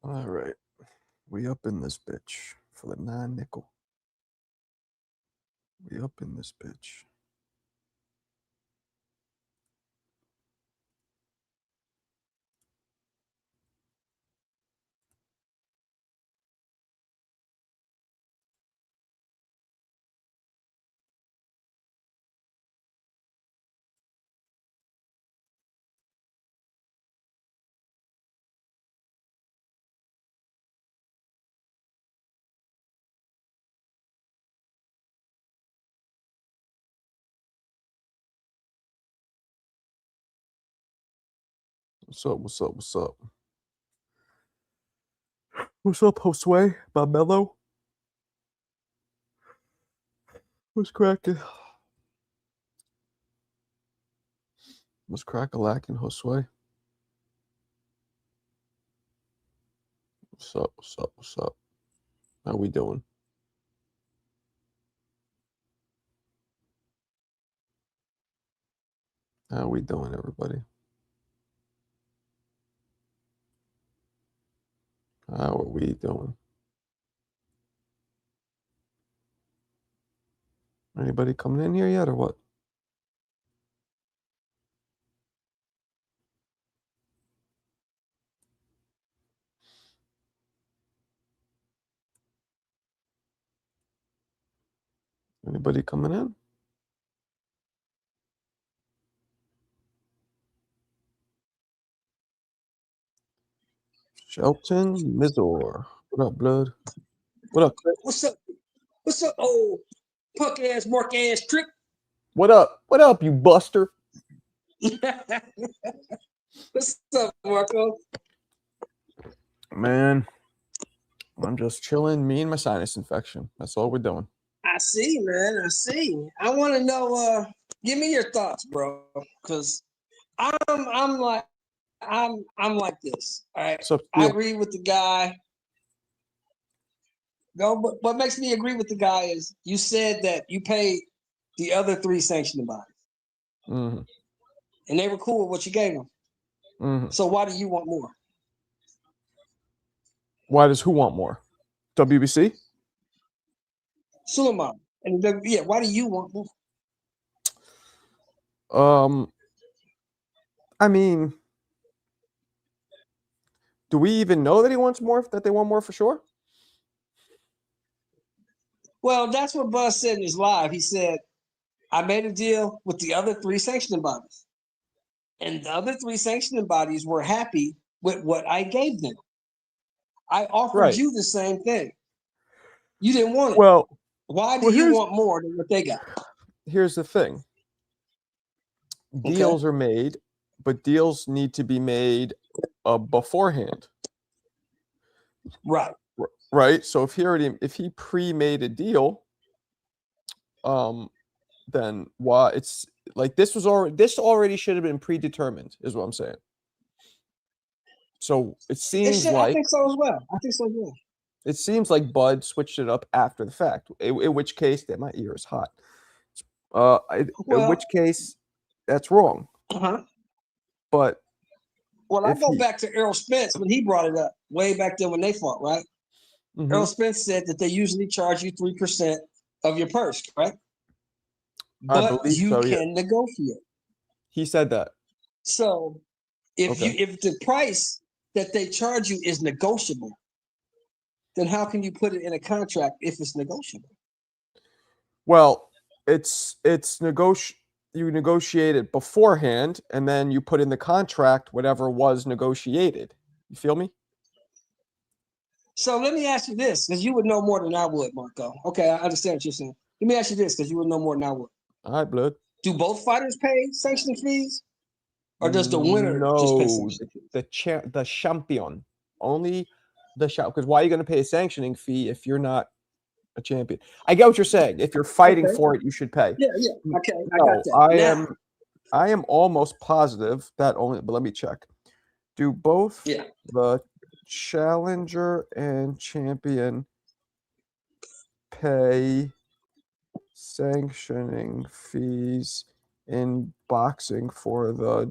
All right. We up in this bitch for the 9 nickel. We up in this bitch. What's up? What's up? What's up? What's up, Josue? My mellow? What's cracking? What's crack-a-lacking, Josue? What's up? What's up? What's up? How we doing? How we doing, everybody? How are we doing? Anybody coming in here yet, or what? Anybody coming in? Shelton Mizor. What up, blood? What up, Chris? What's up? What's up, old punk ass, mark ass trick? What up? What up, you buster? What's up, Marco? Man, I'm just chilling. Me and my sinus infection. That's all we're doing. I see, man. I see. I want to know. Give me your thoughts, bro. Because I'm like like this. All right. So I agree with the guy. Go. But what makes me agree with the guy is you said that you paid the other 3 sanctioning bodies, and they were cool with what you gave them. So why do you want more? Why does who want more? WBC? Suleiman. And yeah, why do you want more? I mean, do we even know that he wants more? That they want more for sure? Well, that's what Buzz said in his live. He said, I made a deal with the other 3 sanctioning bodies. And the other 3 sanctioning bodies were happy with what I gave them. I offered you the same thing. You didn't want it. Well, why do you want more than what they got? Here's the thing. Deals are made, but deals need to be made beforehand. Right. Right. So if he pre-made a deal, then why it's like this already should have been predetermined, is what I'm saying. So it seems like I think so as well. It seems like Bud switched it up after the fact. In which case, that my ear is hot. In which case, that's wrong. But I go back to Errol Spence when he brought it up way back then when they fought, right? Errol Spence said that they usually charge you 3% of your purse, right? But you can negotiate. He said that. So if the price that they charge you is negotiable, then how can you put it in a contract if it's negotiable? Well, it's you negotiate it beforehand, and then you put in the contract whatever was negotiated. You feel me? So let me ask you this, because you would know more than I would, Marco. Okay, I understand what you're saying. Let me ask you this, because you would know more than I would. All right, blood. Do both fighters pay sanctioning fees? Or does the winner just pay sanctioning fees? The champion. Only the champion. Because why are you going to pay a sanctioning fee if you're not a champion? I get what you're saying. If you're fighting for it, you should pay. Yeah. Okay, I got that. I am almost positive that only, but let me check. Do both the challenger and champion pay sanctioning fees in boxing for the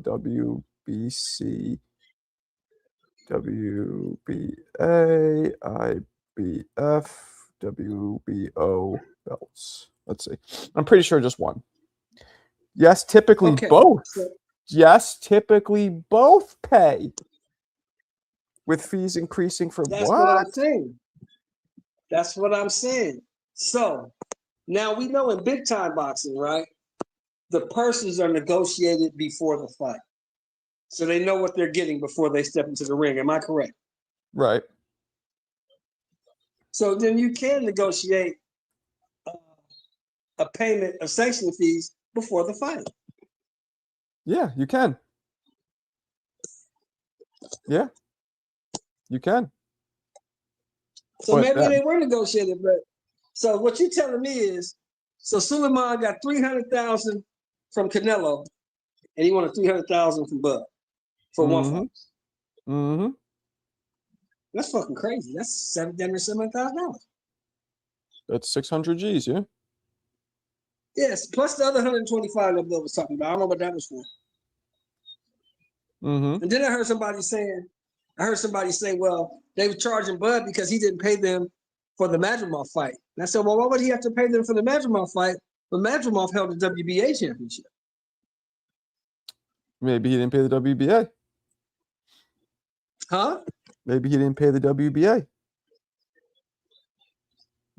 WBC WBA, IBF, WBO belts. Let's see. I'm pretty sure just one. Yes, typically both. Yes, typically both pay. With fees increasing for that's what? What I'm saying. That's what I'm saying. So now we know in big time boxing, right? The purses are negotiated before the fight. So they know what they're getting before they step into the ring. Am I correct? Right. So then you can negotiate a payment of sanction fees before the fight. Yeah, you can. Yeah, you can. So maybe they were negotiated, but so what you're telling me is, so Suleiman got 300,000 from Canelo, and he wanted 300,000 from Bud for one fight. Mm-hmm. That's fucking crazy. That's $7,000. That's 600 G's, yeah. Yes, plus the other 125 that Bill was talking about. I don't know what that was for. Mm-hmm. And then I heard somebody say, well, they were charging Bud because he didn't pay them for the Madrimov fight. And I said, well, why would he have to pay them for the Madrimov fight when Madrimov held the WBA championship? Maybe he didn't pay the WBA. Huh? Maybe he didn't pay the WBA.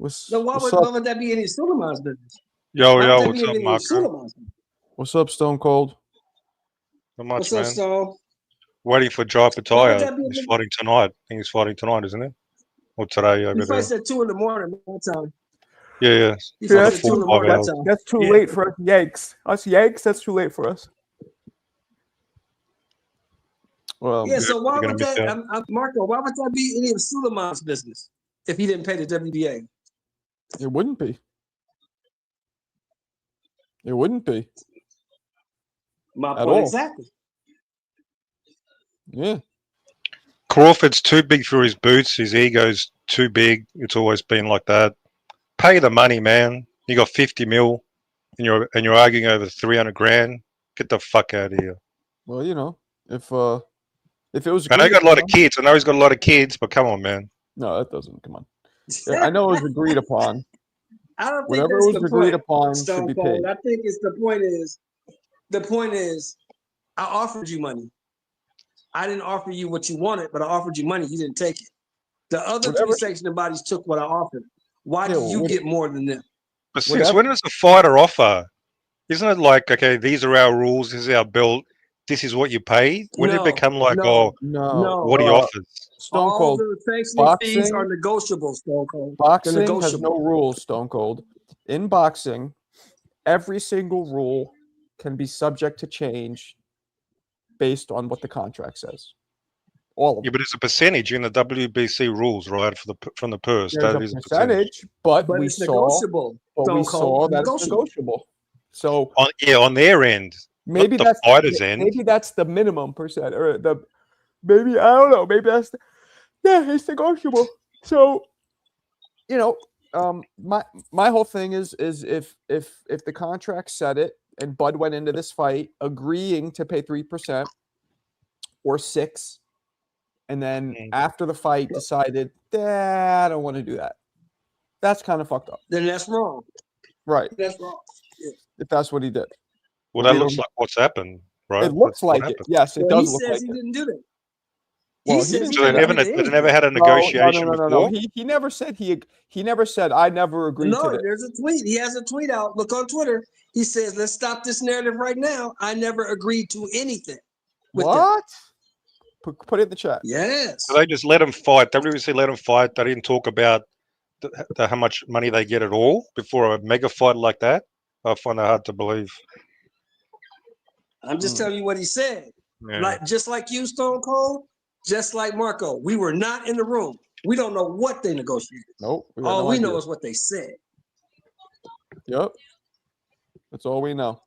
So why would that be any Suleiman's business? Yo, what's up, Marco? What's up, Stone Cold? Not much, what's man. Up, Stone? Waiting for Jai Pataya. He's fighting tonight. I think he's fighting tonight, isn't it? Or today over there. He fights at 2 in the morning my time. Yeah. That's too late for us Yanks. Us Yanks, that's too late for us. Well, yeah, so why would that, Marco, why would that be any of Suleiman's business if he didn't pay the WBA? It wouldn't be. It wouldn't be. My point exactly. Yeah. Crawford's too big for his boots. His ego's too big. It's always been like that. Pay the money, man. You got 50 mil, and you're arguing over 300 grand. Get the fuck out of here. Well, you know, if it was, I know he got a lot of kids. I know he's got a lot of kids, but come on, man. No, that doesn't. Come on. Yeah, I know it was agreed upon. I don't think whatever that's was the agreed point, upon Stone should be Cold. paid. I think the point is, I offered you money. I didn't offer you what you wanted, but I offered you money. You didn't take it. The other three sanctioned bodies took what I offered. Why did you get more than them? But since when does a fighter offer? Isn't it like, okay, these are our rules, this is our belt, this is what you pay? When did it become like, what he offers? Stone Cold. All the sanctioning fees are negotiable, Stone Cold. Boxing has no rules, Stone Cold. In boxing, every single rule can be subject to change based on what the contract says. All of them. Yeah, but it's a percentage in the WBC rules, right? From the purse. There's that a is percentage, but we it's saw, negotiable. that it's negotiable. So on their end, maybe not that's the fighter's end. Maybe that's the minimum percent, or maybe I don't know. Maybe that's it's negotiable. So, you know, my whole thing is if the contract said it and Bud went into this fight agreeing to pay 3% or 6%. And then after the fight decided, I don't want to do that. That's kind of fucked up. Then that's wrong. Right. That's wrong. Yeah. If that's what he did. Well, that looks like what's happened, right? It looks like it. Yes, it does look like it. He says he didn't do that. Well, so they never had a negotiation before? No. He never said he never said I never agreed to this. There's a tweet. He has a tweet out. Look on Twitter. He says, let's stop this narrative right now. I never agreed to anything. What? Put it in the chat. Yes. So they just let him fight. WBC let him fight. They didn't talk about how much money they get at all before a mega fight like that. I find that hard to believe. I'm just telling you what he said. Yeah. Just like you, Stone Cold, just like Marco. We were not in the room. We don't know what they negotiated. Nope. All we know is what they said. Yep. That's all we know.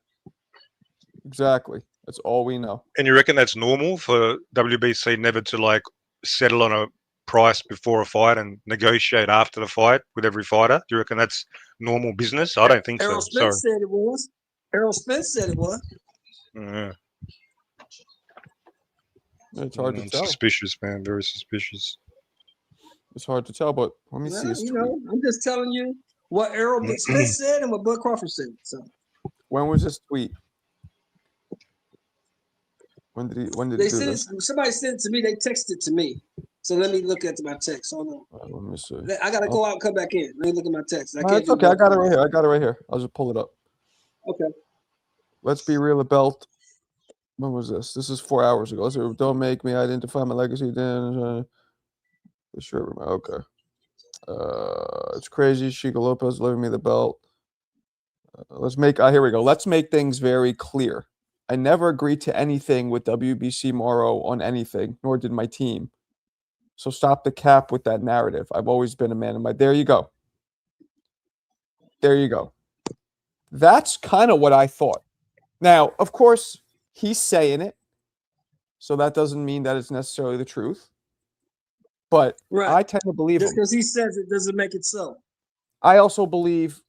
Exactly. That's all we know. And you reckon that's normal for WBC never to like settle on a price before a fight and negotiate after the fight with every fighter? Do you reckon that's normal business? I don't think Errol so. Spence said it was. Errol Spence said it was. Yeah. It's hard to tell. Suspicious, man. Very suspicious. It's hard to tell, but let me see Well, his you tweet. know, I'm just telling you what Errol Smith said and what Bud Crawford said. So When was this tweet? When did they he do sent this? somebody sent it to me. They texted it to me. So let me look at my text. Hold on. Let me see. I gotta go out and come back in. Let me look at my text. I No, can't it's do okay. I both got it at right once. here. I got it right here. I'll just pull it up. Okay. Let's be real. The belt. When was this? This is 4 hours ago. So don't make me identify my legacy. Then the shirt. Okay. It's crazy. Chico Lopez leaving me the belt. Let's make. Here we go. Let's make things very clear. I never agreed to anything with WBC Morrow on anything, nor did my team. So stop the cap with that narrative. I've always been a man of my. There you go. There you go. That's kind of what I thought. Now, of course, he's saying it, so that doesn't mean that it's necessarily the truth. But Right. I tend to believe Just him. because he says it doesn't make it so. I also believe,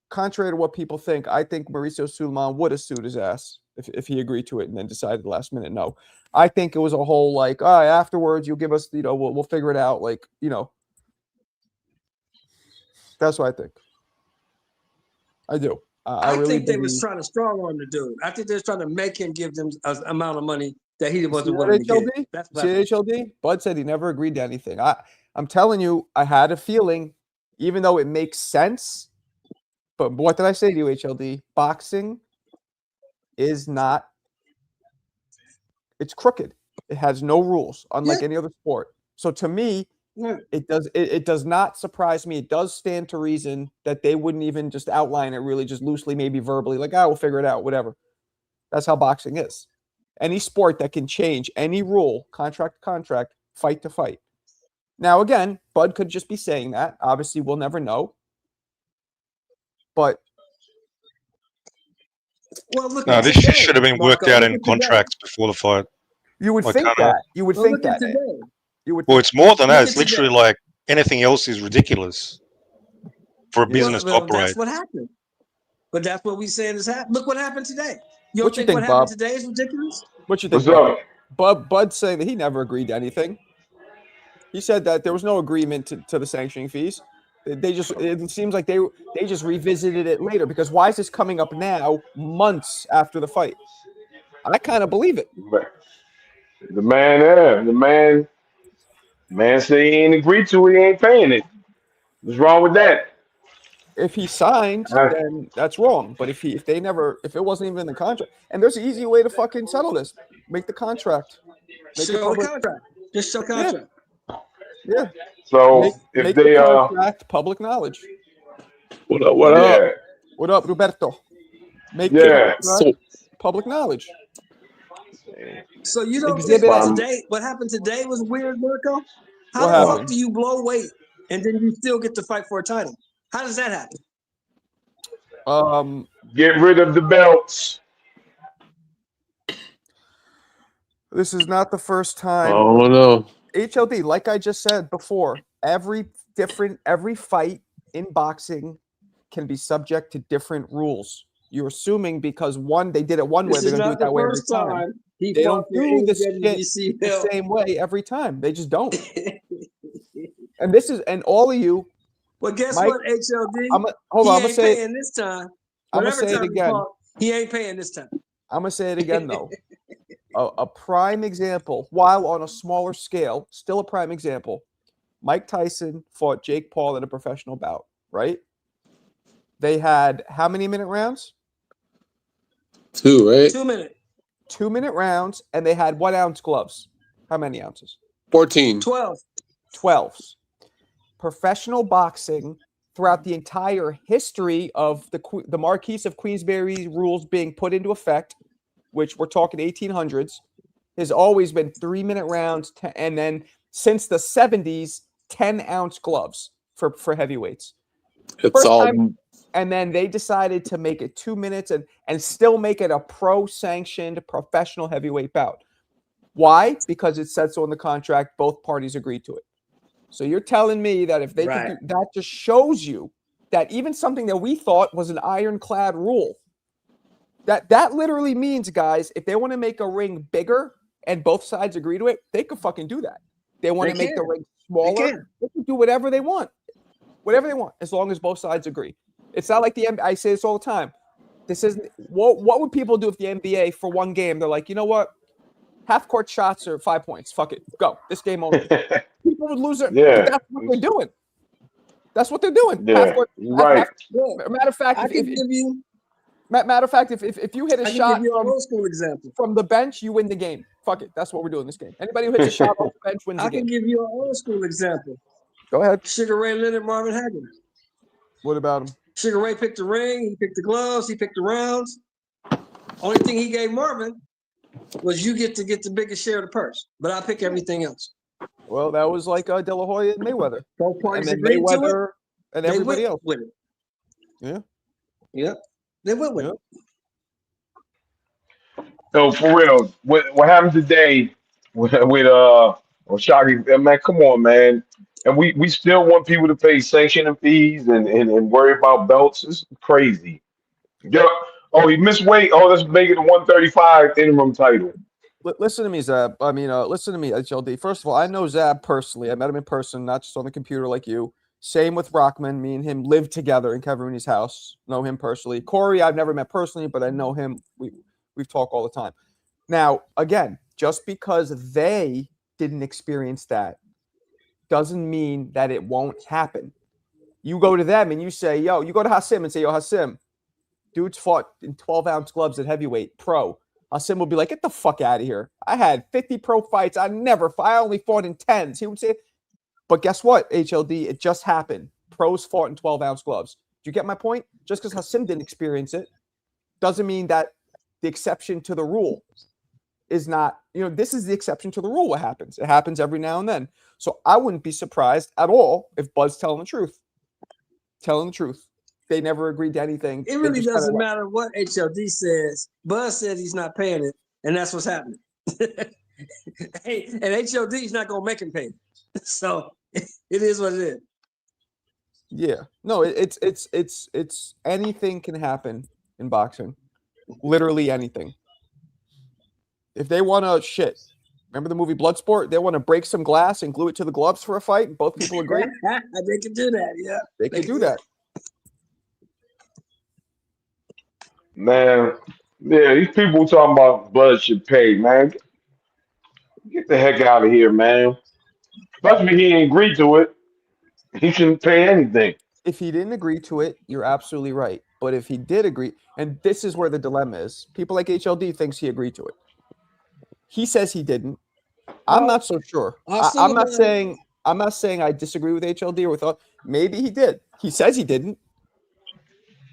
contrary to what people think, I think Mauricio Sulaiman would have sued his ass if he agreed to it and then decided at the last minute no. I think it was a whole like, all right, afterwards you'll give us, we'll figure it out. Like, that's what I think. I do. I really think they was believe. trying to strong arm the dude. I think they was trying to make him give them an amount of money that he See wasn't that, willing to HLD? get. That's See that, HLD? Bud said he never agreed to anything. I'm telling you, I had a feeling, even though it makes sense. But what did I say to you, HLD? Boxing is not. It's crooked. It has no rules, unlike any other sport. So to me, it does not surprise me. It does stand to reason that they wouldn't even just outline it really just loosely, maybe verbally, like, we'll figure it out, whatever. That's how boxing is. Any sport that can change any rule, contract to contract, fight to fight. Now, again, Bud could just be saying that. Obviously, we'll never know. But well, look. No, this shit should have been worked out in contracts before the fight. You would Like, think that. You would think that. You would. Well, it's more than that. It's Look at literally like anything else is ridiculous for a business to Well, operate. that's what happened. But that's what we saying is happening. Look what happened today. You What don't you think think, what happened Bob? today is ridiculous? What you think, What's up? Bud saying that he never agreed to anything. He said that there was no agreement to the sanctioning fees. They just, it seems like they just revisited it later, because why is this coming up now, months after the fight? I kind of believe it. The man said he ain't agreed to it. He ain't paying it. What's wrong with that? If he signed, then that's wrong. But if it wasn't even in the contract, and there's an easy way to fucking settle this: make the contract. Make it Show the public. contract. Just show contract. Yeah. So Make if the they contract public knowledge. What up? What up? yeah, What up, Roberto? Make Yeah. the contract public knowledge. So you don't Exhibit think A. today, what happened today was weird, Marco? How What the happened? fuck do you blow weight and then you still get to fight for a title? How does that happen? get rid of the belts. This is not the first time. Oh no. HLD, like I just said before, every fight in boxing can be subject to different rules. You're assuming because they did it one way, This they're is going to do not it that the way every first time. time he They fought don't for do this NWBC shit the belt. same way every time. They just don't. And all of you. Well, guess Mike, what, HLD? hold on, I'm he gonna ain't say paying this time. I'm gonna Whatever say it time he again. fought, he ain't paying this time. I'm gonna say it again though. A prime example, while on a smaller scale, still a prime example. Mike Tyson fought Jake Paul in a professional bout, right? They had how many minute rounds? 2, right? 2 minutes. 2-minute rounds, and they had what ounce gloves? How many ounces? 14. 12. 12s. Professional boxing throughout the entire history of the Marquis of Queensberry rules being put into effect, which we're talking 1800s, has always been 3-minute rounds, and then since the 70s, 10-ounce gloves for heavyweights. It's First all time, and then they decided to make it 2 minutes and still make it a pro-sanctioned professional heavyweight bout. Why? Because it says so in the contract. Both parties agreed to it. So you're telling me that if they could do that, just shows you that even something that we thought was an ironclad rule, that literally means, guys, if they want to make a ring bigger, and both sides agree to it, they could fucking do that. They want to They make the can. ring smaller. can. They can do whatever they want. Whatever they want, as long as both sides agree. It's not like the NBA. I say this all the time. This isn't what would people do if the NBA for one game? They're like, you know what? Half court shots are 5 points. Fuck it. Go. This game over. People would lose their Yeah. That's what they're doing. That's what they're doing. Yeah, Half court, right. matter of fact, I if can give you. matter of fact, if you hit a I can shot give you an old school example. from the bench, you win the game. Fuck it. That's what we're doing this game. Anybody who hits a shot off the bench wins I the can game. give you an old school example. Go ahead. Sugar Ray Leonard, Marvin Hagler. What about him? Sugar Ray picked the ring. He picked the gloves. He picked the rounds. Only thing he gave Marvin was you get the biggest share of the purse, but I pick everything else. Well, that was like De La Hoya and Mayweather, Both and parties then agreed to it. Mayweather and They everybody went else. with it. Yeah. Yep. They went with Yeah. it. So for real, what happened today with Shaggy? Man, come on, man. And we still want people to pay sanctioning fees and worry about belts. It's crazy. Yeah. Oh, he missed weight. Oh, let's make it a 135 interim title. Listen to me, Zab. I mean, listen to me, HLD. First of all, I know Zab personally. I met him in person, not just on the computer like you. Same with Rockman. Me and him lived together in Kevin Rooney's house. Know him personally. Corey, I've never met personally, but I know him. We've talked all the time. Now, again, just because they didn't experience that doesn't mean that it won't happen. You go to them and you say, yo, you go to Hassim and say, yo, Hassim, dudes fought in 12-ounce gloves at heavyweight, pro. Hassim will be like, get the fuck out of here. I had 50 pro fights. I only fought in 10s. He would say, but guess what, HLD? It just happened. Pros fought in 12-ounce gloves. Do you get my point? Just because Hassim didn't experience it doesn't mean that the exception to the rule is not, this is the exception to the rule. What happens? It happens every now and then. So I wouldn't be surprised at all if Bud's telling the truth. They never agreed to anything. It really doesn't matter what HLD says. Buzz said he's not paying it, and that's what's happening. Hey, and HLD is not gonna make him pay it. So it is what it is. Yeah. No, it's anything can happen in boxing. Literally anything. If they want to remember the movie Bloodsport? They want to break some glass and glue it to the gloves for a fight, and both people agree. They can do that, yeah. They can do that. Man, yeah, these people talking about Bud should pay, man. Get the heck out of here, man. Especially he ain't agreed to it. He shouldn't pay anything. If he didn't agree to it, you're absolutely right. But if he did agree, and this is where the dilemma is, people like HLD thinks he agreed to it. He says he didn't. I'm not so sure. I'm not saying I disagree with HLD or with maybe he did. He says he didn't.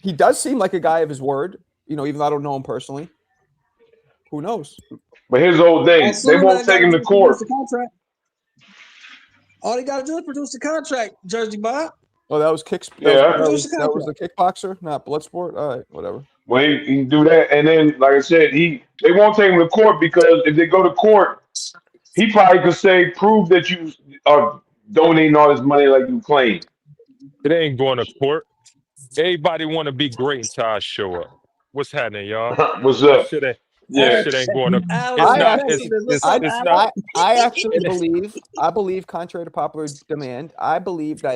He does seem like a guy of his word, even though I don't know him personally. Who knows? But here's the whole thing. They won't take him to court. All they got to do is produce the contract, Jersey Bob. Oh, that was kicks. Yeah. That was the kickboxer, not Bloodsport. All right, whatever. Well, he can do that. And then, like I said, they won't take him to court because if they go to court, he probably could say, prove that you are donating all this money like you claim. It ain't going to court. Everybody want to be great until I show up. What's happening, y'all? What's up? That Yeah. shit ain't going to. I believe, contrary to popular demand, I believe the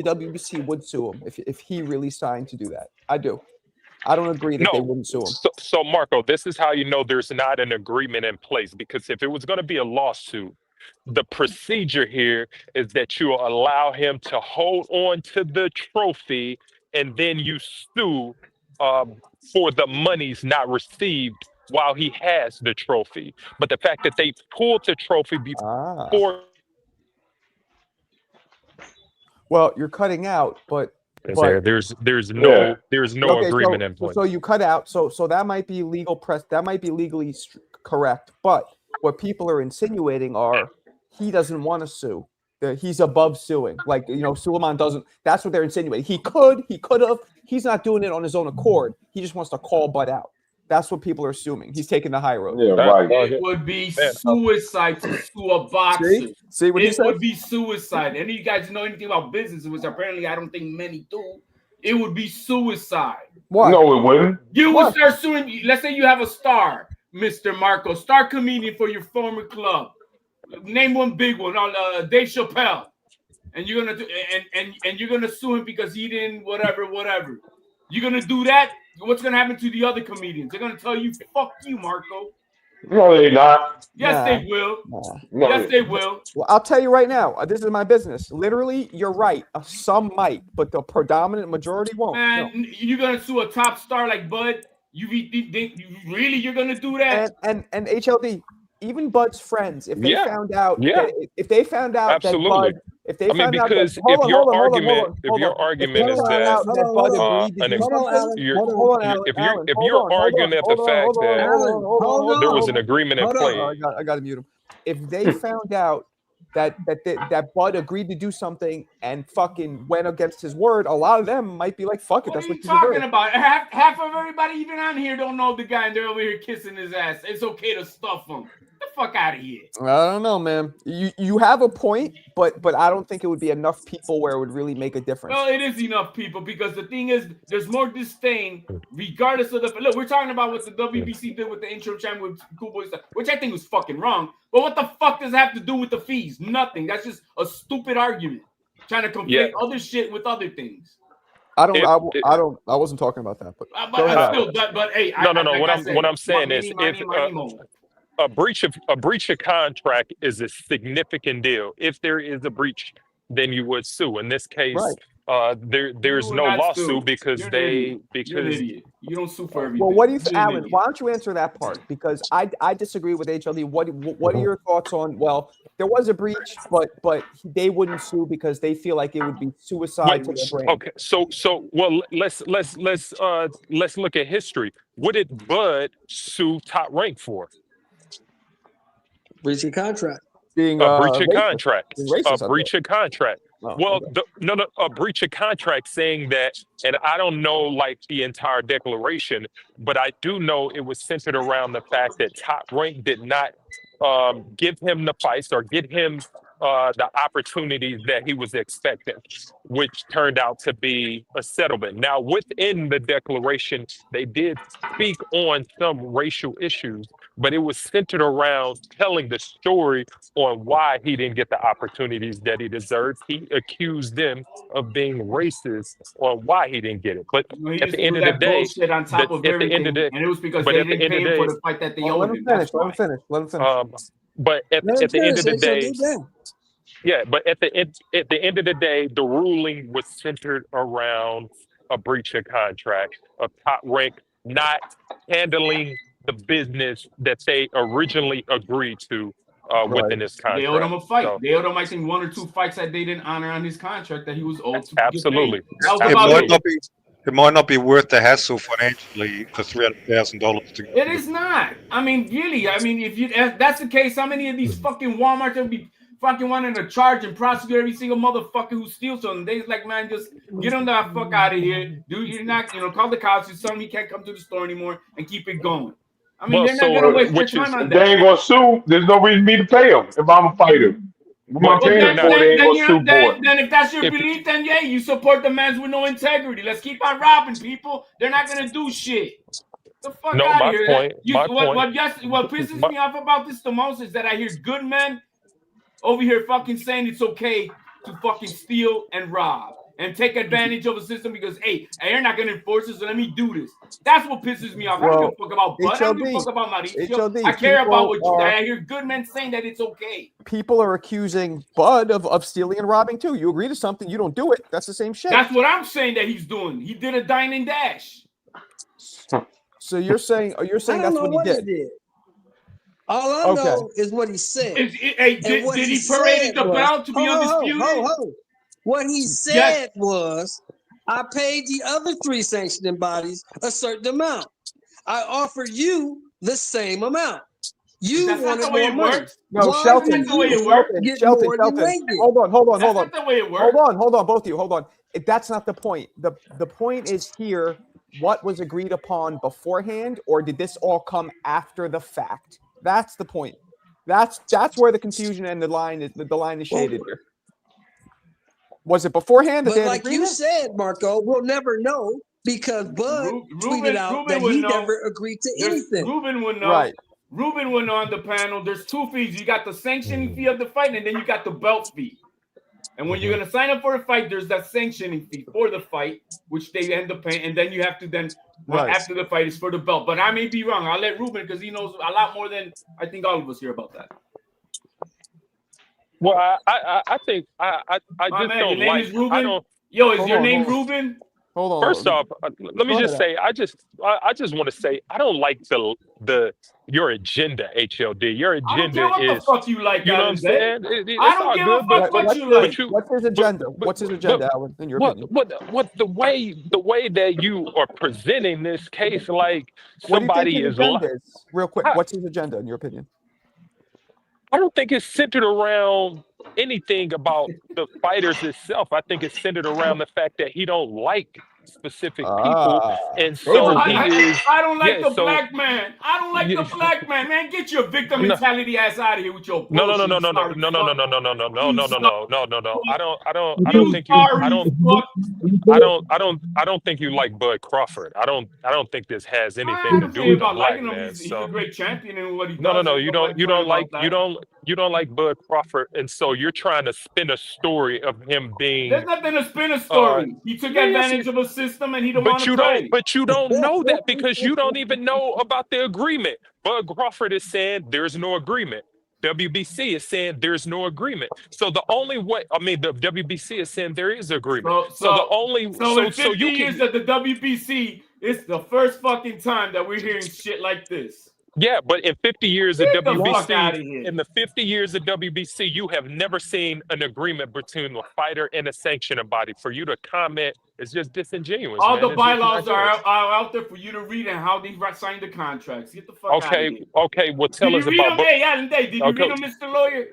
WBC would sue him if he really signed to do that. I do. I don't agree that they wouldn't sue him. So Marco, this is how you know there's not an agreement in place, because if it was going to be a lawsuit, the procedure here is that you allow him to hold on to the trophy and then you sue for the monies not received while he has the trophy. But the fact that they pulled the trophy before. Well, you're cutting out, but there's no agreement in place. So you cut out. So that might be legal press. That might be legally correct. But what people are insinuating are he doesn't want to sue. He's above suing. Like, Suleiman doesn't. That's what they're insinuating. He could have. He's not doing it on his own accord. He just wants to call Bud out. That's what people are assuming. He's taking the high road. Yeah, right. It would be suicide to sue a boxer. See what he said? It would be suicide. Any of you guys know anything about business, which apparently I don't think many do, it would be suicide. Why? No, it wouldn't. You would start suing. Let's say you have a star Mr. Marco. Star comedian for your former club. Name one big one. Dave Chappelle. And you're gonna do and you're gonna sue him because he didn't whatever. You're gonna do that. What's gonna happen to the other comedians? They're gonna tell you, "Fuck you, Marco." No, they're not. Yes, Nah. they will. No, Yes, they will. Well, I'll tell you right now. This is my business. Literally, you're right. Some might, but the predominant majority won't. No. Man, you're gonna sue a top star like Bud? You're gonna do that? And HLD, even Bud's friends, if they Yeah. found out, Yeah. if they found out Absolutely. that Bud, if they I mean, found out that, because hold if on, your hold on, hold on, argument, hold on, if hold your on. argument If they is found that out that Bud agreed to an do ex- something, you're- hold on, Alan, if Alan, you're hold on, arguing at the hold on, fact hold on, that hold on, hold on, there was hold an on. agreement in Hold on. play, I got to mute him. If they found out that Bud agreed to do something and fucking went against his word, a lot of them might be like, "Fuck it, What that's are what you you talking deserve." about? Half of everybody even on here don't know the guy, and they're over here kissing his ass. It's okay to stuff him. Get the fuck out of here. I don't know, man. You have a point, but I don't think it would be enough people where it would really make a difference. Well, it is enough people because the thing is, there's more disdain, regardless of the look. We're talking about what the WBC did with the intro channel with Cool Boy stuff, which I think was fucking wrong. But what the fuck does it have to do with the fees? Nothing. That's just a stupid argument. Trying to conflate other shit with other things. I wasn't talking about that, but go ahead, Alan. Hey, no. like what I I'm said, what I'm saying is, money, if money, money. a breach of contract is a significant deal. If there is a breach, then you would sue. In this case, Right. there's You no would not lawsuit sue. because You're an they idiot. You're an because idiot. You don't sue for everything. Well, what do you, You're an Alan? idiot. Why don't you answer that part? Because I disagree with HLD. What are your thoughts on? Well, there was a breach, but they wouldn't sue because they feel like it would be suicide to their brand. okay. So well, let's look at history. What did Bud sue Top Rank for? Breach of contract. Being A breach of racist. contract. Being racist, A I breach of contract. Oh, Well, okay. a breach of contract saying that, and I don't know like the entire declaration, but I do know it was centered around the fact that Top Rank did not give him the fights or get him the opportunities that he was expecting, which turned out to be a settlement. Now, within the declaration, they did speak on some racial issues, but it was centered around telling the story on why he didn't get the opportunities that he deserved. He accused them of being racist on why he didn't get it. But He at just the end threw of the that day, bullshit on top of at the end everything, of the and it was because but they at the didn't end pay of him the for day, the fight that they Let owed him him. finish. That's Let him why. finish. Let him finish. but at Let him the end finish. of the HLD, day, damn. yeah, but at the end of the day, the ruling was centered around a breach of contract of Top Rank not handling the business that they originally agreed to within this They owed him contract. a fight. So They owed him, I think, 1 or 2 fights that they didn't honor on his contract that he was owed to absolutely, get paid. That was It about might it. not be. It might not be worth the hassle financially for $300,000 to. It is not. I mean, really. I mean, if that's the case, how many of these fucking Walmarts will be fucking wanting to charge and prosecute every single motherfucker who steals something? They like, man, just get him the fuck out of here. You're not, call the cops. You tell him he can't come to the store anymore and keep it going. I mean, well, they're not gonna waste their which is time on If they that. ain't gonna sue, there's no reason for me to pay them if I'm a fighter. What am I Well, paying they're them not. for? They ain't gonna sue for it. Then if that's your If belief, then yeah, you support the mans with no integrity. Let's keep on robbing people. They're not gonna do shit. The fuck no, out of my here. point, my point, What pisses my, me off about this the most is that I hear good men over here fucking saying it's okay to fucking steal and rob and take advantage of a system because, hey, you're not going to enforce it, so let me do this. That's what pisses me off. I don't give a fuck about Bud. I don't give a fuck about Mauricio. I care about what you I hear good men saying that it's okay. People are accusing Bud of stealing and robbing too. You agree to something, you don't do it. That's the same shit. That's what I'm saying that he's doing. He did a dine and dash. So you're saying that's what he did. All I know is what he said. Did he parade the belt to be undisputed? What he said was, I paid the other 3 sanctioning bodies a certain amount. I offer you the same amount. You That's not wanted the way more it money. works. No, Why Shelton. did That's the way you it works. get Shelton, more than they did? Hold on. That's not the way it works. Hold on, both of you. Hold on. That's not the point. The point is here, what was agreed upon beforehand, or did this all come after the fact? That's the point. That's where the confusion and the line is shaded here. Was it beforehand? But like you said, Marco, we'll never know because Bud tweeted Ruben out that would he know. never agreed to anything. Ruben would know. Right. Ruben would know on the panel. There's two fees. You got the sanctioning fee of the fight, and then you got the belt fee. And when you're gonna sign up for a fight, there's that sanctioning fee for the fight, which they end up paying, and then you have to after the fight is for the belt. But I may be wrong. I'll let Ruben because he knows a lot more than I think all of us here about that. Well, I think I My just man, don't your name like. is Ruben? I don't. Yo, is Hold your on, name hold on. Ruben? Hold on. First off, let me Go just ahead, say I just want to say I don't like the your agenda, HLD. Your I don't agenda care what the is, fuck you like, you know what Alan I'm Day. saying? I It's don't all give a good, fuck what you but like. What's his agenda? but- What's his but- agenda, Alan? In your opinion, what the way that you are presenting this case, like what do you think somebody his is li- agenda is? Real quick, I- what's his agenda in your opinion? I don't think it's centered around anything about the fighters itself. I think it's centered around the fact that he don't like specific people, and so he is. I don't like yeah, the so- black man. I don't like Yeah. the black man. Man, get your victim No. mentality ass out of here with your No. bullshit. I don't think you. I don't think you like Bud Crawford. I don't think this has anything to do with the about black liking him. man. He's So a great champion in what he does. no. You don't like that. Bud Crawford, and so you're trying to spin a story of him being. There's nothing to spin a story. He took advantage of a system and he don't want to play. But you don't know that because you don't even know about the agreement. Bud Crawford is saying there's no agreement. WBC is saying there's no agreement. So the only way, the WBC is saying there is agreement. So the only, in so 50 you years can, at the WBC, it's the first fucking time that we're hearing shit like this. yeah, but in 50 years of Get the fuck outta WBC, here. in the 50 years of WBC, you have never seen an agreement between a fighter and a sanctioning body. For you to comment is just disingenuous. All man. the It's just bylaws not are good. out there for you to read and how they signed the contracts. Get the fuck out of here. Okay. Well, tell Did us you read about. them? Hey, Alan Day, did you Okay. read them, Mr. Lawyer?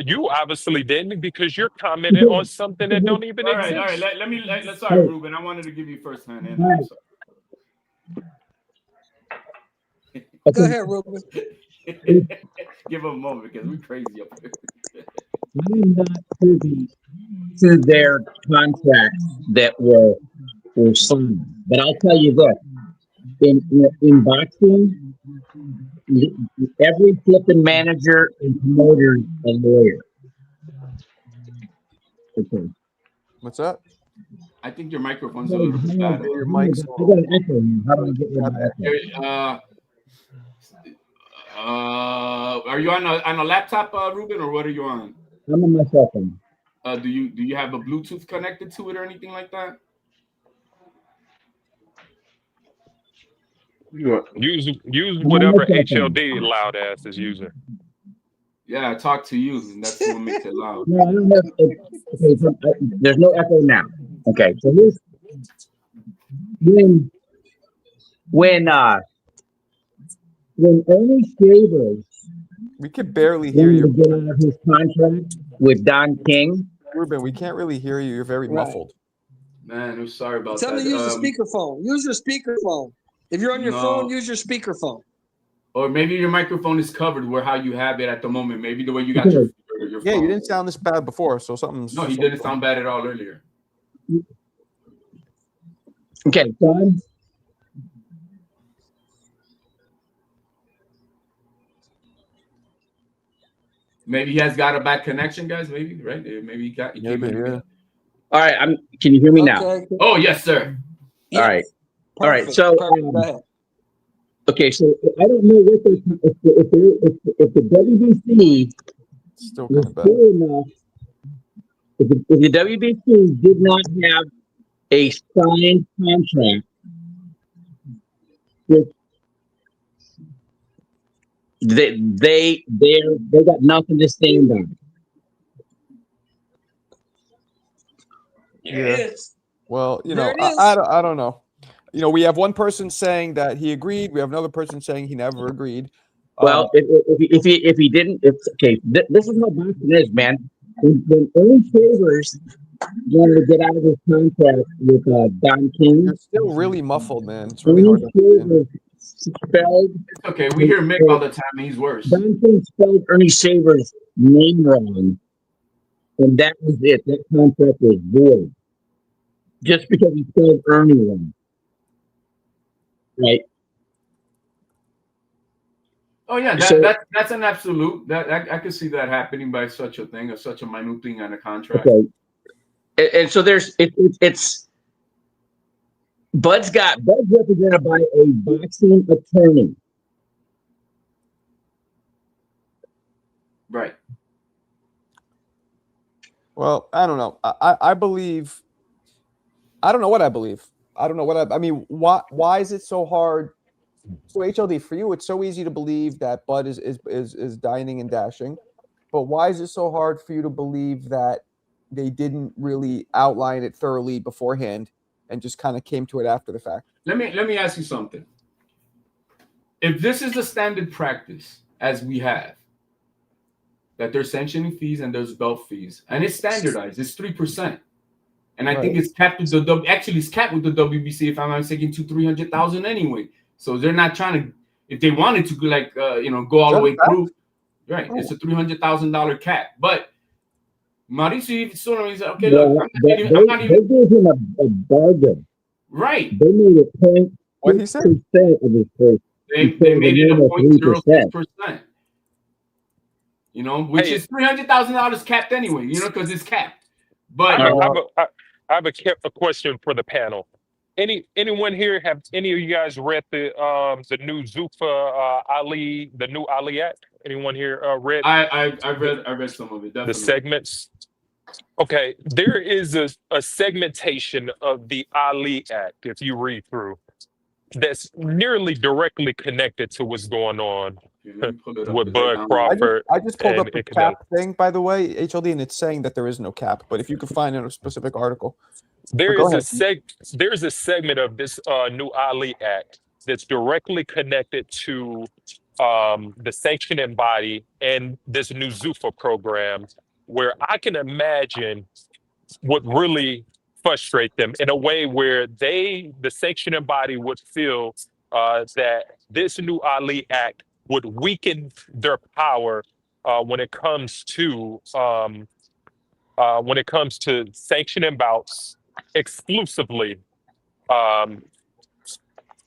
You obviously didn't because you're commenting on something that don't even All exist. right. Sorry, Ruben. I wanted to give you first hand. Go ahead, Ruben. Give him a moment because we're crazy up here. I am not privy to their contracts that were signed. But I'll tell you this: in boxing, every flipping manager and promoter is a lawyer. Okay. What's that? I think your microphone's a little bit bad. Your mic's I got an echo here. How do I get rid of my echo? Are you on a laptop, Ruben, or what are you on? I'm on my cell phone. Do you have a Bluetooth connected to it or anything like that? Use whatever HLD loud ass is using. Yeah, I talk to you, and that's what makes it loud. No, I don't have. Okay, so there's no echo now. Okay, so here's when Ernie Shavers We could barely hear wanted to you, get out of his contract with Don King. Ruben. We can't really hear you. You're very muffled. Man, I'm sorry about Tell that. me to use the speakerphone. Use your speakerphone. If you're on your phone, use your speakerphone. Or maybe your microphone is covered where how you have it at the moment. Maybe the way you got your Yeah, phone. you didn't sound this bad before, so something's. No, he didn't sound bad at all earlier. Okay, so Maybe he has got a bad connection, guys. Maybe, right? Maybe he got. He came in. Yeah. all right, can you hear me now? Okay. Oh yes, sir. All right. All right, Perfect, so, perfect. Go ahead. Okay, so I don't know what if the WBC Still was kind of bad. clear enough. If the WBC did not have a signed contract with they got nothing to stand on. There it is. Well, you There know, it is. I don't know. You know, we have one person saying that he agreed. We have another person saying he never agreed. Well, if he didn't, okay. This is how boxing is, man. When Ernie Shavers wanted to get out of his contract with Don King, you're still really muffled, man. It's really hard Ernie to understand. Shavers spelled It's okay. We hear Mick all the time, and he's worse. Don King spelled Ernie Shavers' name wrong, and that was it. That contract was void, just because he spelled Ernie wrong. right? Oh yeah, So- that's an absolute. That I could see that happening by such a thing, or such a minute thing on a contract. Okay. And so it's Bud's represented by a boxing attorney. Right. Well, I don't know. I believe. I don't know what I believe. I don't know what I mean. Why is it so hard? So HLD, for you, it's so easy to believe that Bud is dining and dashing, but why is it so hard for you to believe that they didn't really outline it thoroughly beforehand and just kind of came to it after the fact? Let me ask you something. If this is the standard practice, as we have, that there's sanctioning fees and there's belt fees, and it's standardized, it's 3%. And I think it's capped with it's capped with the WBC, if I'm not mistaken, to 300,000 anyway. So they're not trying to, if they wanted to, like, go all the way through, right? It's a $300,000 cap. But Mauricio Tsunami said, okay, look, I'm not even. They gave him a bargain. Right. They made it 0.6% What he said? of his first. They made it a 0.06%. You know, which is $300,000 capped anyway, because it's capped. But I have a question for the panel. Anyone here, have any of you guys read the new Zuffa Ali, the new Ali Act? Anyone here read? I read some of it. Definitely. The segments. Okay, there is a segmentation of the Ali Act, if you read through, that's nearly directly connected to what's going on with Bud Crawford. I just pulled up and the Canelo. cap thing, by the way, HLD, and it's saying that there is no cap. But if you could find a specific article. There's go a segment of this new Ali Act that's directly connected to the sanctioning body and this new Zuffa program, where I can imagine what really frustrate them in a way where the sanctioning body would feel that this new Ali Act would weaken their power when it comes to sanctioning bouts exclusively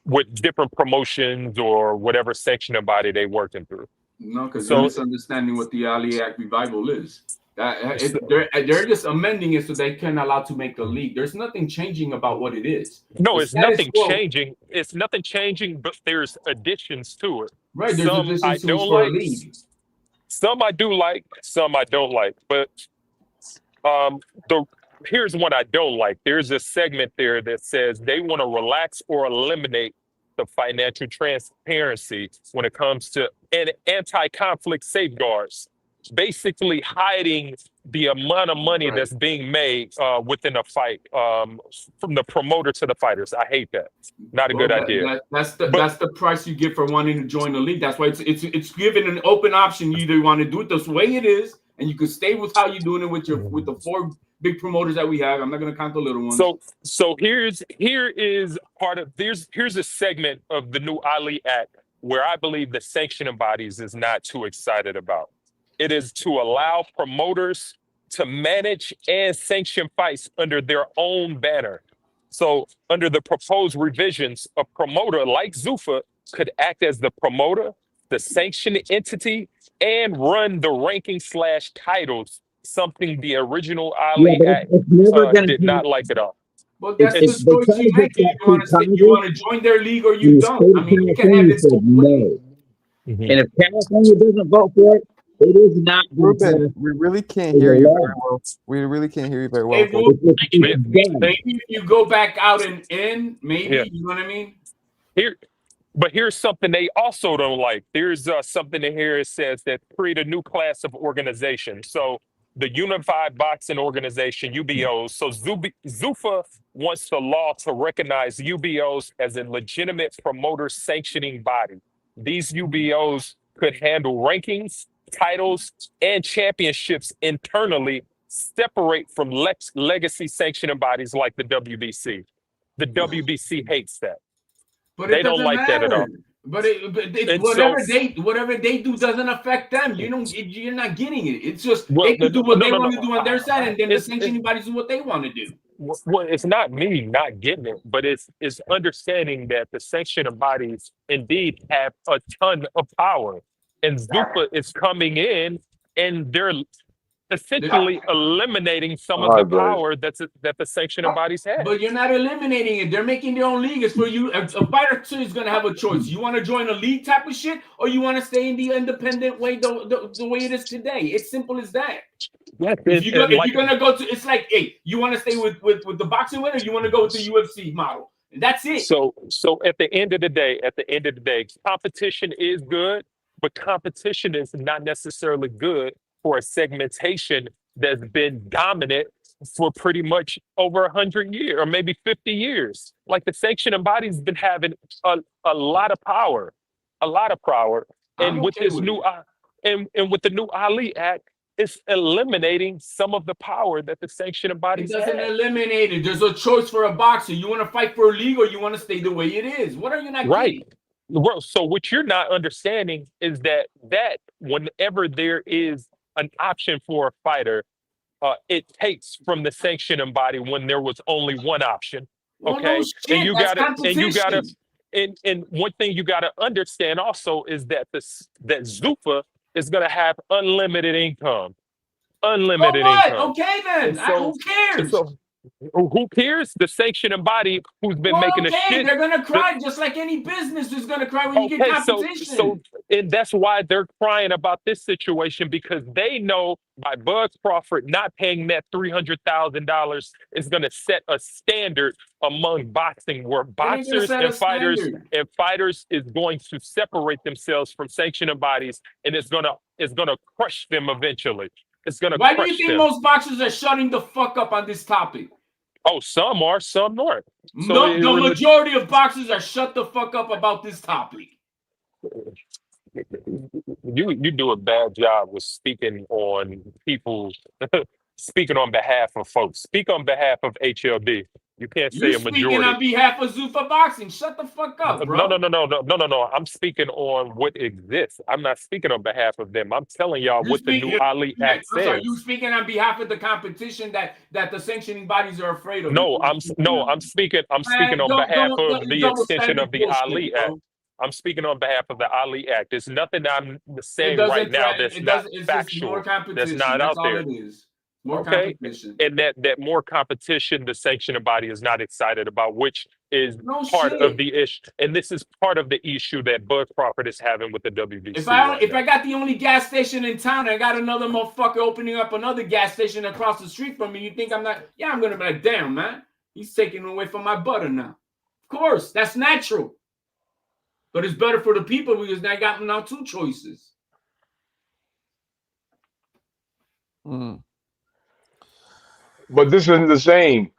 with different promotions or whatever sanctioning body they're working through. No, because they're misunderstanding what the Ali Act revival is. They're just amending it so they can allow to make a league. There's nothing changing about what it is. No, it's nothing changing. It's nothing changing, but there's additions to it. Right, there's Some additions I to don't it for a like. league. Some I do like, some I don't like. But here's what I don't like. There's a segment there that says they want to relax or eliminate the financial transparency when it comes to anti-conflict safeguards, basically hiding the amount of money that's being made within a fight from the promoter to the fighters. I hate that. Not a good idea. That's the price you get for wanting to join the league. That's why it's given an open option. You either want to do it this way it is, and you can stay with how you're doing it with the 4 big promoters that we have. I'm not going to count the little ones. So here's a segment of the new Ali Act where I believe the sanctioning bodies is not too excited about. It is to allow promoters to manage and sanction fights under their own banner. So under the proposed revisions, a promoter like Zuffa could act as the promoter, the sanctioned entity, and run the ranking/titles, something the original Ali Act did not like at all. Well, that's the choice you make. You want to join their league or you don't. I mean, you can have this. No. And if California doesn't vote for it, it is not. Ruben, we really can't hear you very well. We really can't hear you very well. Maybe if you go back out and in, maybe, you know what I mean? But here's something they also don't like. There's something in here that says that create a new class of organization. So the Unified Boxing Organization, UBOs. So Zuffa wants the law to recognize UBOs as a legitimate promoter sanctioning body. These UBOs could handle rankings, titles, and championships internally, separate from legacy sanctioning bodies like the WBC. The WBC hates that. But they don't like that at all. But whatever they do doesn't affect them. You're not getting it. It's just they can do what they want to do on their side, and then the sanctioning bodies do what they want to do. Well, it's not me not getting it, but it's understanding that the sanctioning bodies indeed have a ton of power, and Zupa is coming in, and they're essentially eliminating some All of the right, buddy. power that the sanctioning bodies have. But you're not eliminating it. They're making their own league. It's for you. A fighter is going to have a choice. You want to join a league type of shit, or you want to stay in the independent way, the way it is today. It's simple as that. Yes, If you're gonna go to, it's like, hey, you want to stay with the boxing winner, or you want to go with the UFC model. That's it. So at the end of the day, competition is good, but competition is not necessarily good for a segmentation that's been dominant for pretty much over 100 years or maybe 50 years. Like the sanctioning body's been having a lot of power, and with this new and with the new Ali Act, it's eliminating some of the power that the sanctioning It bodies doesn't have. eliminate it. There's a choice for a boxer. You want to fight for a league, or you want to stay the way it is. What are you not Right. getting? Well, so what you're not understanding is that whenever there is an option for a fighter, it takes from the sanctioning body when there was only one option. Well, Okay, no shit, and you that's gotta, competition. and one thing you gotta understand also is that that Zupa is gonna have unlimited income, Oh, unlimited what? income. Okay, then. And so, Who cares? so who cares? The sanctioning body who's been Well, making a okay, shit. they're gonna cry just like any business is gonna cry when you get Okay, competition. and that's why they're crying about this situation, because they know by Bud Crawford not paying that $300,000 is going to set a standard among boxing, where It ain't gonna boxers set a and fighters is going to separate themselves from sanctioning bodies, and it's gonna crush them eventually. It's gonna Why do crush you think them. most boxers are shutting the fuck up on this topic? Oh, some are, some aren't. So No, it the really- majority of boxers are shut the fuck up about this topic. You do a bad job with speaking on people, speaking on behalf of folks. Speak on behalf of HLD. You can't say You're a speaking majority. on behalf of Zufa Boxing. Shut the fuck up, bro. No. I'm speaking on what exists. I'm not speaking on behalf of them. I'm telling y'all You what the new Ali Act I'm sorry, says. you speaking on behalf of the competition that the sanctioning bodies are afraid of. I'm speaking on behalf of the extension of the Ali Act. I'm speaking on behalf of the Ali Act. There's nothing I'm saying right now that's not factual. That's not out there. All it is. More Okay, competition. and that more competition, the sanctioning body is not excited about, which is No part shit. of the issue, and this is part of the issue that Bud Crawford is having with the WBC. If I got the only gas station in town, I got another motherfucker opening up another gas station across the street from me. You think I'm not? Yeah, I'm gonna be like, damn, man, he's taking away from my butter now. Of course, that's natural. But it's better for the people because I got now two choices. Mm. But this isn't the same.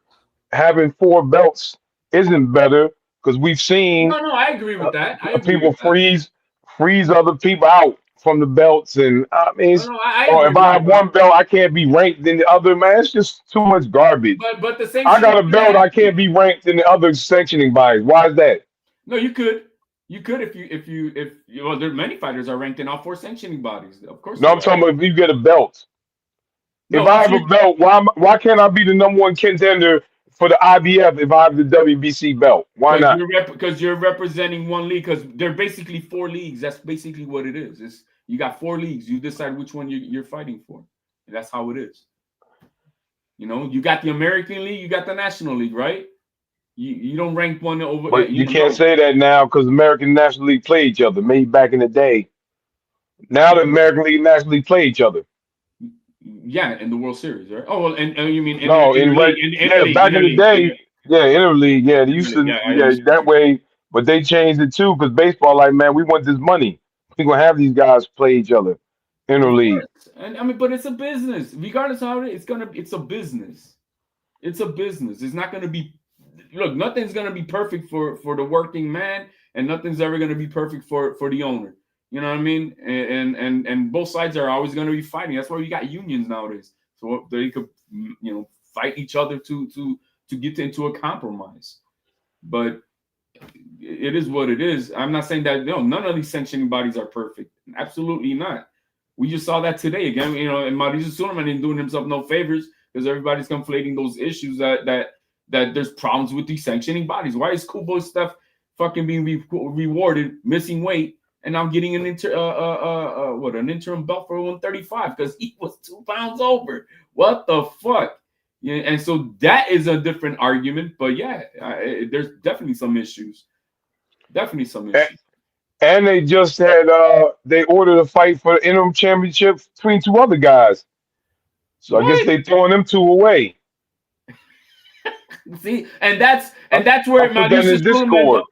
Having 4 belts isn't better because we've seen No, I agree with that. I agree people with that. freeze other people out from the belts, and I mean, No, I or agree if I with have that. one belt, I can't be ranked in the other. Man, it's just too much garbage. But the same. I got a belt, I can't be ranked in the other sanctioning bodies. Why is that? No, you could. You could if you well, there many fighters are ranked in all 4 sanctioning bodies. Of course. No, I'm talking about if you get a belt. No, If I have a belt, why can't I be the #1 contender for the IBF if I have the WBC belt? Why not? Because you're representing one league. Because they're basically 4 leagues. That's basically what it is. It's you got 4 leagues. You decide which one you're fighting for. And that's how it is. You know, you got the American League, you got the National League, right? You don't rank one over. But you can't say that now because American National League play each other. Maybe back in the day. Now the American League and National League play each other. Yeah, in the World Series, right? Oh, well, and you mean back in the day, interleague, yeah, they used to, that way, but they changed it too because baseball, like, man, we want this money. We're gonna have these guys play each other, interleague. And I mean, but it's a business. Regardless of how it's a business. It's a business. It's not gonna be. Look, nothing's gonna be perfect for the working man, and nothing's ever gonna be perfect for the owner. You know what I mean? And both sides are always going to be fighting. That's why we got unions nowadays, so they could, fight each other to get into a compromise. But it is what it is. I'm not saying that none of these sanctioning bodies are perfect. Absolutely not. We just saw that today again. And Mauricio Suleiman ain't doing himself no favors because everybody's conflating those issues that there's problems with these sanctioning bodies. Why is Cool Boy Steph fucking being rewarded, missing weight, and I'm getting an interim belt for 135 because he was 2 pounds over? What the fuck? Yeah, and so that is a different argument, but yeah, there's definitely some issues. Definitely some issues. And they just had they ordered a fight for the interim championship between 2 other guys. So I guess they throwing them 2 away. See, and that's where I put that in Mauricio Suleiman. Discord.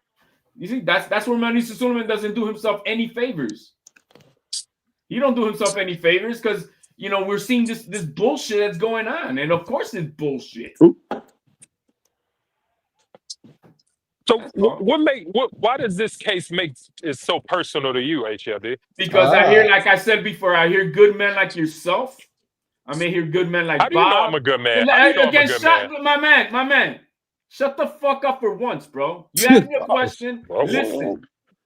You see, that's where Mauricio Suleiman doesn't do himself any favors. He don't do himself any favors because we're seeing this bullshit that's going on, and of course it's bullshit. So why does this case make it so personal to you, HLD? Because I hear, like I said before, I hear good men like yourself. I may hear good men like How do you know Bob. I'm a good man? How do you know I'm a good man? My man. Shut the fuck up for once, bro. You asked me a question.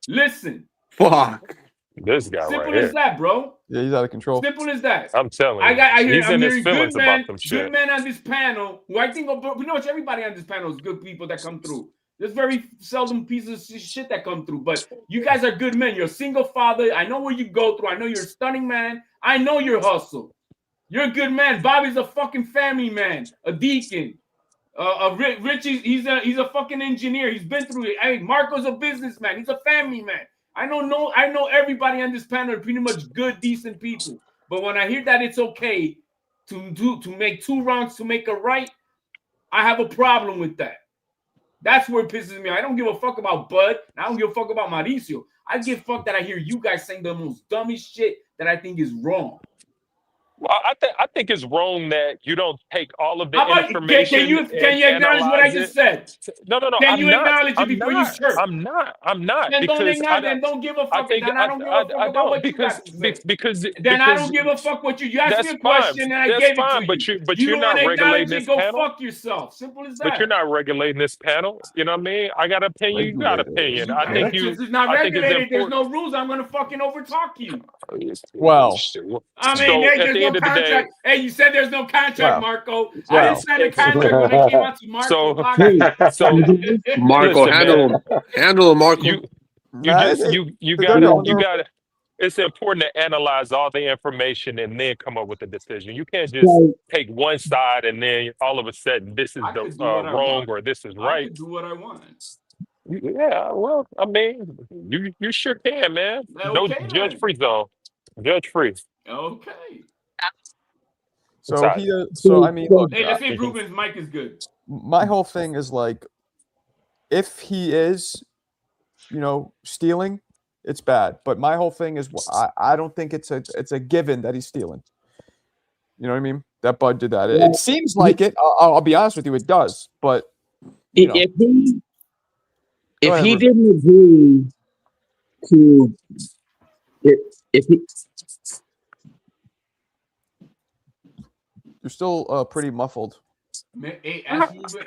Listen. Fuck. This guy Simple right here. as that, bro. Yeah, he's out of control. Simple as that. I'm telling you. I'm he's in his hearing feelings good about men, some shit. good men on this panel who I think pretty much everybody on this panel is good people that come through. There's very seldom pieces of shit that come through, but you guys are good men. You're a single father. I know what you go through. I know you're a stunning man. I know your hustle. You're a good man. Bobby's a fucking family man, a deacon. Richie, he's a fucking engineer. He's been through it. I mean, Marco's a businessman. He's a family man. I know everybody on this panel are pretty much good, decent people. But when I hear that it's okay to make 2 wrongs to make a right, I have a problem with that. That's where it pisses me off. I don't give a fuck about Bud. And I don't give a fuck about Mauricio. I give a fuck that I hear you guys saying the most dumbest shit that I think is wrong. Well, I think it's wrong that you don't take all of the How about, information. can you acknowledge what I just said? No. Can you acknowledge it before you chirp? I'm not. Then don't because acknowledge. Then don't give a fuck. Then I don't give a fuck about what you got to say. Because then I don't give a fuck what you asked me a question and I gave it to you. But you're not regulating this panel. Go fuck yourself. Simple as that. But you're not regulating this panel. You know what I mean? I got an opinion. You got an opinion. I think you. Since it's not regulated, there's no rules. I'm gonna fucking overtalk you. Well, I mean, there's no contract. Hey, you said there's no contract, Marco. I didn't sign a contract when I came out to Marco. Marco, handle him, Marco. You gotta. It's important to analyze all the information and then come up with a decision. You can't just take one side and then all of a sudden this is the wrong or this is right. I can do what I want. Yeah, well, I mean, you sure can, man. No judge free zone. Judge free. Okay. So I mean, look, hey, let's see if Ruben's mic is good. My whole thing is like, if he is, stealing, it's bad. But my whole thing is, I don't think it's a given that he's stealing. You know what I mean? That Bud did that. It seems like it. I'll be honest with you, it does. But if he didn't agree to, if he. You're still pretty muffled. Hey, ask Ruben,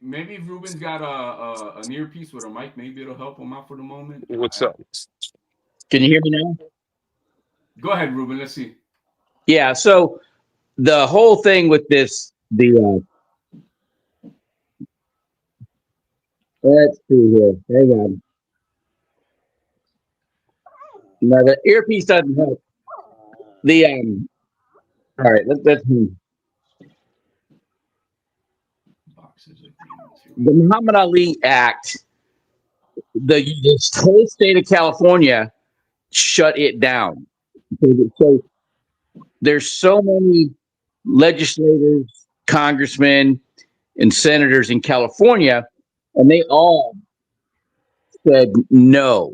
maybe Ruben's got an earpiece with a mic. Maybe it'll help him out for the moment. What's up? Can you hear me now? Go ahead, Ruben. Let's see. Yeah. So the whole thing with this, let's see here. Hang on. No, the earpiece doesn't help. All right, let's the Muhammad Ali Act, the whole state of California shut it down. So there's so many legislators, congressmen, and senators in California, and they all said no.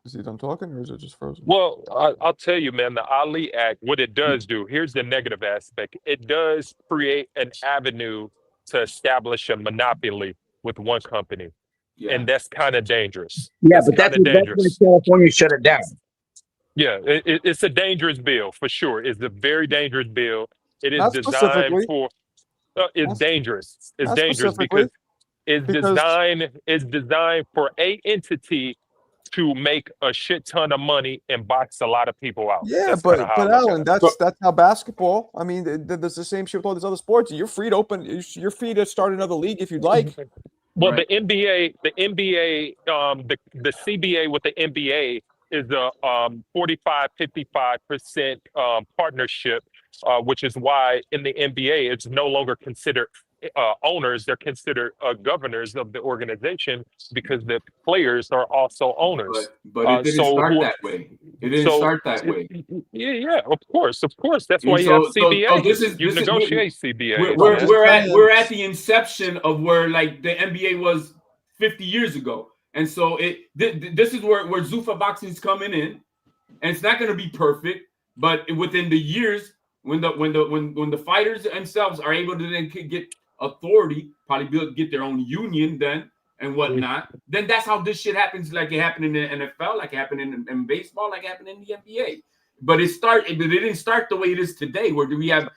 Is he done talking, or is it just frozen? Well, I'll tell you, man, the Ali Act, what it does do, here's the negative aspect. It does create an avenue to establish a monopoly with one company. Yeah. And that's kind of dangerous. Yeah, but that's why California shut it down. Yeah, it's a dangerous bill, for sure. It's a very dangerous bill. It is designed for, it's dangerous. It's dangerous because it's designed for a entity to make a shit ton of money and box a lot of people out. Yeah, That's kinda but how I look at Alan, it. that's how basketball. I mean, there's the same shit with all these other sports. You're free to open. You're free to start another league if you'd like. Well, Right. the NBA, the CBA with the NBA is a 45-55% partnership, which is why in the NBA it's no longer considered owners; they're considered governors of the organization because the players are also owners. But it didn't So start who? that way. It didn't So start that way. yeah, of course. That's And why you have so CBA. this You is negotiate we're CBA. we're, just we're at saying. we're at the inception of where like the NBA was 50 years ago, and so this is where Zuffa boxing is coming in, and it's not going to be perfect, but within the years when the fighters themselves are able to then get authority, probably get their own union then and whatnot, then that's how this shit happens, like it happened in the NFL, like it happened in baseball, like it happened in the NBA. But it didn't start the way it is today, where we have,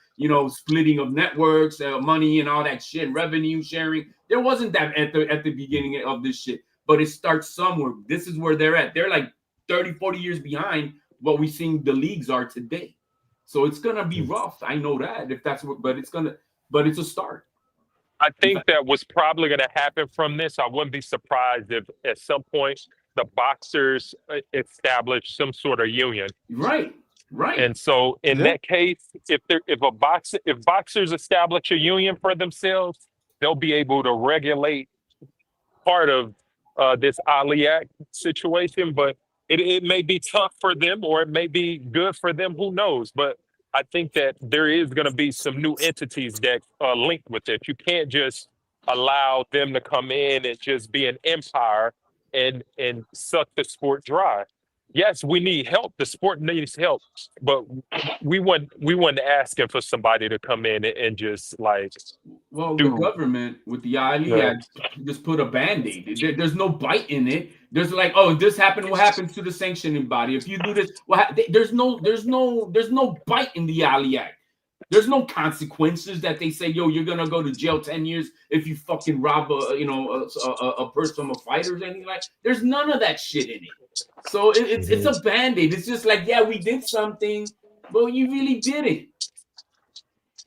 splitting of networks, money and all that shit, revenue sharing. There wasn't that at the beginning of this shit, but it starts somewhere. This is where they're at. They're like 30, 40 years behind what we think the leagues are today. So it's gonna be rough. I know that, but it's a start. I think that what's probably going to happen from this, I wouldn't be surprised if at some point the boxers establish some sort of union. Right. And so in Yeah. that case, if boxers establish a union for themselves, they'll be able to regulate part of this Ali Act situation. But it may be tough for them, or it may be good for them. Who knows? But I think that there is going to be some new entities that are linked with it. You can't just allow them to come in and just be an empire and suck the sport dry. Yes, we need help. The sport needs help, but we weren't asking for somebody to come in and just like. Well, do- the government with the Ali Yeah. Act just put a band-aid. There's no bite in it. There's like, oh, this happened. What happens to the sanctioning body? If you do this, there's no bite in the Ali Act. There's no consequences that they say, yo, you're gonna go to jail 10 years if you fucking rob a purse from a fighter or anything like. There's none of that shit in it. So it's a band-aid. It's just like, yeah, we did something, but you really didn't.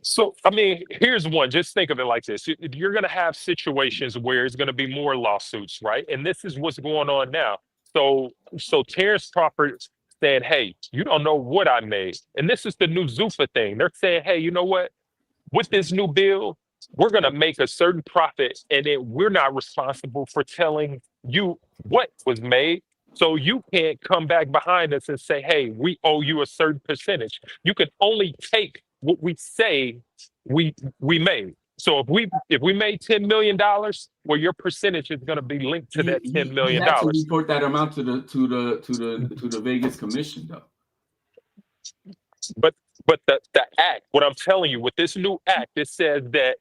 So, I mean, here's one. Just think of it like this. You're going to have situations where it's going to be more lawsuits, right? And this is what's going on now. So Terrence Crawford said, hey, you don't know what I made. And this is the new Zuffa thing. They're saying, hey, you know what? With this new bill, we're going to make a certain profit, and then we're not responsible for telling you what was made. So you can't come back behind us and say, hey, we owe you a certain percentage. You can only take what we say we made. So if we made $10 million, well, your percentage is going to be linked to that $10 million. He had to report that amount to the Vegas Commission, though. But the act, what I'm telling you, with this new act, it says that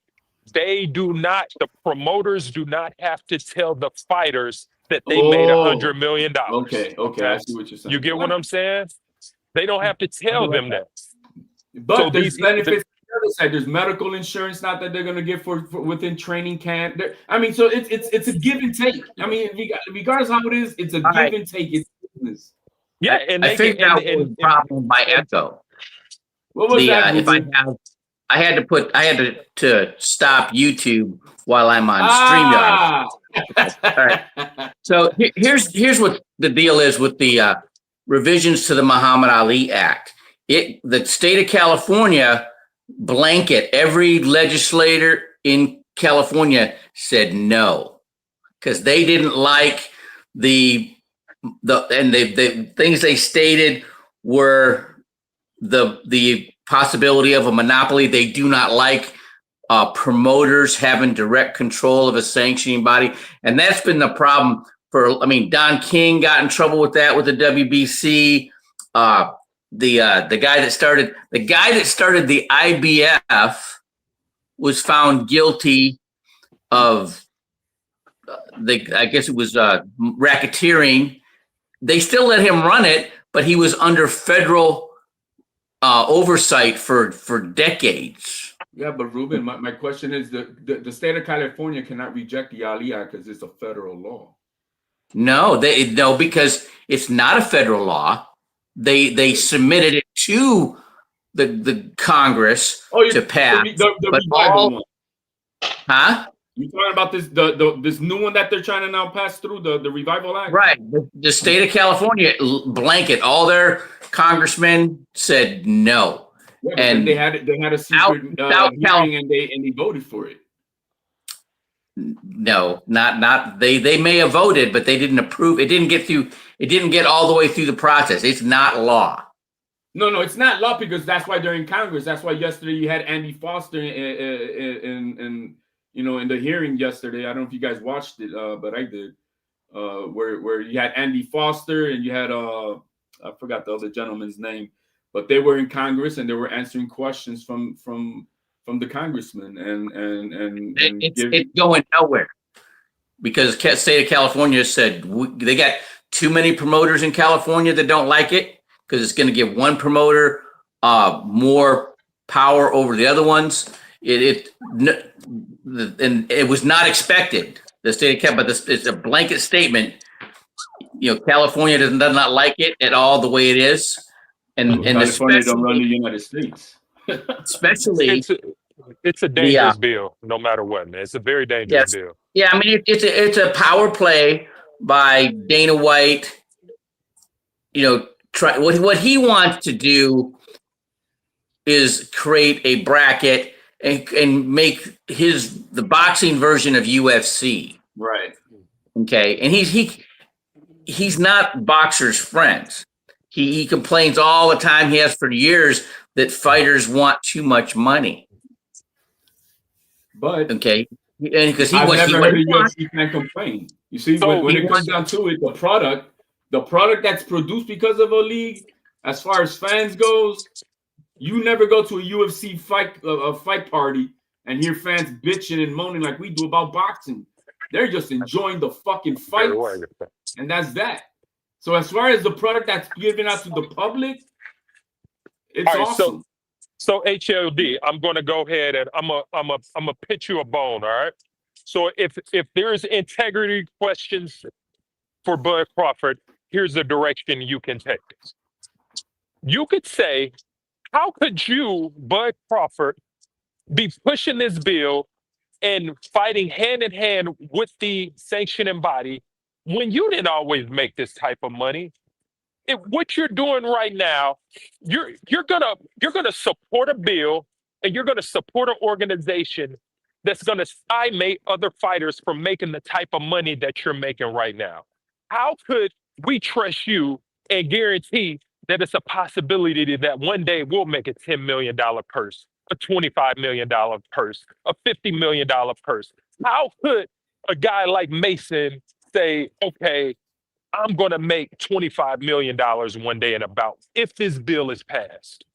the promoters do not have to tell the fighters that they made $100 million. Okay, I see what you're saying. You get what I'm saying? They don't have to tell them that. But So there's these- benefits on the other side. There's medical insurance, not that they're going to get for within training camp. I mean, so it's a give and take. I mean, regardless of how it is, it's a give and take. It's business. Yeah, and I think that was a problem by Echo. What was that? If I had to stop YouTube while I'm on StreamYard. All right. So here's what the deal is with the revisions to the Muhammad Ali Act. The state of California blanket, every legislator in California said no, because they didn't like the things they stated were the possibility of a monopoly. They do not like promoters having direct control of a sanctioning body, and that's been the problem Don King got in trouble with that with the WBC. The guy that started the IBF was found guilty of I guess it was racketeering. They still let him run it, but he was under federal oversight for decades. Yeah, but Ruben, my question is the state of California cannot reject the Ali Act because it's a federal law. No, because it's not a federal law. They submitted it to the Congress to pass. The but revival one. Huh? You talking about this this new one that they're trying to now pass through, the Revival Act? Right. The state of California blanket, all congressmen said no. Yeah, and they had a secret hearing and they voted for it. No, not they may have voted, but they didn't approve. It didn't get all the way through the process. It's not law. No, it's not law because that's why they're in Congress. That's why yesterday you had Andy Foster in the hearing yesterday. I don't know if you guys watched it, but I did. Where you had Andy Foster and you had I forgot the other gentleman's name, but they were in Congress and they were answering questions from the congressman and it's going nowhere because the state of California said they got too many promoters in California that don't like it because it's going to give one promoter more power over the other ones. And it was not expected. The state of California, but it's a blanket statement. California does not like it at all the way it is, and California don't run the United States. Especially, it's a dangerous bill, no matter what. Man. It's a very dangerous bill. Yeah, I mean it's a power play by Dana White. Try what he wants to do is create a bracket and make the boxing version of UFC. Right. Okay, and he's not boxers' friends. He complains all the time. He has for years that fighters want too much money. But okay, and because I've never heard a UFC fan complain. You see, when it comes down to it, the product that's produced because of a league, as far as fans goes, you never go to a UFC fight party and hear fans bitching and moaning like we do about boxing. They're just enjoying the fucking fights, and that's that. So as far as the product that's given out to the public, it's awesome. So HLD, I'm going to go ahead and I'm a pitch you a bone. All right. So if there's integrity questions for Bud Crawford, here's the direction you can take. You could say, how could you, Bud Crawford, be pushing this bill and fighting hand in hand with the sanctioning body when you didn't always make this type of money? What you're doing right now, you're gonna support a bill and you're gonna support an organization that's gonna stymie other fighters from making the type of money that you're making right now. How could we trust you and guarantee that it's a possibility that one day we'll make a $10 million purse, a $25 million purse, a $50 million purse? How could a guy like Mason say, okay, I'm going to make $25 million one day in a bout if this bill is passed?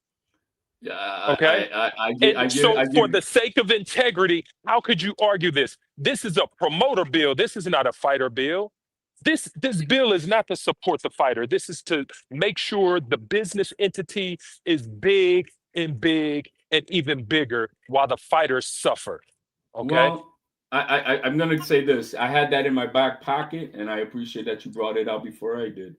Okay. For the sake of integrity, how could you argue this? This is a promoter bill. This is not a fighter bill. This bill is not to support the fighter. This is to make sure the business entity is big and even bigger while the fighters suffer. Okay. Well, I'm going to say this. I had that in my back pocket, and I appreciate that you brought it out before I did.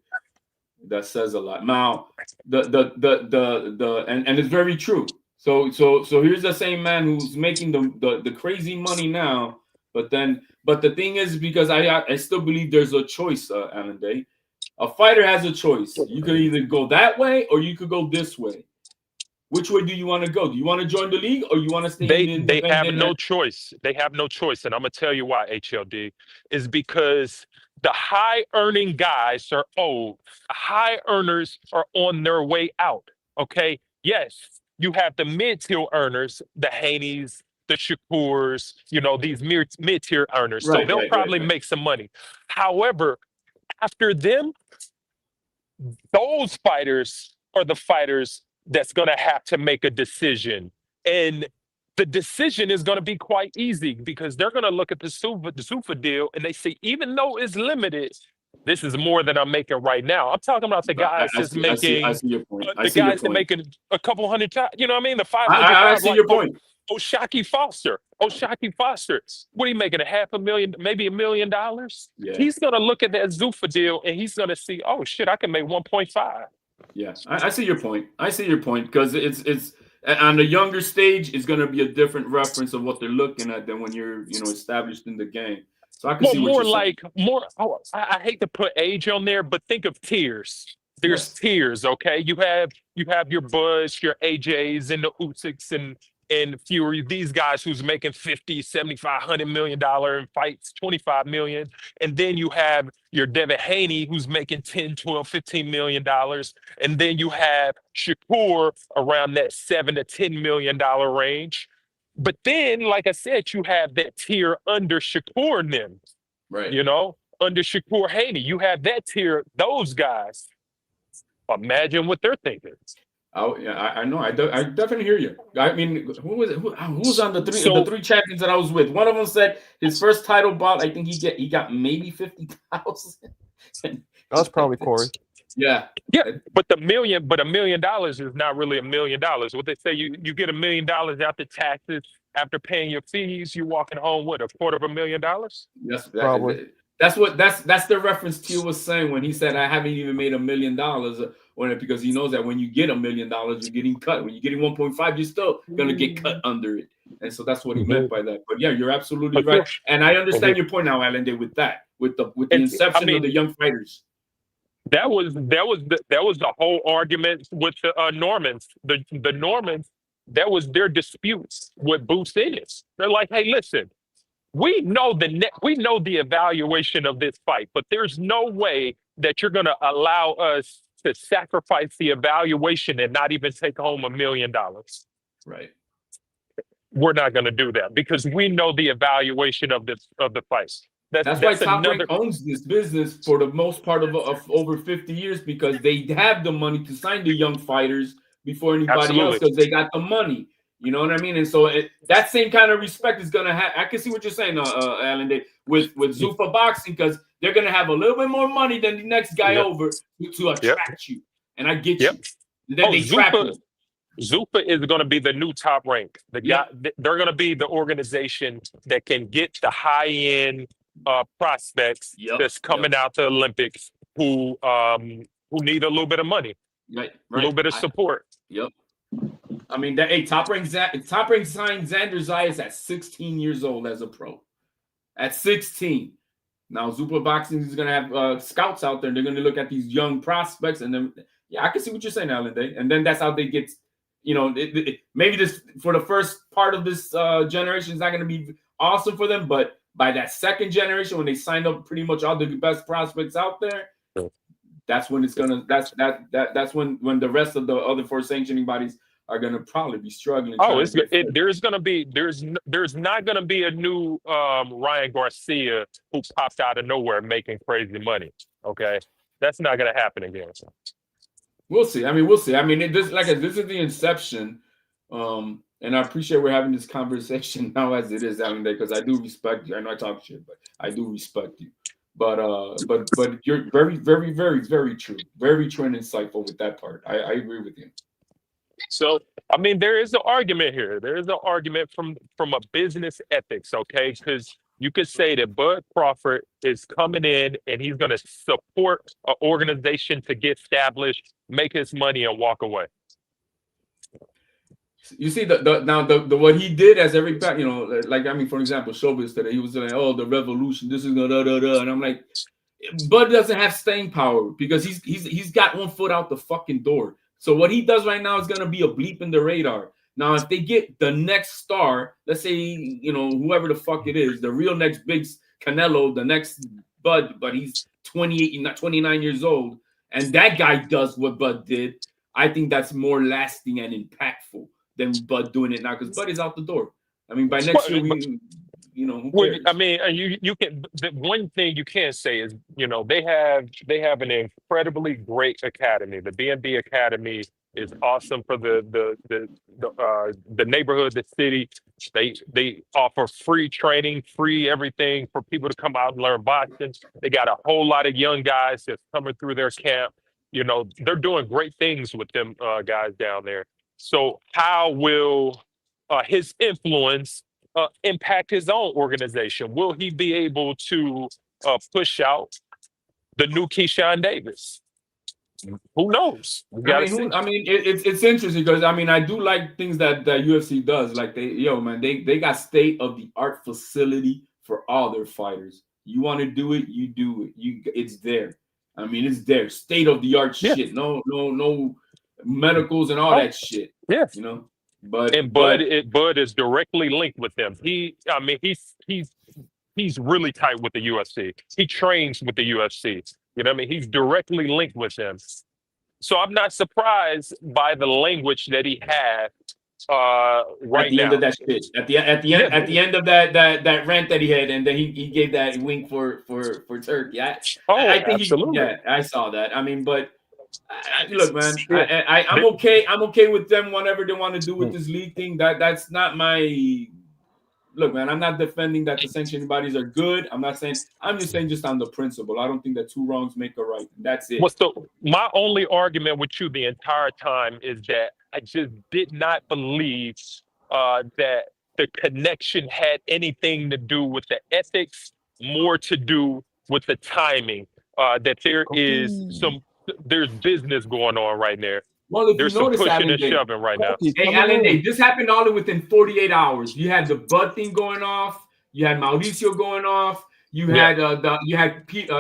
That says a lot. Now, and it's very true. So here's the same man who's making the crazy money now, but the thing is, because I still believe there's a choice, Alan Day. A fighter has a choice. You could either go that way or you could go this way. Which way do you want to go? Do you want to join the league or you want to stay in the They have no choice. They have no choice. And I'm going to tell you why, HLD, is because the high earning guys are old. The high earners are on their way out. Okay. Yes, you have the mid-tier earners, the Haneys, the Shakurs, these mid-tier earners. So they'll probably make some money. However, after them, those fighters are the fighters that's going to have to make a decision. And the decision is going to be quite easy because they're going to look at the Zuffa deal and they say, even though it's limited, this is more than I'm making right now. I'm talking about the guys that's making, I see your point. the guys that making a couple hundred, you know what I mean? The 500. I see your point. Oshaki Foster. Oshaki Foster. What are you making? $500,000, maybe $1 million? Yeah. He's gonna look at that Zuffa deal and he's gonna see, oh shit, I can make 1.5. Yeah, I see your point. I see your point because it's on the younger stage, it's going to be a different reference of what they're looking at than when you're established in the game. So I can Well, see what more you're like more. Oh, I hate to put age on there, but think of tiers. There's Yes. tiers, okay? You have your Bush, your AJs, and the Usyks and Fury. These guys who's making 50, 75, $100 million in fights, 25 million, and then you have your Devin Haney who's making 10, 12, 15 million dollars, and then you have Shakur around that $7 to $10 million range. But then, like I said, you have that tier under Shakur and them, right. under Shakur Haney. You have that tier, those guys. Imagine what they're thinking. Oh yeah, I know. I definitely hear you. I mean, who was on the So- three champions that I was with? One of them said his first title bout, I think he got maybe 50,000. That's probably Corey. Yeah. Yeah, but $1 million is not really $1 million. What they say, you get $1 million after taxes, after paying your fees, you're walking home with $250,000. Yes, Probably. That's the reference Teal was saying when he said I haven't even made $1 million on it, because he knows that when you get $1 million, you're getting cut. When you're getting 1.5, you're still gonna get cut under it. And so that's what he meant by that. But yeah, you're absolutely right. And I understand your point now, Alan, with that, with the inception of the young fighters. That was the whole argument with the Normans. The Normans, that was their disputes with Boots Ennis. They're like, hey, listen, we know the evaluation of this fight, but there's no way that you're going to allow us to sacrifice the evaluation and not even take home $1 million. Right. We're not going to do that because we know the evaluation of the fight. That's why Top Rank owns this business for the most part of over 50 years, because they have the money to sign the young fighters before anybody else, because they got the money. You know what I mean? And so that same kind of respect is going to have. I can see what you're saying, Alan, with Zuffa Boxing, because they're going to have a little bit more money than the next guy over to attract you. And I get you. And then they trap you. Zuffa is going to be the new Top Rank. They're going to be the organization that can get the high-end prospects that's coming out to Olympics who need a little bit of money, a little bit of support. I mean, Top Rank signed Xander Zayas at 16 years old as a pro. At 16. Now, Zuffa Boxing is going to have scouts out there, and they're going to look at these young prospects, and then, I can see what you're saying, Alan Day. And then that's how they get, maybe this, for the first part of this generation, is not going to be awesome for them, but by that second generation, when they signed up pretty much all the best prospects out there, that's when it's gonna. That's when the rest of the other 4 sanctioning bodies are gonna probably be struggling. There's not gonna be a new Ryan Garcia who popped out of nowhere making crazy money. Okay, that's not gonna happen again. We'll see. We'll see. This is the inception. And I appreciate we're having this conversation now as it is, Alan Day, because I do respect you. I know I talk shit, but I do respect you. But you're very, very, very, very true. Very true and insightful with that part. I agree with you. So, there is an argument here. There is an argument from a business ethics, okay? Because you could say that Bud Crawford is coming in and he's going to support an organization to get established, make his money, and walk away. You see the what he did as for example, Showbiz today, he was saying, "Oh, the revolution, this is gonna da da da," and I'm like, Bud doesn't have staying power because he's got one foot out the fucking door. So what he does right now is gonna be a bleep in the radar. Now, if they get the next star, let's say whoever the fuck it is, the real next big Canelo, the next Bud, but he's 28, not 29 years old, and that guy does what Bud did, I think that's more lasting and impactful than Bud doing it now, because Bud is out the door. By next year, who cares? You can. The one thing you can say is, they have an incredibly great academy. The BNB Academy is awesome for the neighborhood, the city. They offer free training, free everything for people to come out and learn boxing. They got a whole lot of young guys that's coming through their camp. They're doing great things with them guys down there. So how will his influence impact his own organization? Will he be able to push out the new Keyshawn Davis? Who knows? We I gotta mean, see. it's interesting because I mean, I do like things that UFC does. Like they got state of the art facility for all their fighters. You want to do it, you do it. It's there. I mean, it's there. State of the art Yeah. shit. No medicals and all that shit. Yeah. You know. But And Bud is directly linked with them. He's really tight with the UFC. He trains with the UFC. You know what I mean? He's directly linked with them. So I'm not surprised by the language that he had right at the now. end of that shit, at the end of that rant that he had, and then he gave that wink for Turkey. I think absolutely. I saw that. I mean, but look, man, I'm okay. I'm okay with them whatever they want to do with this league thing. That's not my look, man. I'm not defending that the sanctioning bodies are good. I'm just saying just on the principle. I don't think that two wrongs make a right. That's it. My only argument with you the entire time is that I just did not believe that the connection had anything to do with the ethics, more to do with the timing. That there's business going on right there. Well, if there's you some notice, pushing Alan and Day, shoving right now. Hey, Alan Day, this happened all within 48 hours. You had the Bud thing going off. You had Mauricio going off. You had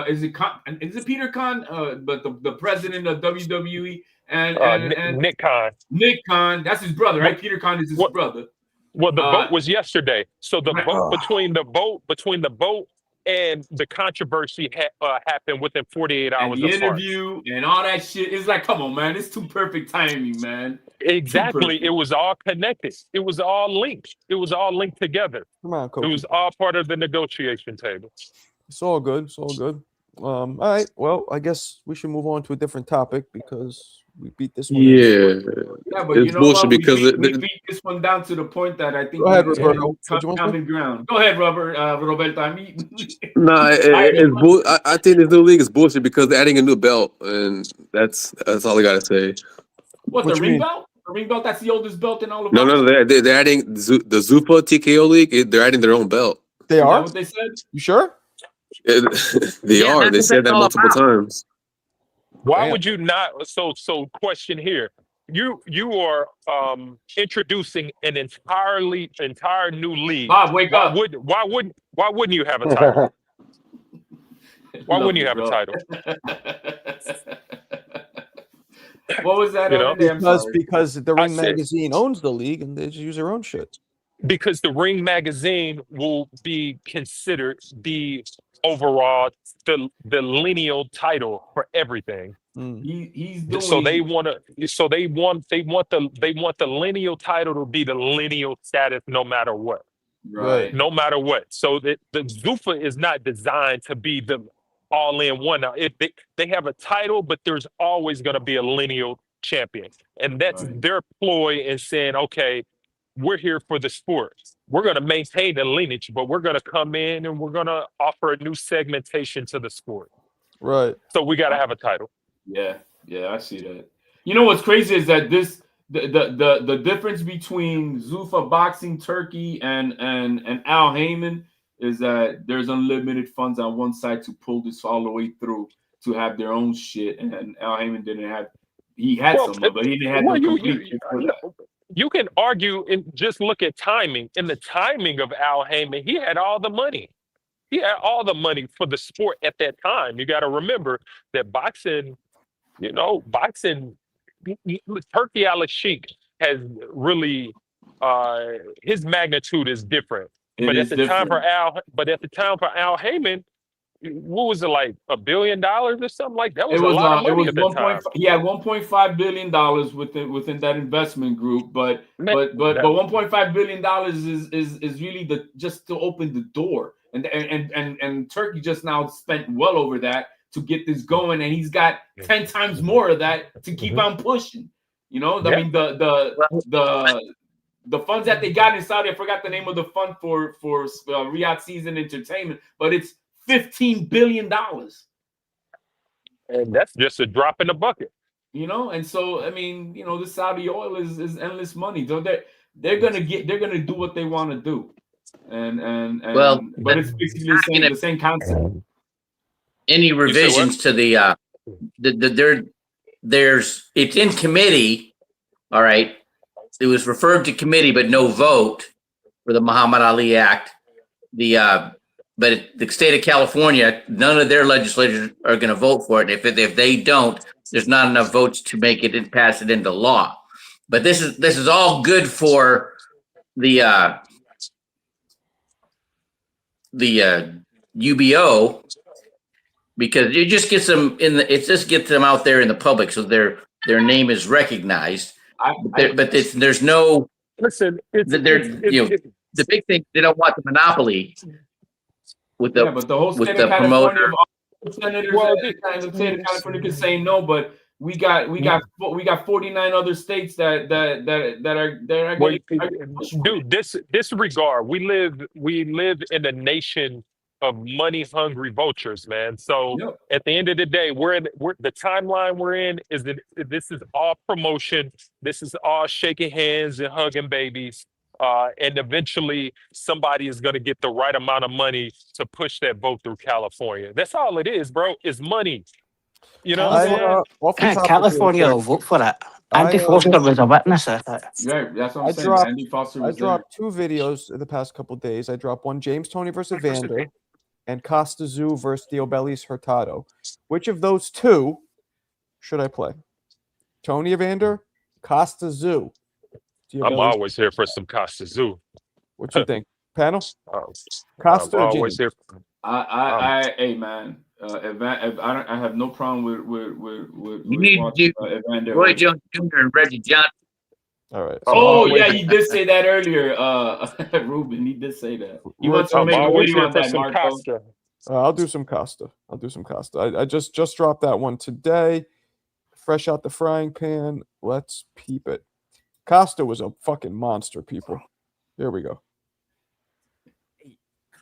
is it Peter Khan? But the president of WWE and Nick Khan. Nick Khan, that's his brother, right? Peter Khan is his brother. Well, the vote was yesterday. So the vote between the vote and the controversy happened within 48 hours. And the interview and all that shit. It's like, come on, man. It's too perfect timing, man. Exactly. It was all connected. It was all linked. It was all linked together. Come on, Kofi. It was all part of the negotiation table. It's all good. It's all good. All right. Well, I guess we should move on to a different topic because we beat this one. Yeah, but it's you know bullshit what? because we beat this one down to the point that I think Go ahead, we Roberto. common ground. Go ahead, Roberto. I mean, I think this new league is bullshit because they're adding a new belt, and that's all I gotta say. What What the you ring mean? belt? The ring belt. That's the oldest belt in all of. No, they're adding the Zuffa TKO league. They're adding their own belt. They Is that are? what they said? You sure? They are. They said that multiple times. Why Damn. would you not? So question here. You are introducing an entire new league. Bob, wake up. Why wouldn't you have a title? Why wouldn't you have a title? What was that? You know? Because the Ring said- Magazine owns the league and they just use their own shit. Because the Ring Magazine will be considered the overall the lineal title for everything. He's doing. So they want the lineal title to be the lineal status no matter what. right. No matter what. So the Zuffa is not designed to be the all-in-one. Now, they have a title, but there's always going to be a lineal champion. And that's Right. their ploy in saying, okay, we're here for the sport. We're going to maintain the lineage, but we're going to come in and we're going to offer a new segmentation to the sport. Right. So we got to have a title. Yeah, I see that. You know what's crazy is that the difference between Zuffa Boxing Turkey and Al Heyman is that there's unlimited funds on one side to pull this all the way through to have their own shit, and Al Heyman didn't have. He had some, but he didn't have no complete shit for that. You can argue and just look at timing. In the timing of Al Heyman, he had all the money. He had all the money for the sport at that time. You got to remember that boxing, Turkey Al-Sheikh has really, his magnitude is different. But at the time for Al Heyman, what was it, like $1 billion or something like that? Was a lot of money at the time. He had $1.5 billion within that investment group, but $1.5 billion is really just to open the door, and Turkey just now spent well over that to get this going, and he's got 10 times more of that to keep on pushing. You know, I mean the funds that they got in Saudi, I forgot the name of the fund for Riyadh Season Entertainment, but it's $15 billion. And that's just a drop in the bucket. You know, and so I mean, you know, the Saudi oil is endless money. So they're gonna do what they want to do, and Well, but it's basically the same concept. Any revisions to there's it's in committee. All right, it was referred to committee, but no vote for the Muhammad Ali Act. But the state of California, none of their legislators are going to vote for it. If they don't, there's not enough votes to make it and pass it into law. But this is all good for the UBO, because it just gets them gets them out there in the public, so their name is recognized. There's no Listen. The big thing, they don't want the monopoly with the but the whole state of California, senators, the state of California can say no, but we got 49 other states that are dude, disregard. We live in a nation of money hungry vultures, man. So at the end of the day, we're the timeline we're in is that this is all promotion. This is all shaking hands and hugging babies. And eventually somebody is going to get the right amount of money to push that vote through California. That's all it is, bro. It's money. You know what I'm saying? California will vote for it. Andy Foster was a witness at it. Yeah, that's what I'm saying. Andy Foster was I dropped 2 videos in the past couple of days. I dropped one James Toney versus Evander and Costa Zoo versus Diobellis Hurtado. Which of those 2 should I play? Tony Evander, Costa Zoo. I'm always here for some Costa Zoo. What you think, panel? Costa I'm always here. Hey man, I have no problem with you need to do Evander. Roy Jones Jr. and Reggie Johnson. All right. Oh yeah, he did say that earlier. Ruben, he did say that. He wants to make a video on that, Marco. I'll do some Costa. I just dropped that one today, fresh out the frying pan. Let's peep it. Costa was a fucking monster, people. Here we go.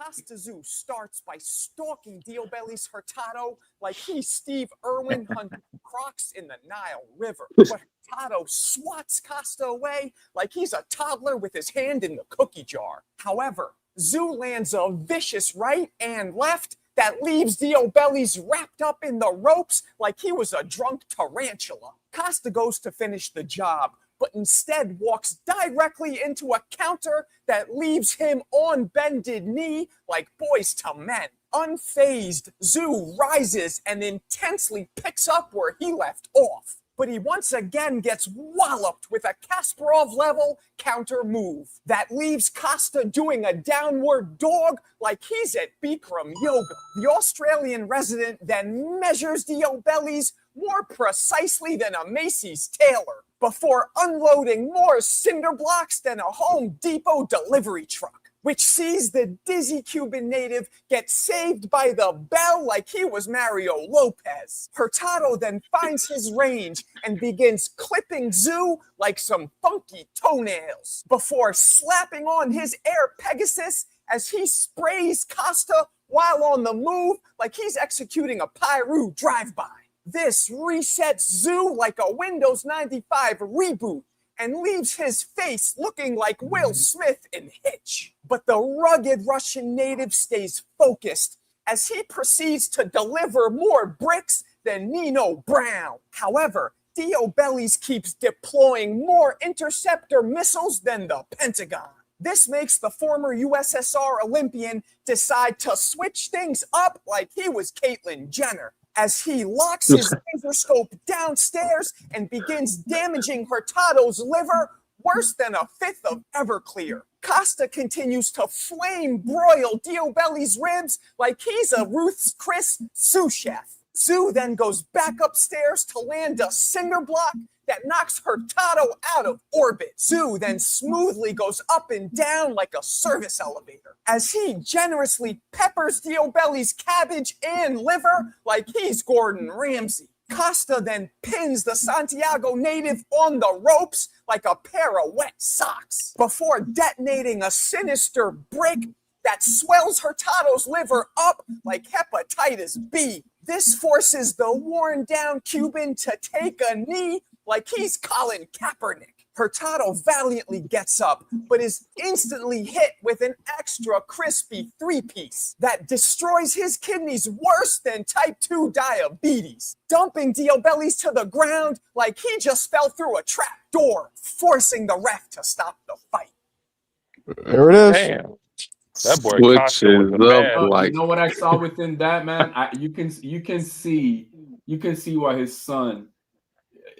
Costa Zoo starts by stalking Diobellis Hurtado like he's Steve Irwin hunting crocs in the Nile River. But Hurtado swats Costa away like he's a toddler with his hand in the cookie jar. However, Zoo lands a vicious right and left that leaves Diobellis wrapped up in the ropes like he was a drunk tarantula. Costa goes to finish the job, but instead walks directly into a counter that leaves him on bended knee like Boys to Men. Unfazed, Zoo rises and intensely picks up where he left off. But he once again gets walloped with a Kasparov-level counter move that leaves Costa doing a downward dog like he's at Bikram yoga. The Australian resident then measures Diobellis more precisely than a Macy's tailor before unloading more cinder blocks than a Home Depot delivery truck, which sees the dizzy Cuban native get saved by the bell like he was Mario Lopez. Hurtado then finds his range and begins clipping Zoo like some funky toenails before slapping on his Air Pegasus as he sprays Costa while on the move like he's executing a Pyru drive-by. This resets Zoo like a Windows 95 reboot and leaves his face looking like Will Smith in Hitch. But the rugged Russian native stays focused as he proceeds to deliver more bricks than Nino Brown. However, Diobellis keeps deploying more interceptor missiles than the Pentagon. This makes the former USSR Olympian decide to switch things up like he was Caitlyn Jenner, as he locks his laser scope downstairs and begins damaging Hurtado's liver worse than a fifth of Everclear. Costa continues to flame broil Diobellis' ribs like he's a Ruth's Chris sous chef. Zoo then goes back upstairs to land a cinder block that knocks Hurtado out of orbit. Zoo then smoothly goes up and down like a service elevator as he generously peppers Diobellis' cabbage and liver like he's Gordon Ramsay. Costa then pins the Santiago native on the ropes like a pair of wet socks before detonating a sinister brick that swells Hurtado's liver up like hepatitis B. This forces the worn-down Cuban to take a knee like he's Colin Kaepernick. Hurtado valiantly gets up, but is instantly hit with an extra crispy 3-piece that destroys his kidneys worse than type 2 diabetes, dumping Diobellis to the ground like he just fell through a trap door, forcing the ref to stop the fight. There it is. Damn. That boy Switches Costa was a up man. like You know what I saw within that, man? You can see why his son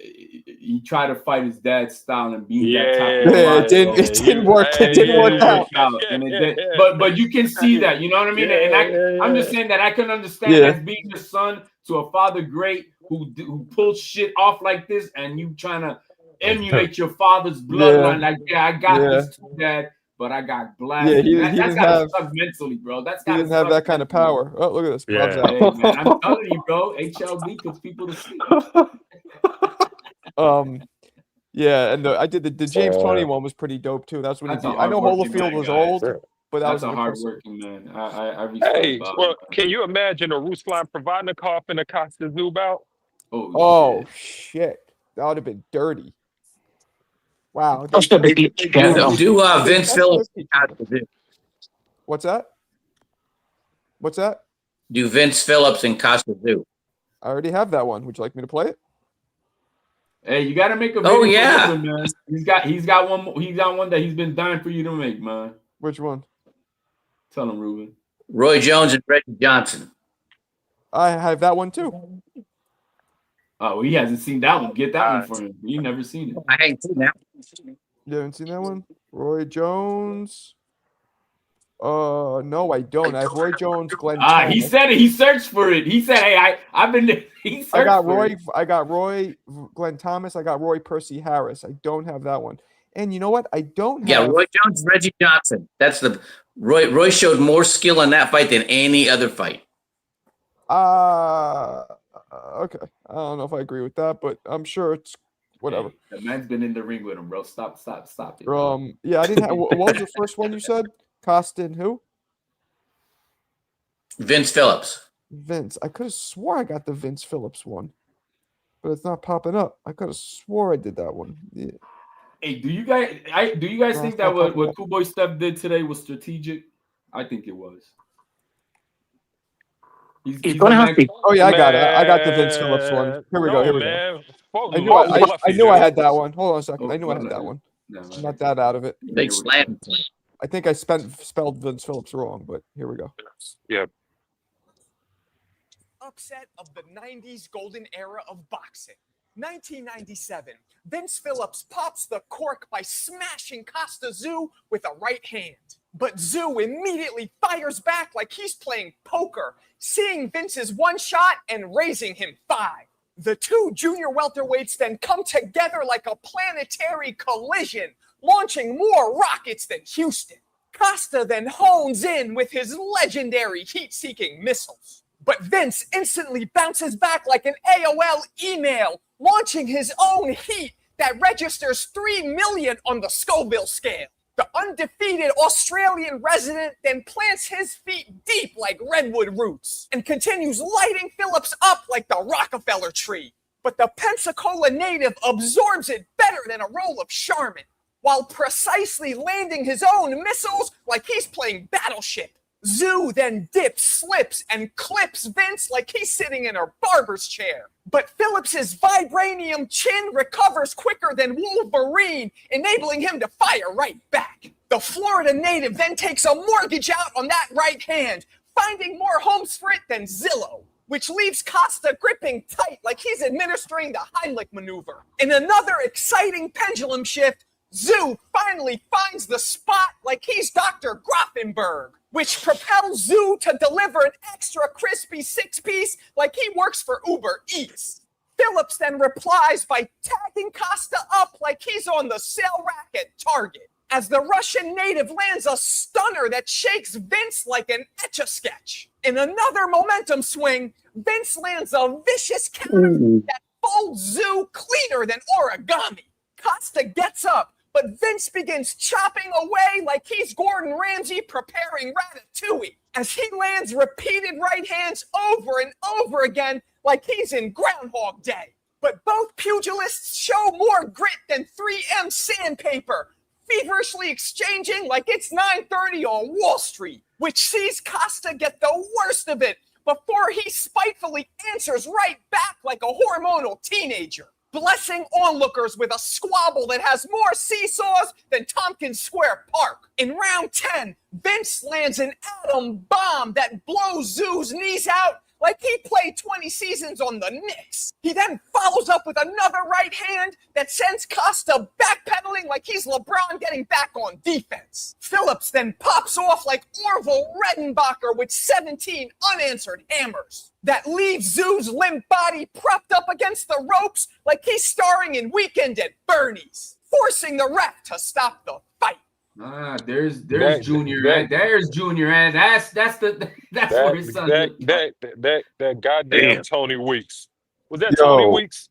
he tried to fight his dad's style and beat that top. Yeah, it didn't work. It didn't work out. And it did. But you can see that, you know what I mean? And I'm just saying that I can understand as being the son to a father great who pulls shit off like this, and you trying to emulate your father's bloodline. Like, I got this too, Dad, but I got blasted. Yeah, that's gotta suck mentally, bro. He didn't have that kind of power. Oh, look at this. Yeah. Hey, man, I'm telling you, bro. HLB puts people to sleep. Yeah, and I did the James Toney one was pretty dope too. That's when he beat. I know Holyfield was old, but that was a a hardworking man. I respect Hey, Bob. well, can you imagine a Ruslan Provodnikov in a Costa Zoo bout? Oh shit, that would have been dirty. Wow. Just a big glitch. Do Vince Phillips. What's that? What's that? Do Vince Phillips and Costa Zoo. I already have that one. Would you like me to play it? Hey, you got to make a video. Oh yeah, him, man. He's got one. He's got one that he's been dying for you to make, man. Which one? Tell him, Ruben. Roy Jones and Reggie Johnson. I have that one too. Oh, he hasn't seen that one. Get that one for him. You never seen it. I haven't seen that. You haven't seen that one? Roy Jones. No, I don't. I have Roy Jones, Glenn. He said it. He searched for it. He said, "Hey, I've been." He searched I got for Roy. it. I got Roy, Glenn Thomas. I got Roy Percy Harris. I don't have that one. And you know what? I don't have. Yeah, Roy Jones, Reggie Johnson. That's the Roy. Roy showed more skill in that fight than any other fight. Okay. I don't know if I agree with that, but I'm sure it's whatever. Hey, the man's been in the ring with him, bro. Stop it. Yeah, I didn't have. What was the first one you said? Costa and who? Vince Phillips. Vince. I could have swore I got the Vince Phillips one, but it's not popping up. I could have swore I did that one. Yeah. Hey, do you guys think that what Kuboy Steph did today was strategic? I think it was. He's gonna have to. Oh yeah, I got it. I got the Vince Phillips one. Here we go. Here we go. I knew I had that one. Hold on a second. I knew I had that one. I'm not that out of it. Big slam. I think I spelled Vince Phillips wrong, but here we go. Yeah. Upset of the 90s golden era of boxing. 1997, Vince Phillips pops the cork by smashing Costa Tszyu with a right hand. But Tszyu immediately fires back like he's playing poker, seeing Vince's one shot and raising him 5. The two junior welterweights then come together like a planetary collision, launching more rockets than Houston. Costa then hones in with his legendary heat-seeking missiles. But Vince instantly bounces back like an AOL email, launching his own heat that registers 3 million on the Scoville scale. The undefeated Australian resident then plants his feet deep like redwood roots and continues lighting Phillips up like the Rockefeller tree. But the Pensacola native absorbs it better than a roll of Charmin, while precisely landing his own missiles like he's playing Battleship. Tszyu then dips, slips, and clips Vince like he's sitting in a barber's chair. But Phillips's vibranium chin recovers quicker than Wolverine, enabling him to fire right back. The Florida native then takes a mortgage out on that right hand, finding more homes for it than Zillow, which leaves Costa gripping tight like he's administering the Heimlich maneuver. In another exciting pendulum shift, Tszyu finally finds the spot like he's Dr. Grafenberg, which propels Tszyu to deliver an extra crispy 6-piece like he works for Uber Eats. Phillips then replies by tagging Costa up like he's on the sale rack at Target, as the Russian native lands a stunner that shakes Vince like an Etch-a-Sketch. In another momentum swing, Vince lands a vicious counter that folds Tszyu cleaner than origami. Costa gets up, but Vince begins chopping away like he's Gordon Ramsay preparing ratatouille, as he lands repeated right hands over and over again like he's in Groundhog Day. But both pugilists show more grit than 3M on sandpaper, feverishly exchanging like it's 9:30 on Wall Street, which sees Costa get the worst of it before he spitefully answers right back like a hormonal teenager, blessing onlookers with a squabble that has more seesaws than Tompkins Square Park. In round 10, Vince lands an atom bomb that blows Zoo's knees out like he played 20 seasons on the Knicks. He then follows up with another right hand that sends Costa backpedaling like he's LeBron getting back on defense. Phillips then pops off like Orville Redenbacher with 17 unanswered hammers that leaves Zoo's limp body propped up against the ropes like he's starring in Weekend at Bernie's, forcing the ref to stop the fight. There's That- Junior. that- There's Junior, and that's where his son. That goddamn Damn. Tony Weeks. Was that Yo. Tony Weeks?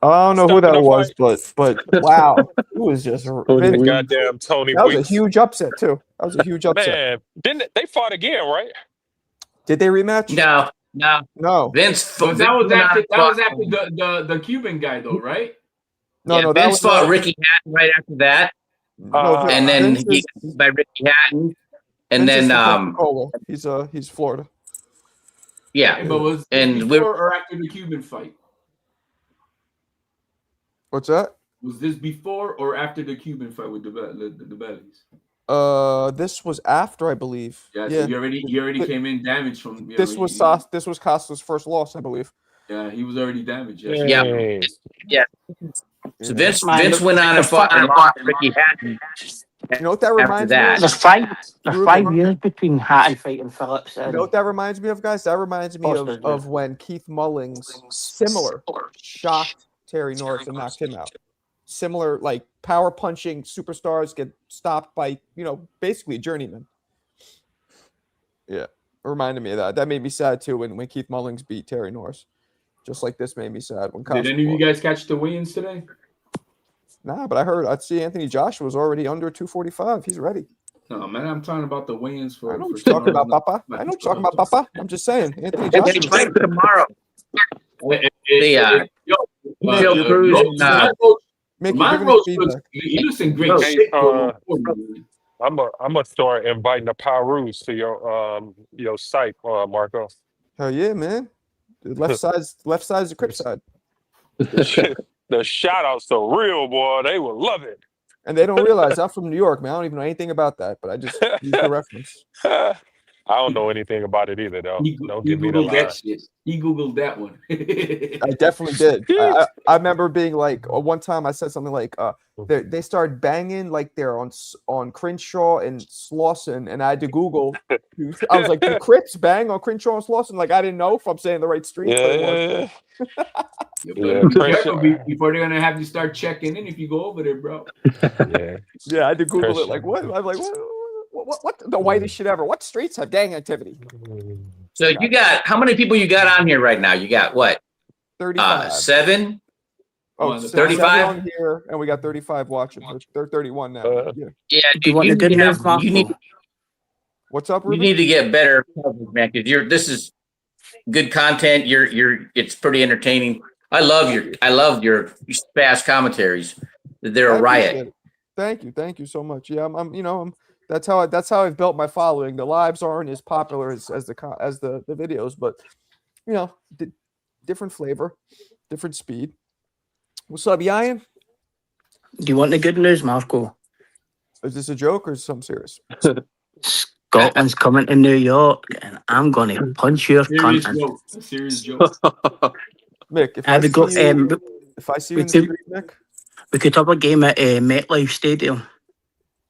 I don't know who Stuck in that a was, fight. but wow, it was just That Vince, goddamn Tony that was a Weeks. huge upset too. That was a huge upset. Man, didn't they fought again, right? Did they rematch? No. No, Vince. So that was after the Cuban guy though, right? no, Yeah, no. That Vince was fought Ricky Hatton right after that, no, and then Vince he is- got by Ricky Hatton, and Vince is then from Pensacola. He's Florida. yeah, But was And it we're- before or after the Cuban fight? What's that? Was this before or after the Cuban fight with the bellies? This was after, I believe. Yeah, Yeah, so he already Th- came in damaged from. Yeah, this was This was Costa's first loss, I believe. Yeah, he was already damaged. Yeah. Dang. So Vince Man, went on and fought and lost Ricky Hatton. You know what that reminds me that. of? There's 5 years between Hatton fighting Phillips You and know what that reminds me of, guys? That reminds me Costa's good. of when Keith Mullings, similar, shocked Terry Norris and knocked him out. Similar, like power punching superstars get stopped by, basically a journeyman. Yeah, it reminded me of that. That made me sad too when Keith Mullings beat Terry Norris. Just like this made me sad when Costa Did any of you won. guys catch the weigh-ins today? Nah, but I'd see Anthony Joshua was already under 245. He's ready. No, man, I'm talking about the weigh-ins for. I know for what you're talking tomorrow about, night. Papa. I know what you're talking about, Papa. I'm just saying. Anthony They Joshua. fight tomorrow. Hey, The, yo, Nick, Phil you're- Cruz Roach, and, my Roach- Mick, you're my giving us Roach feedback. was- he looks in great Roach. shape. Hey, I'm gonna start inviting the Pyrus to your site, Marco. Hell yeah, man. The left side's the Crip side. The shout outs to real boy, they will love it. And they don't realize I'm from New York, man. I don't even know anything about that, but I just use the reference. I don't know anything about it either, though. He Don't give me the Googled lie. that shit. He Googled that one. I definitely did. I remember being like, one time I said something like, they started banging like they're on Crenshaw and Slauson, and I had to Google. I was like, the Crips bang on Crenshaw and Slauson? Like, I didn't know if I'm saying the right street. but it was. Yeah. You Yeah, better be careful pressure. before they're gonna have you start checking in if you go over there, bro. Yeah. Yeah, I had to Google it. Christian. Like, what? I'm like, what the whitest shit ever? What streets have gang activity? so you got how many people you got on here right now? You got what? 35. 7. Oh, so 35? on here, and we got 35 watching. They're 31 now. Yeah. Yeah, you dude, want you, the good need news, to- Marco? you need What's up, you Ruben? need to get better coverage, man. Because this is good content. It's pretty entertaining. I love your fast commentaries. They're I a riot. appreciate it. Thank you so much. Yeah, I'm that's how I've built my following. The lives aren't as popular as the videos, but different flavor, different speed. What's up, Ian? Do you want the good news, Marco? Is this a joke or is something serious? Scotland's coming to New York, and I'm gonna punch your Serious cunt. joke. A serious joke. Mick, if I Have we got? see you, if I see you in the we could- street, Mick, We could have a game at MetLife Stadium.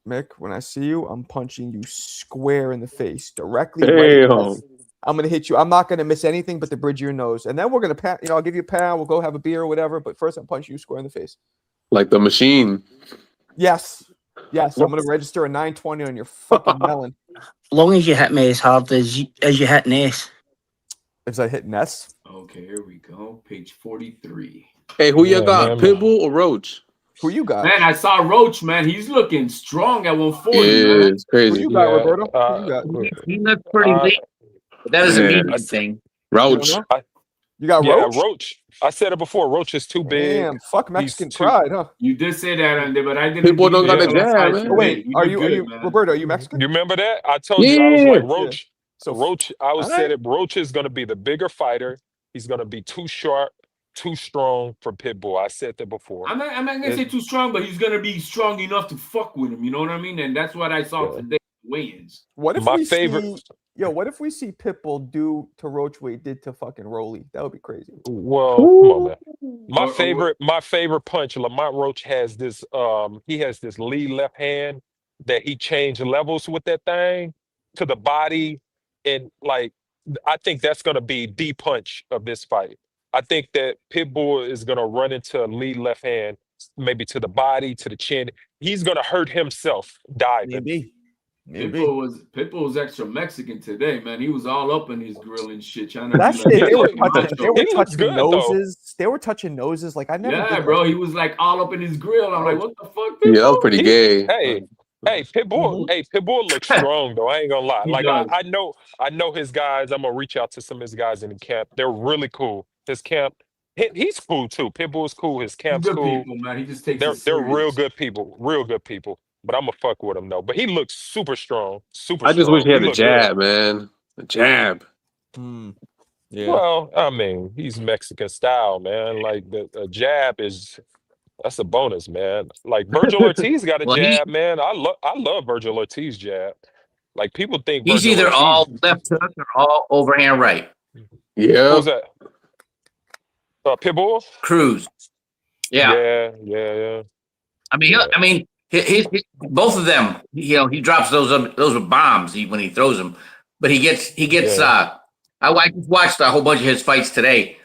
Mick, when I see you, I'm punching you square in the face, directly. Right in the head. I'm gonna hit you. I'm not gonna miss anything but the bridge of your nose, and then we're gonna I'll give you a pound. We'll go have a beer or whatever. But first, I'm punching you square in the face. Like the machine. Yes. I'm gonna register a 920 on your fucking melon. Long as you hit me as hard as you hit Ness. If I hit Ness, Okay, here we go. Page 43. Hey, who you Yeah, got? man. Pitbull or Roach? who you got? Man, I saw Roach, man. He's looking strong at 140, Yeah, man. it's Who crazy. you got, Yeah, Roberto? Who you got? He looks pretty Uh, late. But that is a Yeah. medium thing. Roach. You You got Yeah, Roach? Roach. I said it before. Roach is too big. Damn, fuck He's Mexican too. pride, huh? You did say that, and but I didn't. People don't he got did the on jab, side man. today. Wait, He are did you good, man. Roberto? Are you Mexican? You remember that? I told you I was like Yeah. Roach. So Roach. I was all said right. it. Roach is gonna be the bigger fighter. He's gonna be too sharp, too strong for Pitbull. I said that before. I'm not gonna say too strong, but he's gonna be strong enough to fuck with him. You know what I mean? And that's what I saw Yeah. today. Weigh-ins. What if My we favorite. see what if we see Pitbull do to Roach what he did to fucking Rolly? That would be crazy. Well, come on, man. My Or- favorite punch. Lamont Roach has this. He has this lead left hand that he changed levels with that thing to the body, and like I think that's gonna be the punch of this fight. I think that Pitbull is gonna run into a lead left hand, maybe to the body, to the chin. He's gonna hurt himself diving. Maybe. Pitbull was extra Mexican today, man. He was all up in his grill and shit, trying to That be shit, like, they were look- touching, they he were looks touching good, though. noses. They were touching noses. Like I never yeah, did bro. that. He was like all up in his grill. I'm like, what the fuck? Yeah, that was Pitbull? pretty gay. Hey, Pitbull. Hey, Pitbull looks strong though. I ain't gonna lie. He Like does. I know his guys. I'm gonna reach out to some of his guys in the camp. They're really cool. His camp, he's cool too. Pitbull's cool. His He's camp's good cool. people, man. He just takes They're it they're serious. real good people. But I'm gonna fuck with him though. But he looks super strong. I just wish he had the looked good. jab, man. The jab. Yeah. Well, I mean, he's Mexican style, man. Like the jab that's a bonus, man. Like Virgil Ortiz got a Well, jab, man. I love Virgil Ortiz jab. Like people think He's Virgil either Ortiz, all left hook or all overhand right. Yeah. who's that? Pitbull? Cruz. Yeah. Yeah. I mean, his both of them. You know, he drops those are bombs when he throws them, but he gets. Yeah. I just watched a whole bunch of his fights today,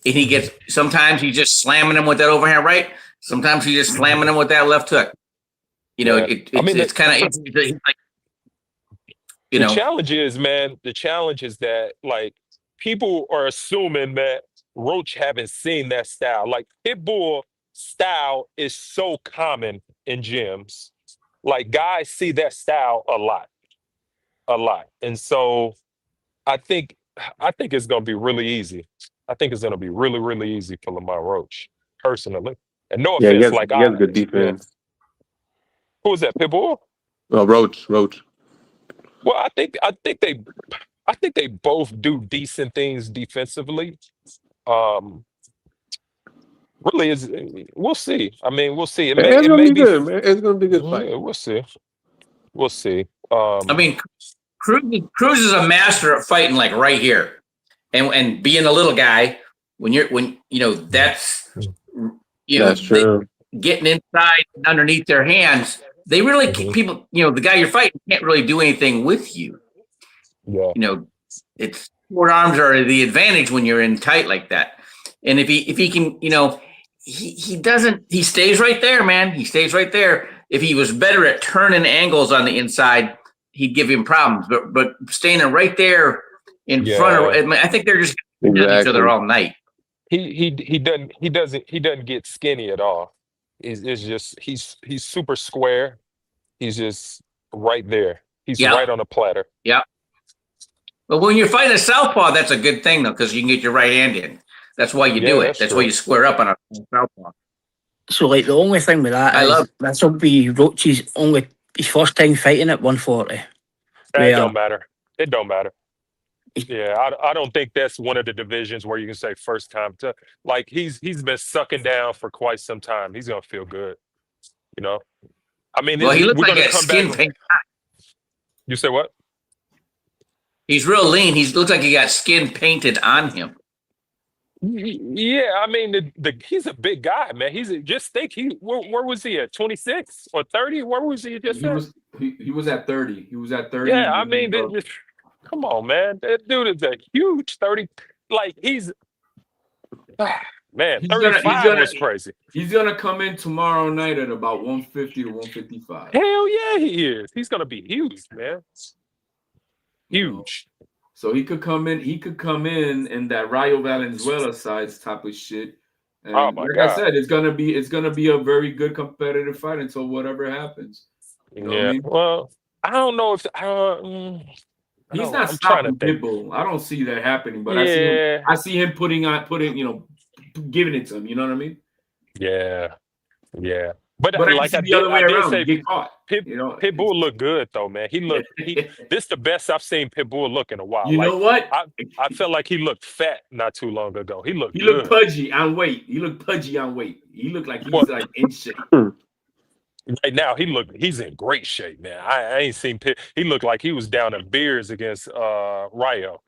and he gets. Sometimes he's just slamming them with that overhand right. Sometimes he's just slamming them with that left hook. You know, Yeah. it's kind of like, you know. The challenge is, man, that like people are assuming that Roach haven't seen that style. Like Pitbull style is so common in gyms. Like guys see that style a lot. And so I think it's gonna be really easy. I think it's gonna be really, really easy for Lamont Roach, personally. And no Yeah, offense, he has good defense. who was that, Pitbull? Roach. Well, I think they both do decent things defensively. Really is we'll see. I mean, we'll see. It It's may gonna be be good, man. It's gonna be a good yeah, fight. we'll see. I mean, Cruz is a master at fighting like right here, and being a little guy when you know that's That's true. getting inside and underneath their hands. They really people, you know, the guy you're fighting can't really do anything with you. Yeah. You know, it's short arms are the advantage when you're in tight like that. And if he can, you know, he stays right there, man. He stays right there. If he was better at turning angles on the inside, he'd give him problems. But staying right there in front of, I mean, I think they're just each other all night. He doesn't get skinny at all. It's just he's super square. He's just right there. He's right on a platter. Yeah. But when you're fighting a southpaw, that's a good thing though, because you can get your right hand in. That's why you do it. That's why you square up on a southpaw. So, like, the only thing with that is this will be Roach's his first time fighting at 140. It don't matter. It don't matter. Yeah, I don't think that's one of the divisions where you can say first time. Like he's been sucking down for quite some time. He's gonna feel good. You know. I mean, Well, he looks we're like gonna a come skin back. paint. You say what? He's real lean. He looks like he got skin painted on him. Yeah, I mean, he's a big guy, man. Just think where was he at? 26 or 30? Where was he just at? He was at 30. He was at 30. Yeah, I mean, come on, man. That dude is a huge 30. Like man, 35 was crazy. He's gonna come in tomorrow night at about 150 to 155. Hell yeah, he is. He's gonna be huge, man. Huge. So he could come in that Rayo Valenzuela size type of shit. And Oh my like God. I said, it's gonna be a very good competitive fight until whatever happens. You know what I mean? Well, I don't know if He's Oh, not I'm trying to stopping think. Pitbull. I don't see that happening, but Yeah. I see him putting, giving it to him. You know what I mean? Yeah. But But I can like see the other way I did around. say, You get caught. Pitbull looked good though, man. This the best I've seen Pitbull look in a while. You Like, know what? I felt like he looked fat not too long ago. He looked He good. looked pudgy on weight. He looked like he's Well- like in shape. Right now, he's in great shape, man. I ain't seen he looked like he was down in beers against Ryo.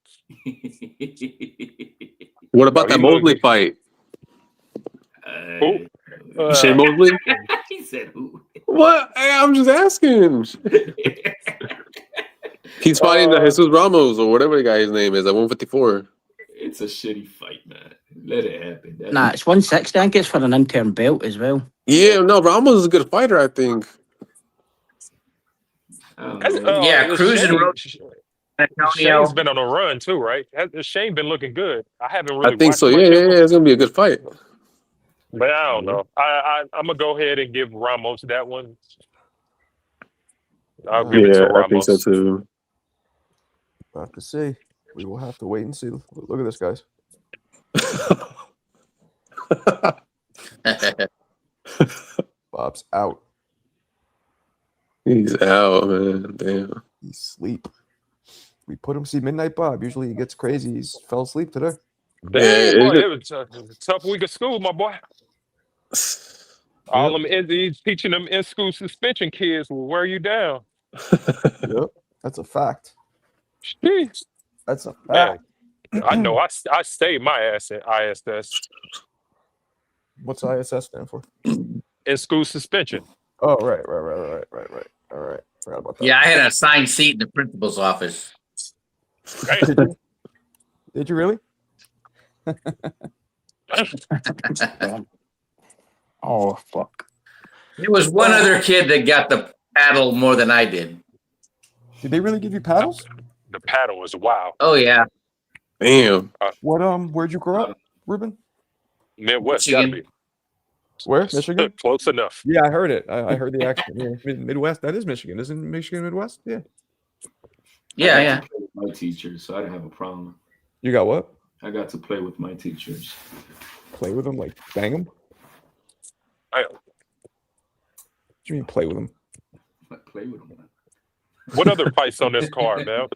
What about he that looked- Mosley fight? Who? Shane Mosley? He said who? What? Hey, I'm just asking. He's fighting Jesus Ramos or whatever the guy's name is at 154. It's a shitty fight, man. Let it happen. Nah, it's 160. I think it's for an interim belt as well. Yeah, no, Ramos is a good fighter, I think. Cruising road. Shane's been on a run too, right? Shane been looking good. I haven't really. I think watched so. much Yeah, of him, it's gonna be a good fight. But I don't know. I'm gonna go ahead and give Ramos that one. I'll give it to Yeah, I think Ramos. so too. We'll have to see. We will have to wait and see. Look at this, guys. Bob's out. He's out, man. Damn. He's asleep. We put him see Midnight Bob. Usually he gets crazy. He's fell asleep today. Damn, Yeah, boy, it was a tough week of school, my boy. All them he's teaching them in school suspension kids will wear you down. Yep, that's a fact. Jeez. That's a Man, fact. I know. I stayed my ass at ISS. What's ISS stand for? In school suspension. Oh, right. All right. Forgot about that. Yeah, I had an assigned seat in the principal's office. Did you really? Oh, fuck. There was one other kid that got the paddle more than I did. Did they really give you paddles? The paddle was wild. Oh yeah. Damn. What where'd you grow up, Ruben? Midwest, gotta Michigan. be. Where? Michigan? Close enough. Yeah, I heard it. I heard the accent. Yeah, Midwest. That is Michigan. Isn't Michigan Midwest? Yeah. Yeah. My teachers, so I didn't have a problem. You got what? I got to play with my teachers. Play with them? Like bang them? What do you mean play with them? Play with them. What other fights on this card, man?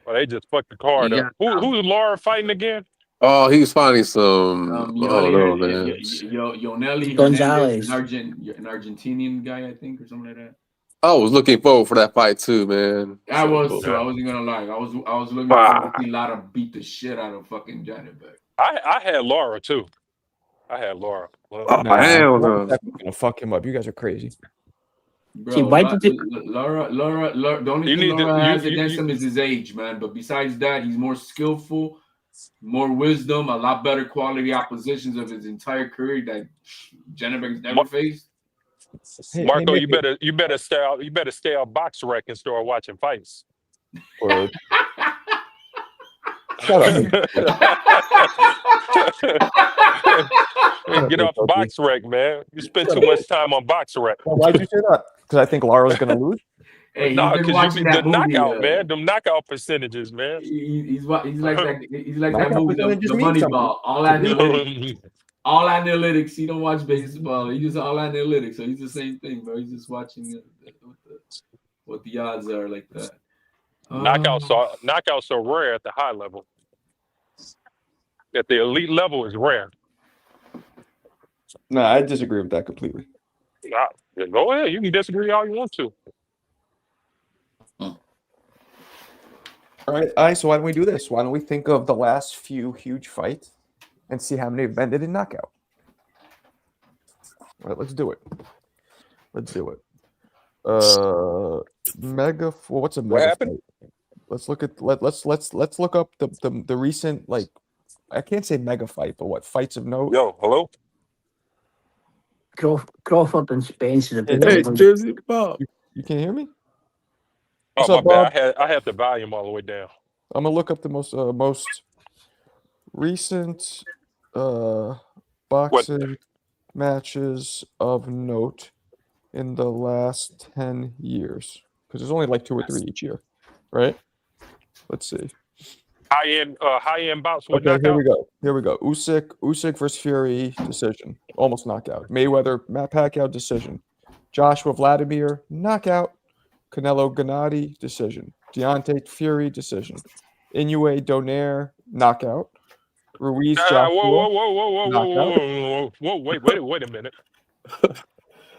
Well, they just fucked the card up. Who's Laura fighting again? Oh, he's finding some. Oh no, man. Yoneli Gonzalez. Hernandez, an Argentinian guy, I think, or something like that. I was looking forward for that fight too, man. I was too. I wasn't gonna lie. I was looking forward to see Lara beat the shit out of fucking Janet Beck. I had Laura too. I had Laura. Well, Hell no. I'm gonna fuck him up. You guys are crazy. Bro, See, why did Laura, the only thing Laura has against him is his age, man. But besides that, he's more skillful, more wisdom, a lot better quality oppositions of his entire career that Janet Beck's never faced. Marco, you better stay out Box Rec and start watching fights. Or shut up. Get off Box Rec, man. You spend too much time on Box Rec. Well, why'd you say that? Because I think Lara's gonna lose. Hey, No, he's been because watching the that movie, knockout, man. Them knockout percentages, man. He's like that Knockout movie, percentages the mean Moneyball. All analytics. He don't watch baseball. He just all analytics. So he's the same thing, bro. He's just watching what the odds are like that. Knockouts are rare at the high level. At the elite level is rare. No, I disagree with that completely. Go ahead. You can disagree all you want to. All right. So why don't we do this? Why don't we think of the last few huge fights and see how many have ended in knockout? All right, let's do it. What's a mega happened? fight? Let's look at let's look up the recent, like, I can't say mega fight, but what fights of note? Yo, hello? Crawford and Spence is a big Hey, one. Jersey Bob. You can't hear me? Oh, What's my up, bad. I had the volume all the way down. I'm gonna look up the most recent boxing matches of note in the last 10 years, because there's only like 2 or 3 each year, right? Let's see. High end bouts with Okay, knockout. here we go. Usyk versus Fury decision, almost knockout. Mayweather, Matt Pacquiao decision. Joshua Vladimir knockout. Canelo Gennady decision. Deontay Fury decision. Inoue Donaire knockout. Ruiz Joshua Whoa, wait a minute.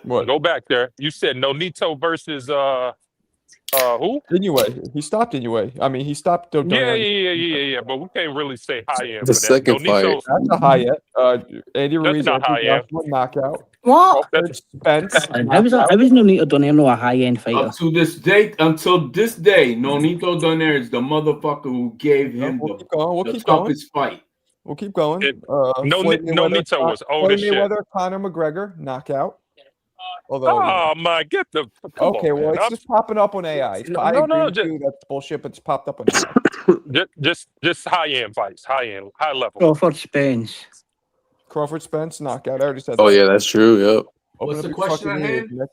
What? Go back there. You said Nonito versus who? Inoue. He stopped Inoue. I mean, he stopped Donaire. Yeah. But we can't really say high end The for that. second fight. Nonito, That's a high end. Andy Ruiz not Anthony high end. Joshua knockout. What? that's Spence. And how was Nonito Donaire no a high end fighter? Up to this date, until this day, Nonito Donaire is the motherfucker who gave him We'll keep going. We'll the keep going. toughest fight. We'll keep going. Nonito was old as shit. Mayweather, Conor McGregor knockout. Although, Oh my, get the come okay, on, well, man. it's just popping up on AI. I No, agree with just- you, that's bullshit, but it's popped up on AI. Just high end fights, high end, high level. Crawford Spence. Crawford Spence knockout. I already said Oh that. yeah, that's true. Yep. Open What's up the your question fucking at ears, hand?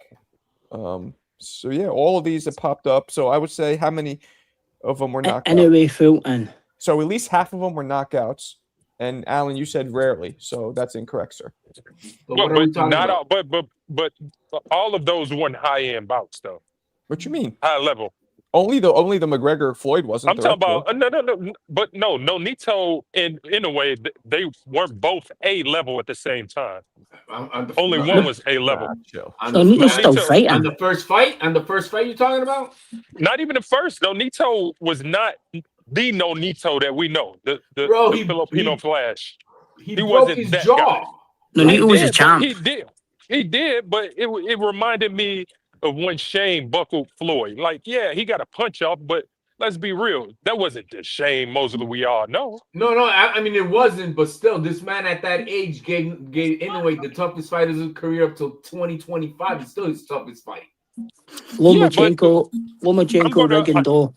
Nick. So yeah, all of these have popped up. So I would say how many of them were knockouts? Anyway, Fulton. So at least half of them were knockouts. And Alan, you said rarely, so that's incorrect, sir. But what are we But talking not about? all, but all of those weren't high end bouts though. What you mean? High level. Only the McGregor Floyd wasn't. I'm the talking rest were. about no, but no, Nonito in a way they weren't both A level at the same time. Only one was A level. Nah, chill. On So the, Nonito's still Nonito- fighting. on the first fight? On the first fight you're talking about? Not even the first. Nonito was not the Nonito that we know. The Bro, the he- Filipino he- Flash. He, He broke wasn't his that jaw. guy. Nonito was a did, but champ. He did, but it reminded me of when Shane buckled Floyd. Like, yeah, he got a punch off, but let's be real, that wasn't the Shane Mosley we all know. No, I mean it wasn't, but still, this man at that age gave anyway the toughest fight of his career up till 2025. It's still his toughest fight. Lomachenko, I'm gonna- Rigondeaux.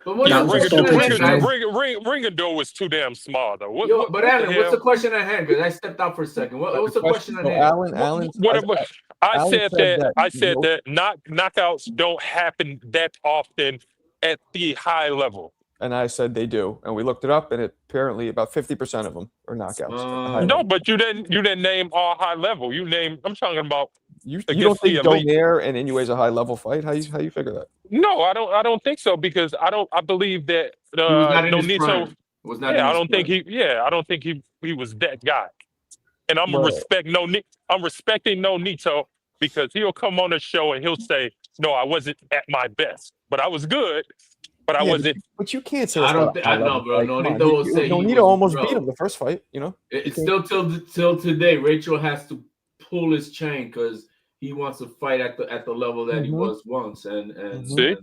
But what's Yeah, the Ring- question at hand, guys? Ringador was too damn small though. Yo, but Alan, what's the hell? question at hand? Because I stepped out for a second. What's the question at So hand? Alan, I Alan said said that. that, I said you know- that knockouts don't happen that often at the high level. and I said they do, and we looked it up, and apparently about 50% of them are knockouts. at the high No, level. but you didn't name all high level. You named. I'm talking about. you against don't think the elite. Donaire and Inoue is a high level fight? How you figure that? No, I don't think so because I believe that He was not in his Nonito. prime. Was not in Yeah, I his don't think prime. I don't think he was that guy. And I'm gonna Right. I'm respecting Nonito because he'll come on the show and he'll say, "No, I wasn't at my best, but I was good, but I Yeah, wasn't." But you can't say I that's don't not a thi- high I know, level bro. fight. Come on. Nonito will say he Nonito was- almost bro. beat him the first fight. You know. It's still till today. Rachel has to pull his chain because he wants to fight at the level that he Mhm. was once. And See?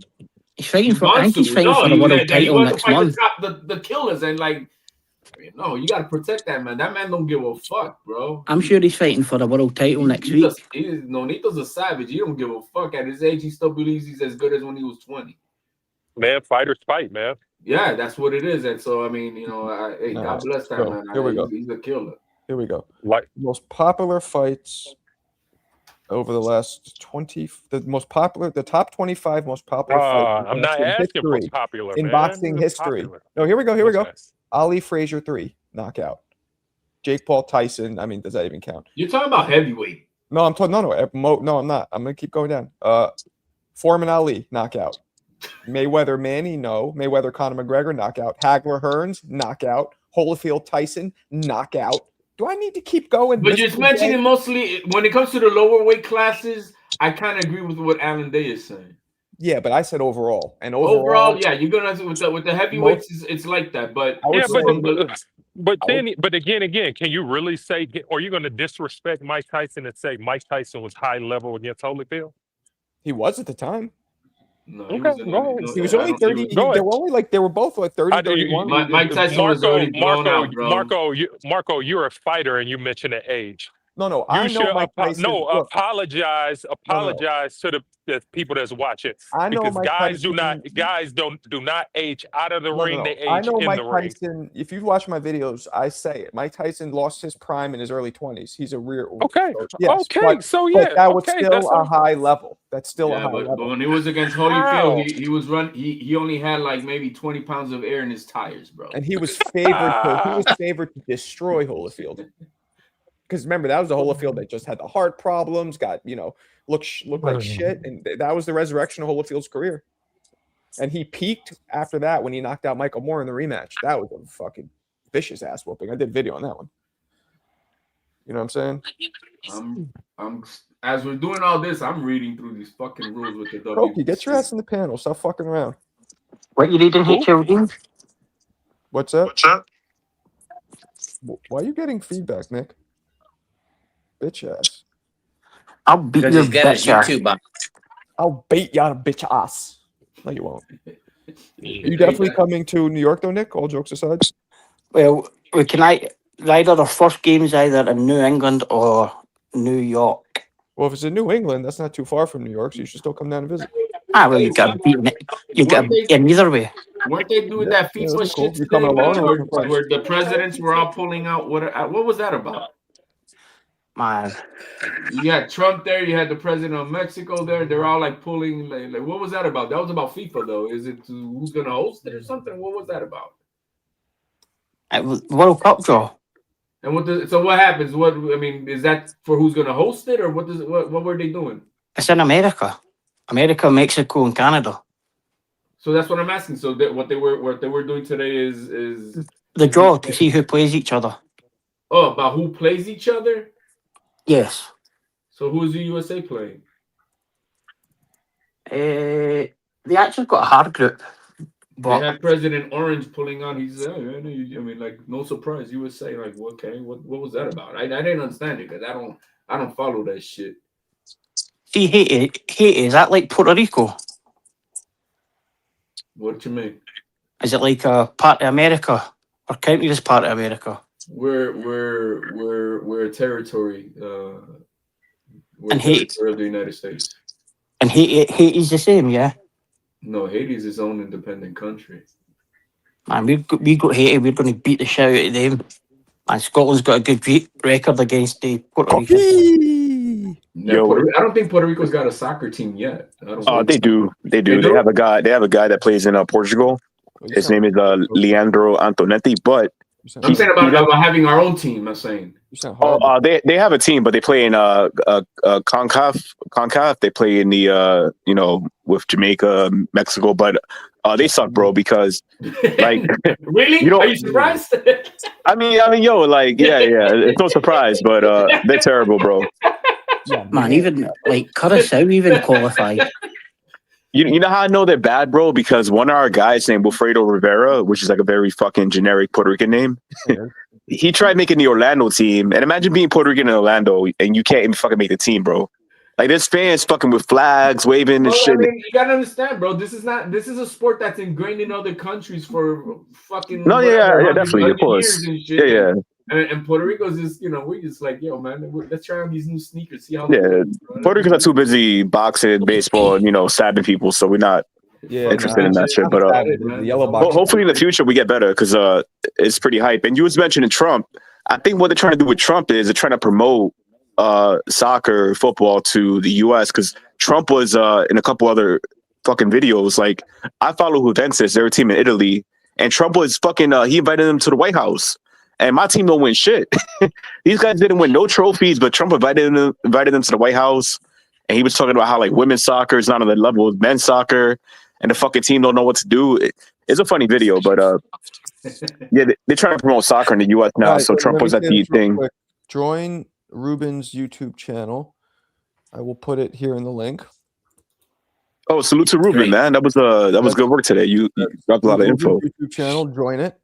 He's fighting for. I wants think he's to. fighting No, for the he- world that he title wants to next fight month. the killers and like. No, you gotta protect that man. That man don't give a fuck, bro. I'm sure he's fighting for the world title next week. Nonito's a savage. He don't give a fuck. At his age, he still believes he's as good as when he was 20. Man, fighters fight, man. Yeah, that's what it is. And so, I mean, hey, All God right, bless that so, man. here we go. He's a killer. Here we go. Like Most popular fights over the last 20. The top 25 most popular fights. I'm not in asking for history. popular in man. boxing history. No, here we go. Here we go. What's Ali Frazier 3 knockout. Jake Paul Tyson. I mean, does that even count? You're talking about heavyweight. No, I'm talking. No, I'm not. I'm gonna keep going down. Foreman Ali knockout. Mayweather Manny, no. Mayweather Conor McGregor knockout. Hagler Hearns knockout. Holyfield Tyson knockout. Do I need to keep going? But Mr. just mentioning J? mostly when it comes to the lower weight classes, I kind of agree with what Alan Day is saying. Yeah, but I said overall. And Overall, yeah, you're gonna with the heavyweights, it's like that. But I would Yeah, say- but again, can you really say? Are you going to disrespect Mike Tyson and say Mike Tyson was high level against Holyfield? he was at the time. no, Okay, he was, go ahead. He was only 30. Go They ahead. were only like they were both like 30, I do- 31. Mike Tyson was already blown out, bro. Marco, you're a fighter and you mentioned the age. No, You I know should Mike Tyson. Look, apologize to the people that's watching I know because Mike guys Tyson- do not age out of the No, ring. no. They I age know in Mike the ring. Tyson. If you've watched my videos, I say it. Mike Tyson lost his prime in his early 20s. He's a real. Okay, Yes, okay, but, so yeah, but that was okay, still that's a high level. That's still a Yeah, high but level. when he was against Holyfield, he was run. He only had like maybe 20 pounds of air in his tires, bro. And he was favored. He was favored to destroy Holyfield. Because remember, that was the Holyfield that just had the heart problems, got looked like shit, and that was the resurrection of Holyfield's career. And he peaked after that when he knocked out Michael Moore in the rematch. That was a fucking vicious ass whooping. I did video on that one. You know what I'm saying? I'm as we're doing all this, I'm reading through these fucking rules with the Pokey, WBC. get your ass in the panel. Stop fucking around. What you reading, HLD? What's that? Why are you getting feedback, Nick? Bitch ass. I'll beat Because your he's got his bitch ass. YouTube on. I'll bait you on a bitch ass. No, you won't. Are you definitely coming to New York, though, Nick? All jokes aside. Well, either the first game's either in New England or New York. Well, if it's in New England, that's not too far from New York, so you should still come down and visit. Well, you got beaten. You got beaten either way. Weren't they doing that Yeah, FIFA that's cool. shit You coming today, alone man, or with your where the presidents were all pulling out? What was that about? Man, You had Trump there. You had the president of Mexico there. They're all like pulling. Like what was that about? That was about FIFA, though. Is it who's gonna host it or something? What was that about? it was World Cup draw. And what happens? Is that for who's gonna host it, or what were they doing? It's in America, Mexico, and Canada. So that's what I'm asking. So what they were doing today is The draw to see who plays each other. about who plays each other. Yes. So who is the USA playing? They actually got a hard group. They But had President Orange pulling on. He's like no surprise. USA, like okay, what was that about? I didn't understand it because I don't follow that shit. see, Haiti, is that like Puerto Rico? What you mean? Is it like a part of America? Or counted as part of America? We're a territory. We're And a Haiti- territory of the United States. And Haiti's the same, yeah? No, Haiti is its own independent country. Man, we got Haiti, we're going to beat the shit out of them. And Scotland's got a good record against the Puerto Rico. Now, I don't think Puerto Rico's got a soccer team yet. They do. They do? They have a guy. They have a guy that plays in Portugal. His name is Leandro Antonetti. But I'm saying about having our own team. I'm saying. They have a team, but they play in CONCACAF. They play in the with Jamaica, Mexico, but they suck, bro. Because like really, are you surprised? I mean, yo, like yeah, it's no surprise, but they're terrible, bro. Man, even like Curacao even qualified. You know how I know they're bad, bro? Because one of our guys named Wilfredo Rivera, which is like a very fucking generic Puerto Rican name, he tried making the Orlando team. And imagine being Puerto Rican in Orlando and you can't even fucking make the team, bro. Like there's fans fucking with flags, waving and shit. I mean, you gotta understand, bro. This is a sport that's ingrained in other countries for fucking definitely, of course. Yeah. And Puerto Rico's just, we just like, yo, man, let's try on these new sneakers. See how. Puerto Ricans are too busy boxing, baseball, and stabbing people, so we're not interested in that shit. But the yellow box. hopefully in the future we get better because it's pretty hype. And you was mentioning Trump. I think what they're trying to do with Trump is they're trying to promote soccer, football to the U.S. because Trump was in a couple other fucking videos. Like I follow Juventus, they're a team in Italy, and Trump was fucking. He invited them to the White House. And my team don't win shit. These guys didn't win no trophies, but Trump invited them to the White House, and he was talking about how like women's soccer is not on the level of men's soccer, and the fucking team don't know what to do. It's a funny video, but they're trying to promote soccer in the U.S. now. Right, so Trump was at the thing. Quick. Join Ruben's YouTube channel. I will put it here in the link. Oh, salute to Ruben, man. That was good work today. You dropped a lot of info. YouTube channel, join it.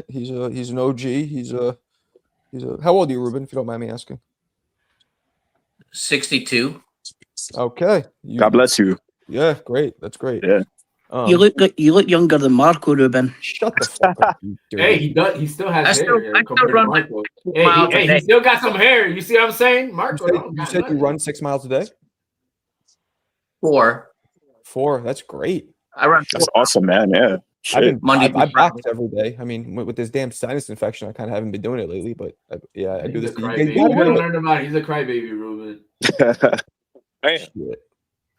He's an OG. He's a how old are you, Ruben, if you don't mind me asking? 62. Okay. God bless you. Yeah, great. That's great. Yeah. You look younger than Marco, Ruben. Shut the fuck up. Hey, he does. He still has I hair. still run Marco. miles a He day. still got some hair. You see what I'm saying, Marco? You said you run 6 miles a day? 4. 4. That's great. I run. That's awesome, man. Yeah. I Monday through box every day. I mean, with this damn sinus infection, I kind of haven't been doing it lately. But I do this. You gotta learn about it. He's a crybaby, Ruben. Man. Shit.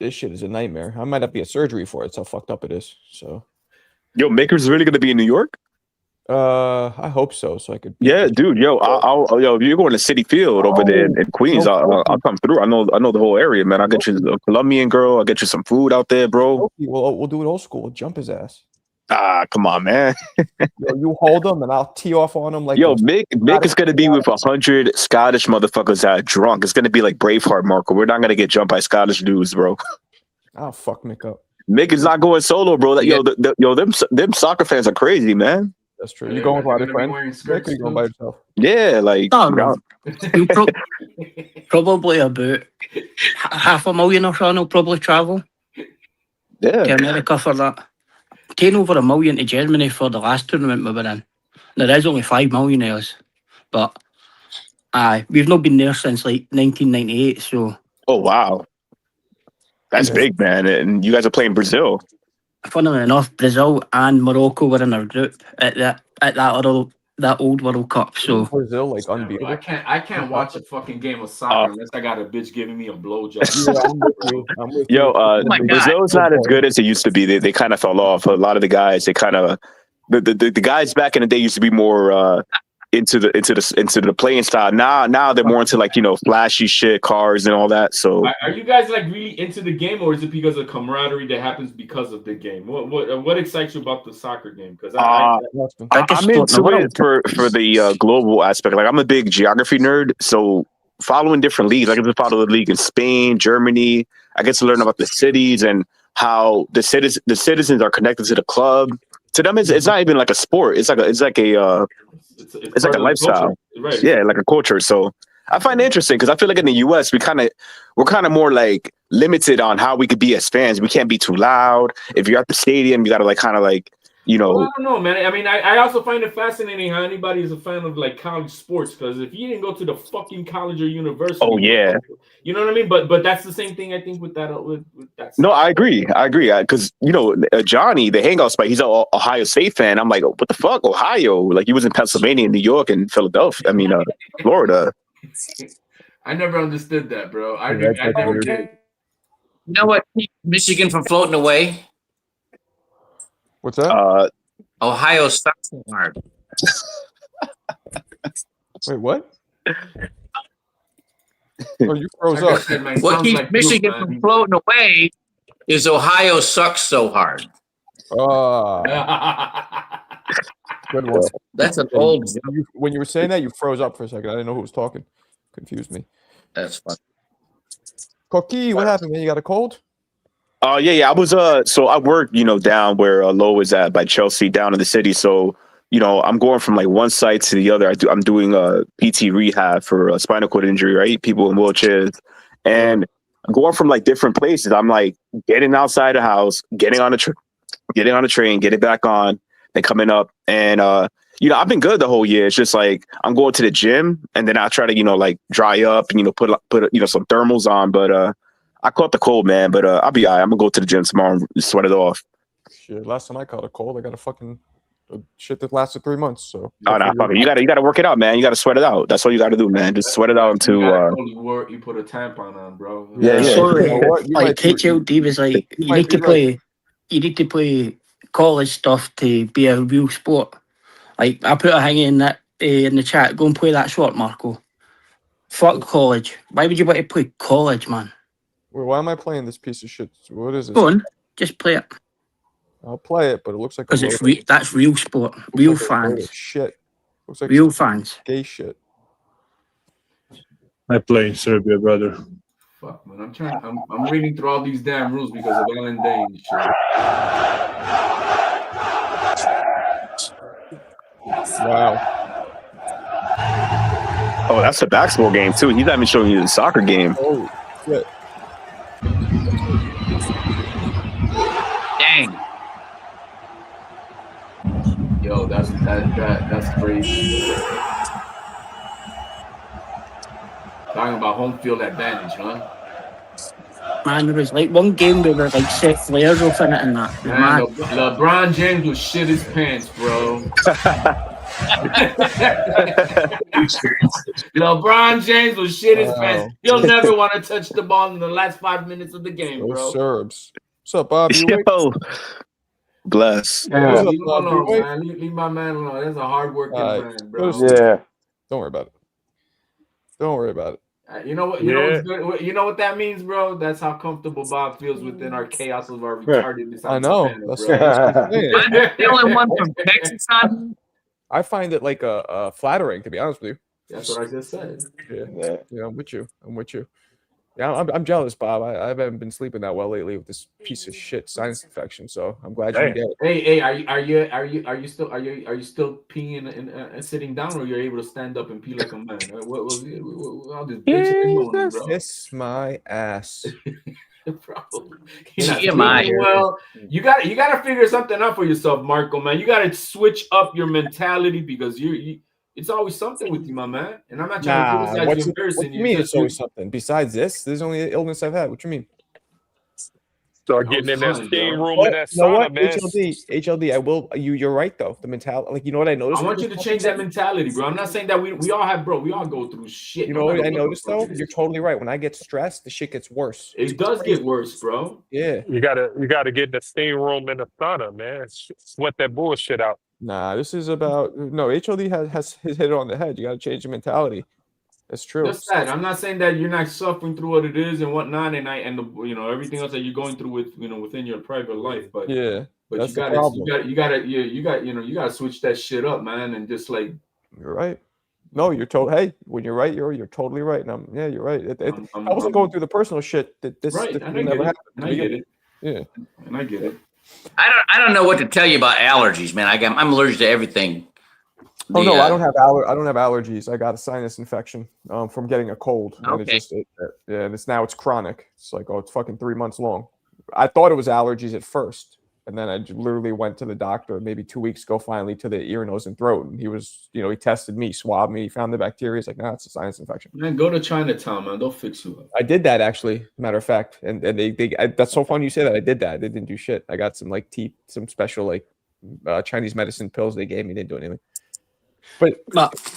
this shit is a nightmare. I might have to get surgery for it. That's how fucked up it is. So, Yo, Maker's really gonna be in New York? I hope so. So I could. Yeah, dude. Yo, yo, if you're going to City Field over there in Queens, I'll come through. I know the whole area, man. I'll get you a Colombian girl. I'll get you some food out there, bro. Okay, we'll do it old school. We'll jump his ass. Ah, come on, man. Yo, you hold him and I'll tee off on him like. Yo, Mick is gonna be with 100 Scottish motherfuckers that are drunk. It's gonna be like Braveheart, Marco. We're not gonna get jumped by Scottish dudes, bro. I'll fuck Mick up. Mick is not going solo, bro. Them soccer fans are crazy, man. That's true. You going with a lot of friends? Mick, or you going by yourself? Yeah, like You probably about $500,000 or so. I'll probably travel yeah. to America for that. Came over $1 million to Germany for the last tournament we were in. There is only 5 million of us, but we've not been there since like 1998. So. Oh wow, that's big, man. And you guys are playing Brazil. Funnily enough, Brazil and Morocco were in our group at that old World Cup. So Brazil, like unbeatable. I can't watch a fucking game of soccer unless I got a bitch giving me a blowjob. Yo, Brazil's not as good as it used to be. They kind of fell off. A lot of the guys, they kind of the guys back in the day used to be more into the playing style. Now they're more into like, you know, flashy shit, cars and all that. So are you guys like really into the game, or is it because of camaraderie that happens because of the game? What excites you about the soccer game? Because I'm into it for the global aspect. Like I'm a big geography nerd, so following different leagues, I get to follow the league in Spain, Germany. I get to learn about the cities and how the citizens are connected to the club. To them, it's not even like a sport. It's like a lifestyle. Right. Yeah, like a culture. So I find it interesting because I feel like in the US we're kind of more like limited on how we could be as fans. We can't be too loud. If you're at the stadium, you gotta like kind of like, you know. Well, I don't know, man. I mean, I also find it fascinating how anybody is a fan of like college sports, because if you didn't go to the fucking college or university, oh yeah, you know what I mean. But that's the same thing I think with that. With that. No, I agree. Because you know Johnny, the hangout spot, he's an Ohio State fan. I'm like, what the fuck, Ohio? Like he was in Pennsylvania, New York, and Philadelphia. I mean, Florida. I never understood that, bro. I never did. You know what? Keep Michigan from floating away. What's that? Ohio sucks so hard. Wait, what? Oh, you froze up. What keeps Michigan from floating away is Ohio sucks so hard. Good one. That's an old. When you were saying that, you froze up for a second. I didn't know who was talking. Confused me. That's fun. Cookie, what happened, man? You got a cold? Yeah. I was so I work, you know, down where Lowe is at by Chelsea, down in the city. So, you know, I'm going from like one site to the other. I'm doing a PT rehab for a spinal cord injury, right? People in wheelchairs, and I'm going from like different places. I'm like getting outside the house, getting on a train, getting back on, then coming up, and you know, I've been good the whole year. It's just like I'm going to the gym, and then I try to, you know, like dry up and, you know, put you know, some thermals on, but I caught the cold, man, but I'll be all right. I'm gonna go to the gym tomorrow and sweat it off. Shit, last time I caught a cold, I got a fucking shit that lasted 3 months. So you gotta work it out, man. You gotta sweat it out. That's all you gotta do, man. Just sweat it out until you put a tampon on, bro. Yeah. Like HLD was like, you need to play college stuff to be a real sport. Like I put a hang in that in the chat. Go and play that short, Marco. Fuck college. Why would you want to play college, man? Wait, why am I playing this piece of shit? What is this? Go on, just play it. I'll play it, but it looks like because it's that's real sport, real fans. Shit, looks like real fans. Gay shit. I play in Serbia, brother. Fuck, man, I'm reading through all these damn rules because of Ellen Day and shit. Wow. Oh, that's a basketball game too. He's not even showing you the soccer game. Oh shit. Dang. Yo, that's crazy. Talking about home field advantage, huh? Man, there was like one game where there was like 6 players off in it and that. Man, LeBron James would shit his pants, bro. LeBron James will shit his Wow. pants. He'll never want to touch the ball in the last 5 minutes of the game, Those bro. Serbs. What's up, Bob? You awake? Yo, bless. Yeah. What's up, Leave him Bob? You alone, awake? man. Leave my man alone. That's a hardworking Alright. man, Go bro. to sleep. Yeah. Don't worry about it. Don't worry about it. You know what? You know what's good? You know what that means, bro? That's how comfortable Bob feels within our chaos of our retardedness. I on know. Savannah, That's bro. what I'm saying. I'm the only one from Texas, son. I find it like a flattering, to be honest with That's what I just said. you. Yeah. Yeah, I'm with you. I'm with you. Yeah, I'm jealous, Bob. I haven't been sleeping that well lately with this piece of shit sinus infection. So I'm glad you Damn. get it. Hey, are you still peeing and sitting down, or you're able to stand up and pee like a man? What all this bitching and moaning, Jesus, bro? kiss my ass. Bro, you're not TMI. sleeping well. You got to figure something out for yourself, Marco, man. You got to switch up your mentality because you it's always something with you, my man. And I'm not trying to criticize you, What embarrassing do you mean Just it's always something? Besides this, there's only an illness I've had. What you mean? Start getting in that fine, steam bro. room and that You know sauna, what? man. HLD, I will. You're right though. The mentality, like you know what I noticed. I want you to change that mentality, bro. I'm not saying that we all have, bro. We all go through shit. You no know what matter I the noticed fuck though? it is. You're totally right. When I get stressed, the shit gets worse. It does get worse, bro. Yeah. You gotta get in the steam room and the sauna, man. Sweat that bullshit out. Nah, this is about HLD has hit it on the head. You got to change the mentality. That's true. Just that. I'm not saying that you're not suffering through what it is and whatnot, and everything else that you're going through with within your private life. But Yeah, but that's you the gotta problem. you gotta switch that shit up, man, and just like You're right. No, you're Hey, when you're right, you're totally right. And you're right. I wasn't going through the personal shit that this right. would And I never get it. happen. And I get it. Yeah. And I get it. I don't know what to tell you about allergies, man. I'm allergic to everything. Oh no, The, I don't have allergies. I got a sinus infection from getting a cold. And Okay. and it's chronic. It's like, it's fucking 3 months long. I thought it was allergies at first. And then I literally went to the doctor maybe 2 weeks ago, finally, to the ear, nose, and throat. And he was, he tested me, swabbed me, found the bacteria. He's like, nah, it's a sinus infection. Man, go to Chinatown, man. They'll fix you up. I did that actually, matter of fact. And that's so funny you say that. I did that. They didn't do shit. I got some some special Chinese medicine pills they gave me. They didn't do anything. But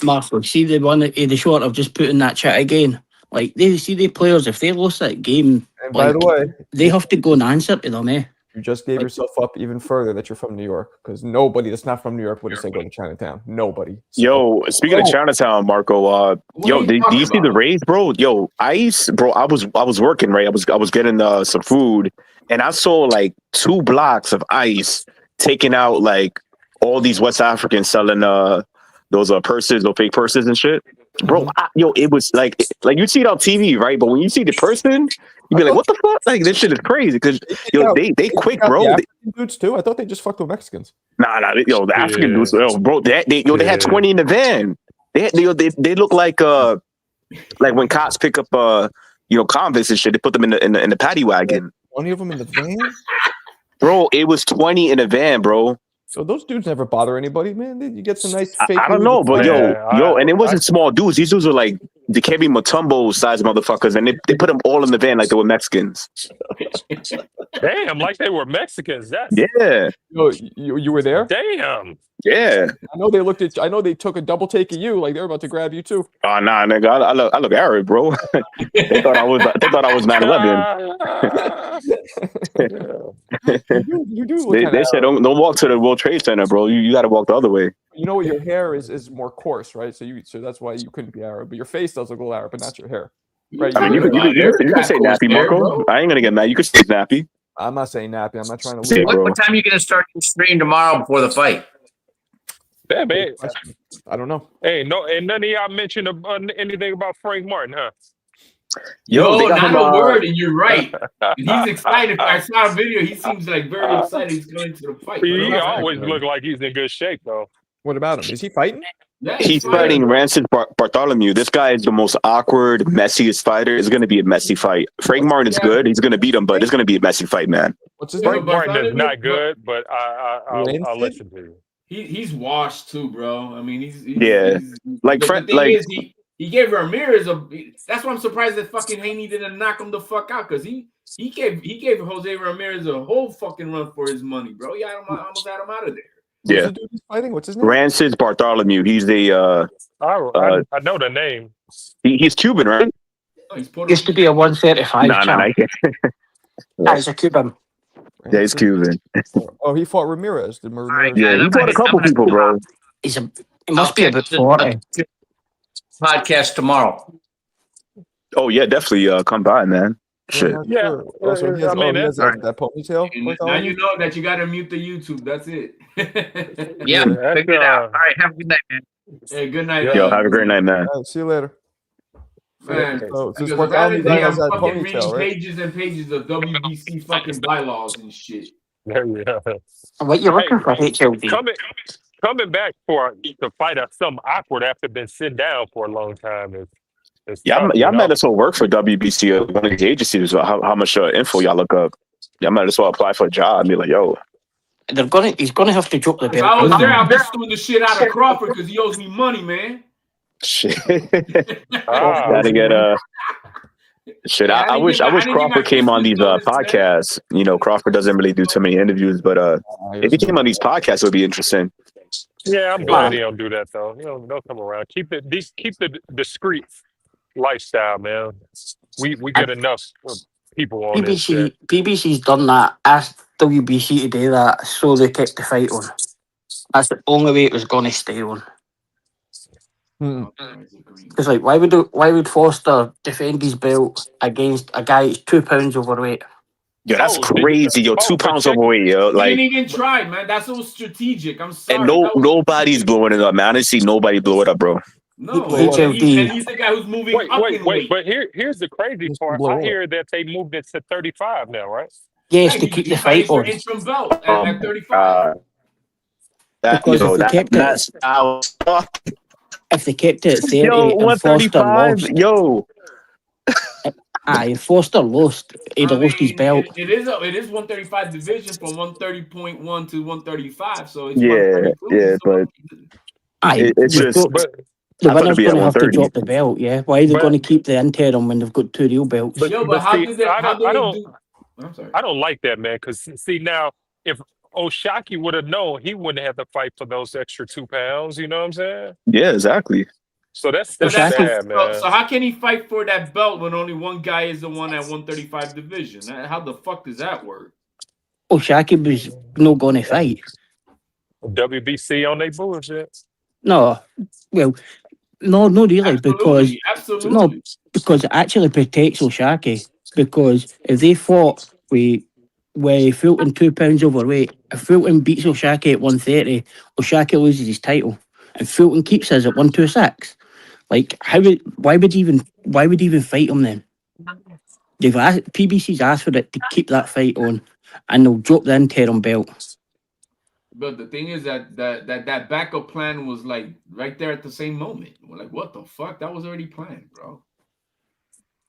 Marco, see the one the short I've just put in that chat again. Like they see the players, if they lost that game, and by the way, they have to go and answer to them, eh? you just gave yourself up even further that you're from New York, because nobody that's not from New York would have said go to Chinatown. Nobody. Yo, speaking of Chinatown, Marco, What yo, are you do you talking see the about? raise, bro? Yo, ice, bro. I was working, right? I was getting some food, and I saw like 2 blocks of ice taking out like all these West Africans selling those purses, those fake purses and shit. Bro, it was like you see it on TV, right? But when you see the person, you be like, what the fuck? Like, this shit is crazy because they quick, bro. The African dudes too. I thought they just fucked with Mexicans. Nah, the African Yeah. dudes, bro. They had 20 in the van. They look like when cops pick up convicts and shit. They put them in the paddy wagon. 20 of them in the van. Bro, it was 20 in a van, bro. So those dudes never bother anybody, man. You get some nice fake. I don't know, but Yeah, and it wasn't small dudes. These dudes were like the Kevin Mutombo size motherfuckers, and they put them all in the van like they were Mexicans. Damn, like they were Mexicans. That's Yeah, you were there. damn. yeah. I know they looked at. I know they took a double take of you, like they're about to grab you too. Oh nah, nigga, I look Arab, bro. They thought I was 9/11. You do look They kinda said Arab. don't walk to the World Trade Center, bro. You got to walk the other way. You know what? Your hair is more coarse, right? So that's why you couldn't be Arab. But your face does look a little Arab, but not your hair. Right? I mean, you can say nappy, Marco. I ain't gonna get mad. You can say nappy. I'm not saying nappy. I'm not trying to. Say, lose. bro. what time are you going to start your stream tomorrow before the fight? Damn, man. I don't know. Hey, no, and none of y'all mentioned anything about Frank Martin, huh? Yo, they got not him, a word, and you're right. He's excited. I saw a video. He seems like very excited. He's going to the fight. He always look like he's in good shape, though. What about him? Is he fighting? Yeah, He's fighting Rancid Bartholomew. This guy is the most awkward, messiest fighter. It's going to be a messy fight. Frank Martin is good. He's going to beat him, but it's going to be a messy fight, man. What's his Frank name? Martin is not good, but I'll Rancid? listen to you. He's washed too, bro. I mean, he's Yeah. Like, the Frank, thing like, is, he gave Ramirez that's why I'm surprised that fucking Haney didn't knock him the fuck out, because he gave Jose Ramirez a whole fucking run for his money, bro. He almost had him out of there. Who's Yeah. the dude he's fighting? What's his name? Francis Bartholomew. He's the I know the name. he's Cuban, right? Oh, he's Puerto Used to be a 135 No, champ. He's a Cuban. Yeah, he's Cuban. Oh, he fought Ramirez. Did Ramirez? Yeah, he fought a couple people, bro. He's a. He must be about 40. Podcast tomorrow. Oh yeah, definitely. Come by, man. Shit. Yeah, Also, he has, I mean, he has that's- that ponytail. And now Bartholomew? you know that you gotta mute the YouTube. That's it. Yeah, That's, figure it out. All right, have a good night, man. Hey, good night. Yo, have a great night, man. All right, see you later. Man, So, since because Bartholomew they has are that fucking reading ponytail, right? pages and pages of WBC fucking bylaws and shit. There we are. What you looking for, HLD? Coming back to fight us something awkward after been sitting down for a long time is Y'all tough, you know? might as well work for WBC or one of these agencies. How much info y'all look up? Y'all might as well apply for a job and be like, yo. He's gonna have to drop the If I was belt. there, I'd be suing the shit out of Crawford because he owes me money, man. Shit. Ah. Gotta get shit. Yeah, I wish didn't get my Crawford came on these Christmas bonus, man. podcasts. You know, Crawford doesn't really do too many interviews, but if he came on these podcasts, it would be interesting. Yeah, I'm glad he don't do that though. He'll come around. Keep the discreet lifestyle, man. We get enough people on this shit. BBC's done that. Asked WBC to do that, so they kept the fight on. That's the only way it was gonna stay on. Because like, why would Foster defend his belt against a guy that's 2 pounds overweight? Yo, that's crazy. Yo, 2 pounds overweight. Yo, He like, didn't even try, man. That's so strategic. I'm sorry. and nobody's blowing it up, man. I didn't see nobody blow it up, bro. No, HLD. and he's the guy who's moving up in weight. But here's the crazy part. I hear that they moved it to 35 now, right? Yes, Hey, to he- keep he the fighting fight for on. interim belt at 35. Because if they kept it, if they kept it at 30 and Foster lost, if Foster lost, he'd have lost his belt. It is 135 division from 130.1 to 135. So it's Yeah, 132. but it's just The I thought winner's it'd be at going to have to 130. drop the belt, yeah. Why are they going to keep the interim when they've got 2 real belts? But how see, did they? I How don't- did I they don't- do? I'm sorry. I don't like that, man. Because see now, if Oshaki would have known, he wouldn't have to fight for those extra 2 pounds. You know what I'm saying? Yeah, exactly. So that's Oshaki- bad, man. So how can he fight for that belt when only one guy is the one at 135 division? How the fuck does that work? Oshaki was not going to fight. WBC on their bullshit. No, well, no, not really, because Absolutely. no, because it actually protects Oshaki. Because if they fought with Fulton 2 pounds overweight, if Fulton beats Oshaki at 130, Oshaki loses his title, and Fulton keeps his at 126. Like, why would he even fight him then? PBC's asked for it to keep that fight on, and they'll drop the interim belt. But the thing is that backup plan was like right there at the same moment. We're like, what the fuck? That was already planned, bro.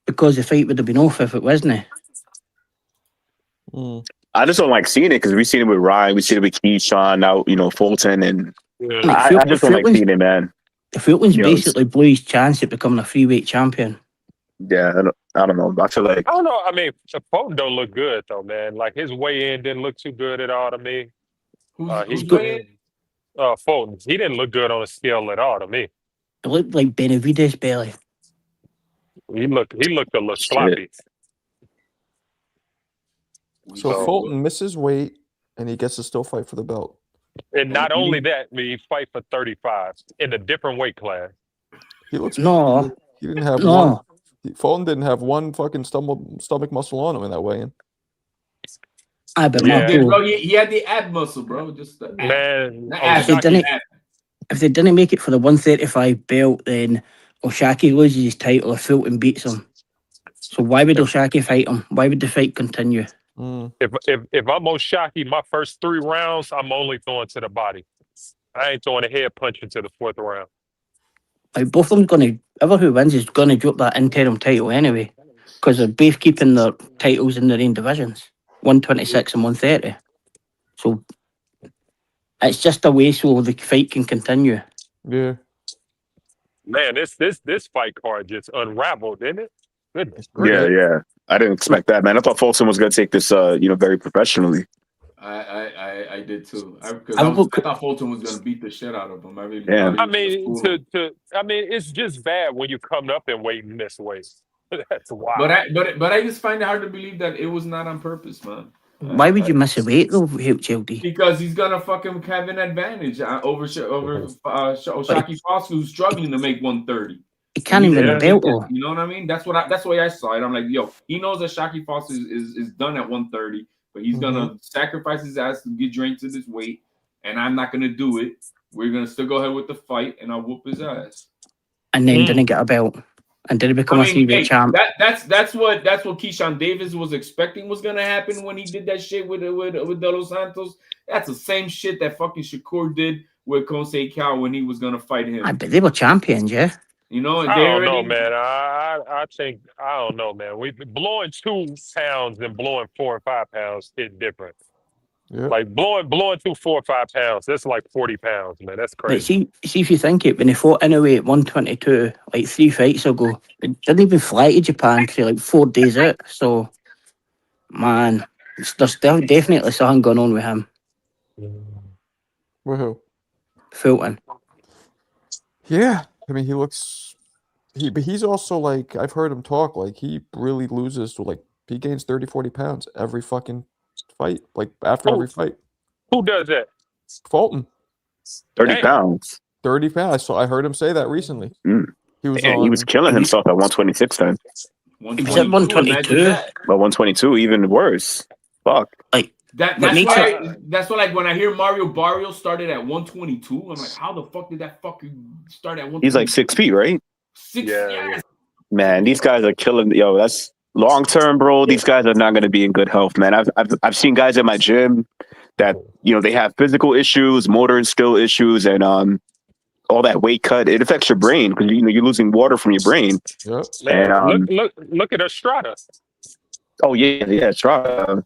Because the fight would have been off if it wasn't. I just don't like seeing it because we've seen it with Ryan, we've seen it with Keyshawn, now Fulton, and I just don't like seeing it, man. Fulton's You know, basically blew his chance at becoming a freeweight champion. Yeah, I don't know. I feel like I don't know. I mean, Fulton don't look good though, man. Like his weigh-in didn't look too good at all to me. Who's He's weigh-in? Fulton. He didn't look good on the scale at all to me. It looked like Benavides' belly. He looked a little sloppy. So Fulton misses weight, and he gets to still fight for the belt. And not only that, he fight for 35 in a different weight class. He looks No, He didn't have no. one. Fulton didn't have one fucking stomach muscle on him in that weigh-in. I bet Yeah. Marco, Bro, he had the ab muscle, bro. Just the ab. Man, The ab. They didn't- ab. if they didn't make it for the 135 belt, then Oshaki loses his title if Fulton beats him. So why would Oshaki fight him? Why would the fight continue? If I'm Oshaki, my first 3 rounds, I'm only throwing to the body. I ain't throwing a head punch into the 4th round. Like, both of them whoever who wins is gonna drop that interim title anyway, because they're both keeping their titles in their own divisions, 126 and 130. So it's just a way so the fight can continue. Yeah. Man, this fight card just unraveled, didn't it? Goodness. yeah. I didn't expect that, man. I thought Fulton was gonna take this very professionally. I I did too. Because I I look. thought Fulton was gonna beat the shit out of him. I really Yeah. thought he was gonna school him. I mean, it's just bad when you come up in weight in this way. That's wild. But I just find it hard to believe that it was not on purpose, man. Why would you miss a weight though, HLD? Because he's gonna fucking have an advantage over Shaki Foster, who's struggling to make 130. He can't even win a belt though. You know what I mean? That's the way I saw it. I'm like, yo, he knows that Shaki Foster is done at 130, but he's gonna sacrifice his ass to get drained to this weight, and I'm not gonna do it. We're gonna still go ahead with the fight, and I'll whoop his ass. And then didn't get a belt. And did he become a three-weight champ? That's what Keyshawn Davis was expecting was gonna happen when he did that shit with De Los Santos. That's the same shit that fucking Shakur did with Kosei Cal when he was gonna fight him. But they were champions, yeah. You know, I don't know, man. I think I don't know, man. We blowing 2 pounds and blowing 4 and 5 pounds hit different. Yeah. Like blowing 2, 4, 5 pounds. That's like 40 pounds, man. That's Like, crazy. see if you think it, when he fought Inoue at 122, like 3 fights ago, it didn't even fly to Japan for like 4 days out. So, man, there's definitely something going on with him. With who? Fulton. Yeah, I mean, but he's also like, I've heard him talk, like he really loses to like, he gains 30, 40 pounds every fucking fight, like after every fight. Who does that? Fulton. 30 pounds. 30 pounds. So I heard him say that recently. He was he was killing himself at 126 then. He was at 122. But 122, even worse. Fuck. Like that's why like when I hear Mario Barrios started at 122, I'm like, how the fuck did that fucking start at 122? He's like 6 feet, right? Yeah. Man, these guys are killing. Yo, that's long term, bro. These guys are not going to be in good health, man. I've seen guys at my gym that, you know, they have physical issues, motor and skill issues, and all that weight cut. It affects your brain because you're losing water from your brain. Yep. Man, And look at Estrada. oh yeah, Estrada.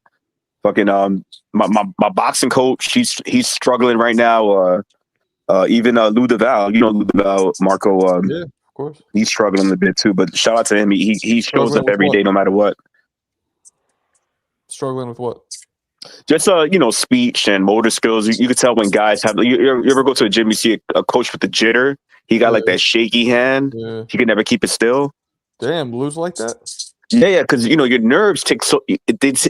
Fucking my boxing coach, he's struggling right now. Even Lou Duval, you know Lou Duval, Marco. Yeah, of course. He's struggling a bit too, but shout out to him. He shows up every day, no matter what. Struggling with what? Just speech and motor skills. You can tell when guys have. You ever go to a gym, you see a coach with the jitter. He got like that shaky hand. Yeah. He can never keep it still. Damn, lose like that? Yeah, because your nerves take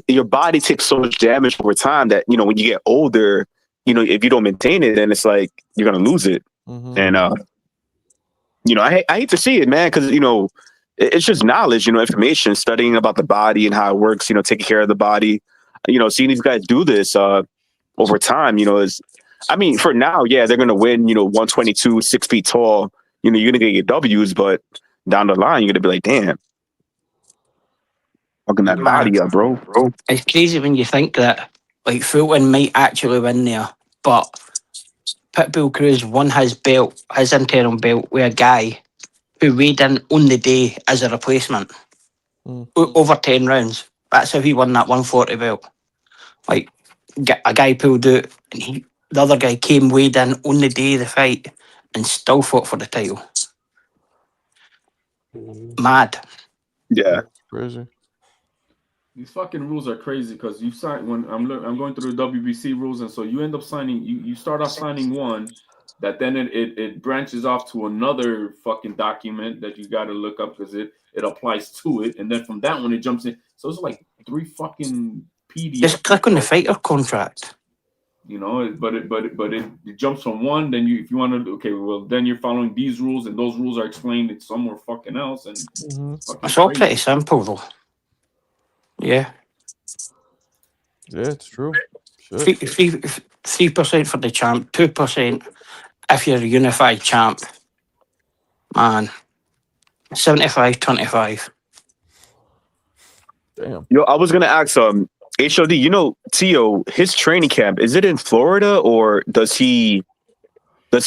your body takes so much damage over time that when you get older, if you don't maintain it, then it's like you're gonna lose it. And I hate to see it, man, because it's just knowledge, information, studying about the body and how it works, taking care of the body. Seeing these guys do this over time, is, I mean, for now, yeah, they're gonna win, 122, 6 feet tall. You're gonna get your W's, but down the line, you're gonna be like, damn. Fucking that body up, bro. It's crazy when you think that like Fulton might actually win there, but Pitbull Cruz won his interim belt with a guy who weighed in on the day as a replacement. Over 10 rounds. That's how he won that 140 belt. Like a guy pulled out and the other guy weighed in on the day of the fight and still fought for the title. Mad. Yeah. Crazy. These fucking rules are crazy because you sign when I'm going through the WBC rules, and so you end up signing. You start off signing one, that then it branches off to another fucking document that you got to look up because it applies to it, and then from that one it jumps in. So it's like 3 fucking PDFs. Just click on the fighter contract. But it jumps from one. Then if you want to, then you're following these rules, and those rules are explained in somewhere fucking else, and It's all pretty simple though. Yeah. Yeah, it's true. 3% for the champ, 2% if you're a unified champ. Man, 75-25. Damn. Yo, I was gonna ask HOD, Tio, his training camp, is it in Florida or does he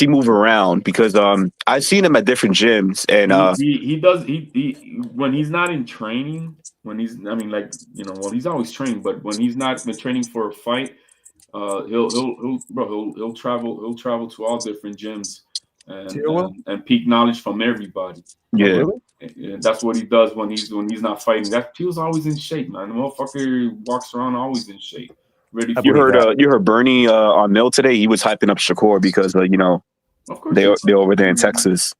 move around? Because I've seen him at different gyms and he does when he's not in training, he's always trained, but when he's not been training for a fight, he'll travel to all different gyms and peak knowledge from everybody. Yeah. And that's what he does when he's not fighting. That Teal's always in shape, man. The motherfucker walks around always in shape. ready. You heard Bernie on Mill today. He was hyping up Shakur because you know Of course, they're over there in Texas.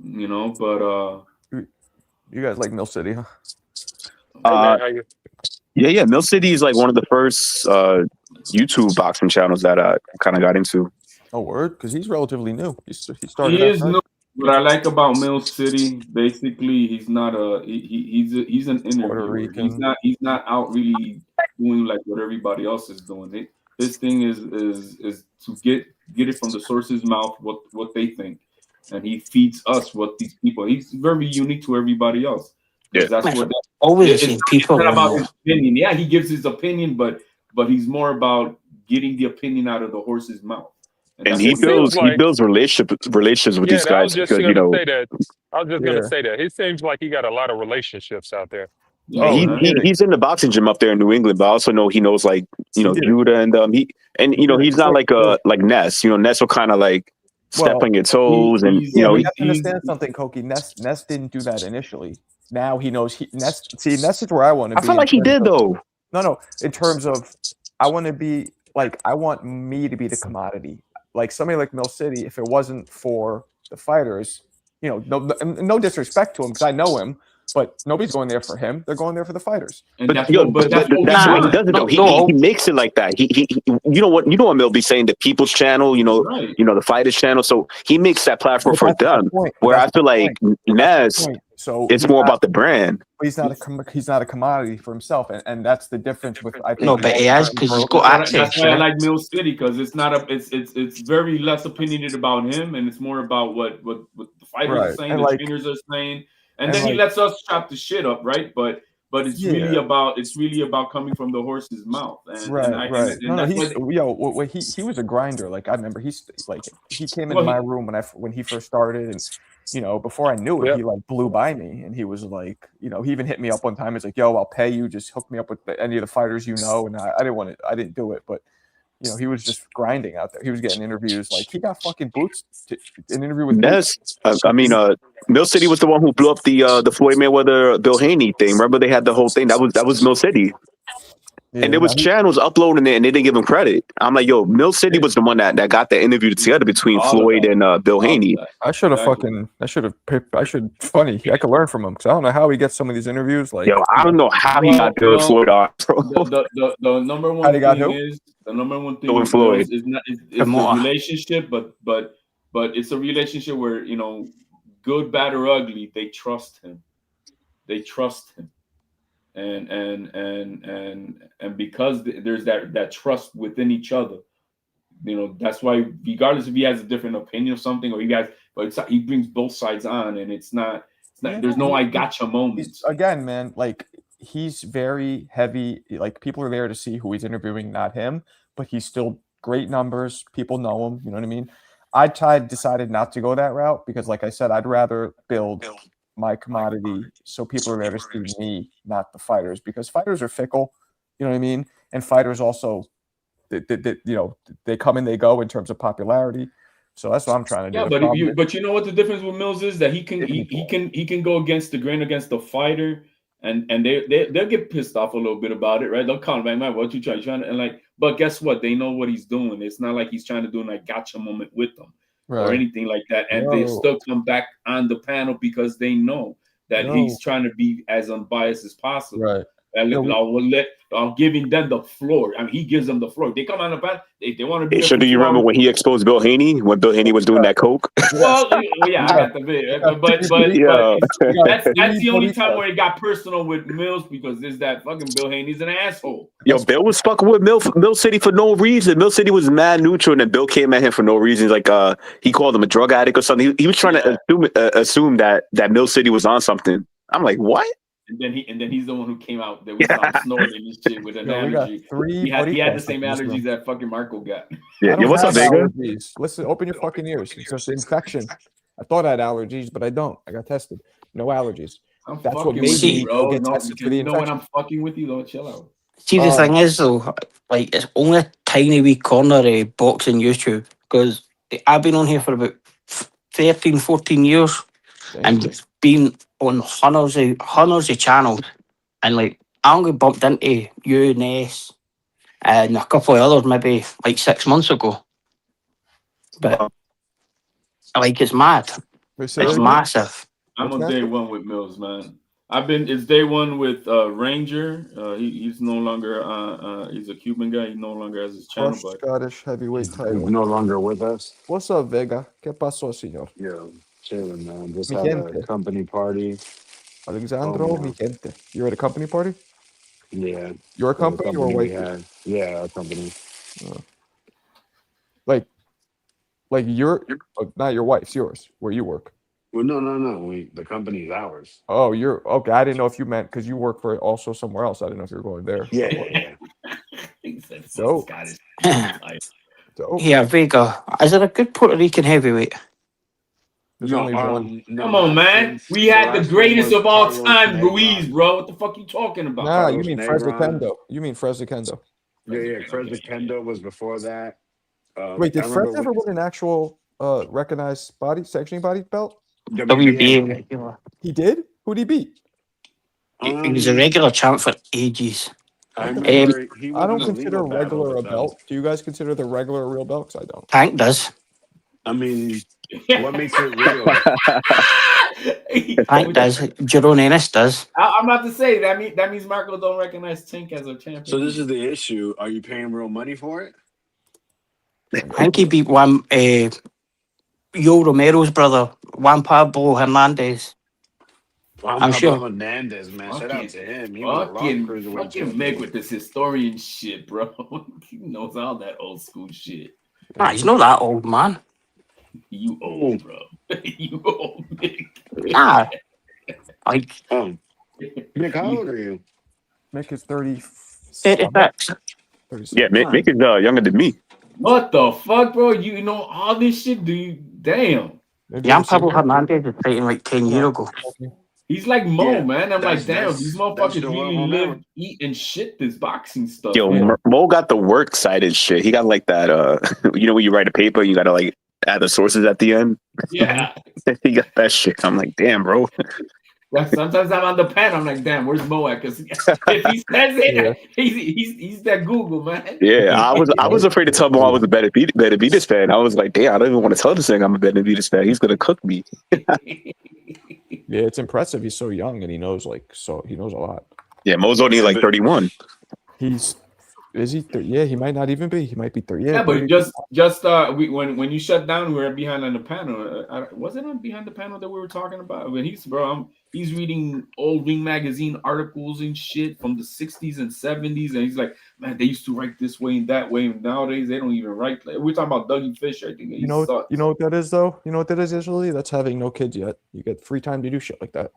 you know, but You guys like Mill City, huh? Hey, man, how you? Yeah. Mill City is like one of the first YouTube boxing channels that I kind of got into. Oh, word? Because he's relatively new. He started. he out is right? new. What I like about Mill City, basically, he's not he's an interviewer. Rican. He's not out really doing like what everybody else is doing. His thing is to get it from the source's mouth what they think, and he feeds us what these people. He's very unique to everybody else. Yeah, that's what. Always the same people. It's not about on his opinion. Yeah, he gives his opinion, but he's more about getting the opinion out of the horse's mouth. And he builds relationships with these guys because you know. I was just gonna say that. It seems like he got a lot of relationships out there. Yeah, he's in the boxing gym up there in New England, but I also know he knows like Judah and he's not like Ness. You know, Ness will kind of like step on your toes, and you have to understand something, Koki. Ness didn't do that initially. Now he knows. Ness is where I want to be. I feel like he did though. No. In terms of, I want to be like, I want me to be the commodity. Like somebody like Mill City, if it wasn't for the fighters, no disrespect to him because I know him, but nobody's going there for him. They're going there for the fighters. But that's why he does it though. He makes it like that. He you know what Mill be saying, the People's Channel, the Fighters Channel. So he makes that platform for them. Where I feel like Ness, so it's more about the brand. He's not a commodity for himself, and that's the difference with I think. No, but he has because he's got access. That's why I like Mill City because it's not it's very less opinionated about him, and it's more about what the fighters are saying, the trainers are saying, and then he lets us chop the shit up, right? But it's really about coming from the horse's mouth, and right. He was a grinder. Like I remember, he came into my room when he first started, and before I knew it, he like blew by me, and he was like, he even hit me up one time. He's like, "Yo, I'll pay you. Just hook me up with any of the fighters and I didn't want it. I didn't do it, but he was just grinding out there. He was getting interviews. Like he got fucking boots. An interview with Ness. Mill City was the one who blew up the Floyd Mayweather Bill Haney thing. Remember they had the whole thing. That was Mill City. Yeah, and there was channels uploading it, and they didn't give him credit. I'm like, yo, Mill City was the one that got the interview together between Floyd and Bill Haney. I should funny. I could learn from him because I don't know how he gets some of these interviews. Like, yo, I don't know how he got Bill Floyd on, bro. The number one thing with Floyd is a relationship, but it's a relationship where good, bad, or ugly, they trust him. And because there's that trust within each other, that's why regardless if he has a different opinion of something or he brings both sides on, and it's not there's no I gotcha moments. Again, man, like he's very heavy. Like people are there to see who he's interviewing, not him. But he's still great numbers. People know him. You know what I mean? I decided not to go that route because, like I said, I'd rather build my commodity so people are there to see me, not the fighters, because fighters are fickle, you know what I mean? And fighters also they come and they go in terms of popularity. So that's what I'm trying to do. Yeah, but you know what the difference with Mills is that he can go against the grain against the fighter, and they'll get pissed off a little bit about it, right? They'll call him, man, what you trying to, and like, but guess what? They know what he's doing. It's not like he's trying to do a gotcha moment with them. Right. Or anything like that, and they still come back on the panel because they know that he's trying to be as unbiased as possible. Right. I'm giving them the floor. I mean, he gives them the floor. They come on the panel. They want to be. So do you remember when he exposed Bill Haney? When Bill Haney was doing that coke? Well, yeah, I got the bit, but that's the only time where it got personal with Mills because there's that fucking Bill Haney's an asshole. Yo, Bill was fucking with Mill City for no reason. Mill City was mad neutral, and then Bill came at him for no reason. Like he called him a drug addict or something. He was trying to assume that Mill City was on something. I'm like, what? And then he's the one who came out that was snorting and shit with an allergy. He had the same allergies that fucking Marco got. Yeah, what's up, Vega? Listen, open your fucking ears. It's just an infection. I thought I had allergies, but I don't. I got tested. No allergies. That's what made me get tested for the infection. When I'm fucking with you, though, chill out. See, the thing is, though, like, it's only a tiny wee corner of boxing YouTube because I've been on here for about 13, 14 years and it's been on hundreds of channels, and like I only bumped into you, Ness, and a couple of others maybe like 6 months ago. But like it's mad. It's massive. I'm on day one with Mills, man. It's day one with Ranger. He's no longer he's a Cuban guy. He no longer has his channel. Crushed Scottish heavyweight title. No longer with us. What's up, Vega? ¿Qué pasó, señor? Yeah, chilling, man. Just Mi had gente. a company party. Alexandro, Oh, mi gente. You're at a company party? Yeah. Your The company or we white? had. Yeah, a company. Like your, not your wife's, yours, where you work. Well, no. The company's ours. Oh, you're okay. I didn't know if you meant because you work for also somewhere else. I didn't know if you were going there. Yeah. So, Yeah, Vega. Is it a good Puerto Rican heavyweight? There's only one. Come on, man. We had the greatest of all time, Ruiz, bro. What the fuck you talking about? Nah, you Carlos mean Negron. Fresnekendo. You mean Fresnekendo. Yeah. Fresno Kendo was before that. Wait, did I Fred remember ever win an actual recognized sanctioning body belt? WBA regular. He did? Who'd he beat? He was a regular champ for ages. I remember he was I don't in a consider legal battle regular a with them. belt. Do you guys consider the regular a real belt? 'Cause I don't. Tank does. I mean, what makes it real? Tank does. Jerome Ennis does. I'm about to say that means Marco don't recognize Tink as a champion. So this is the issue. Are you paying real money for it? I think he beat Yo Romero's brother, Juan Pablo Hernandez. I'm sure. Hernandez, man. Shout out to him. He was a long cruiserweight Fucking champion. Mick with this historian shit, bro. He knows all that old school shit. Nah, he's not that old, man. You old, bro. You old, Mick. Nah. Like, Mick, how old are you? Mick is 30. 36. Yeah, Mick is younger than me. What the fuck, bro? You know all this shit? Do you? Damn. Juan Pablo Hernandez was fighting like 10 years ago. He's like Mo, Yeah, man. I'm like, damn, that's- these that's motherfuckers the really world live, now. eat, and shit this boxing stuff. Yo, man. Mo got the work cited shit. He got like that, you know, when you write a paper, you gotta like add the sources at the end. Yeah. He got that shit. I'm like, damn, bro. Like, sometimes I'm on the pen. I'm like, damn, where's Mo at? Because if he says it, he's that Google, man. Yeah, I was afraid to tell Mo I was a Benavides fan. I was like, damn, I don't even want to tell this thing I'm a Benavides fan. He's gonna cook me. Yeah, it's impressive. He's so young and he knows he knows a lot. Yeah, Mo's only like 31. Is he? Yeah, he might not even be. He might be 30. Yeah, but maybe. when you shut down, we were behind on the panel. Was it on behind the panel that we were talking about? When he's reading old Ring magazine articles and shit from the 60s and 70s, and he's like, man, they used to write this way and that way, and nowadays they don't even write. We're talking about Dougie Fisher, I think. You know what that is though. You know what that is usually. That's having no kids yet. You get free time to do shit like that.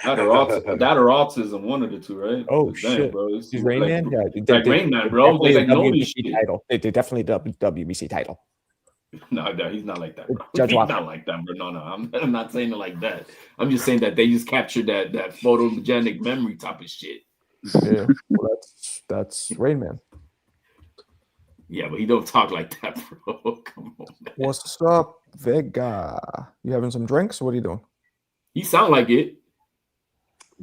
That or autism, one of the two, right? Oh, Damn, shit. bro. It's He's Rain like, Man. Yeah, like Rain Man, bro. They like know this WBC shit. title. They definitely WBC title. No, he's not like that, bro. Judge He's Watson. not like that, bro. No, I'm not saying it like that. I'm just saying that they just captured that photogenic memory type of shit. Yeah, well, that's Rain Man. Yeah, but he don't talk like that, bro. Come on, man. What's up, Vega? You having some drinks? What are you doing? He sound like it.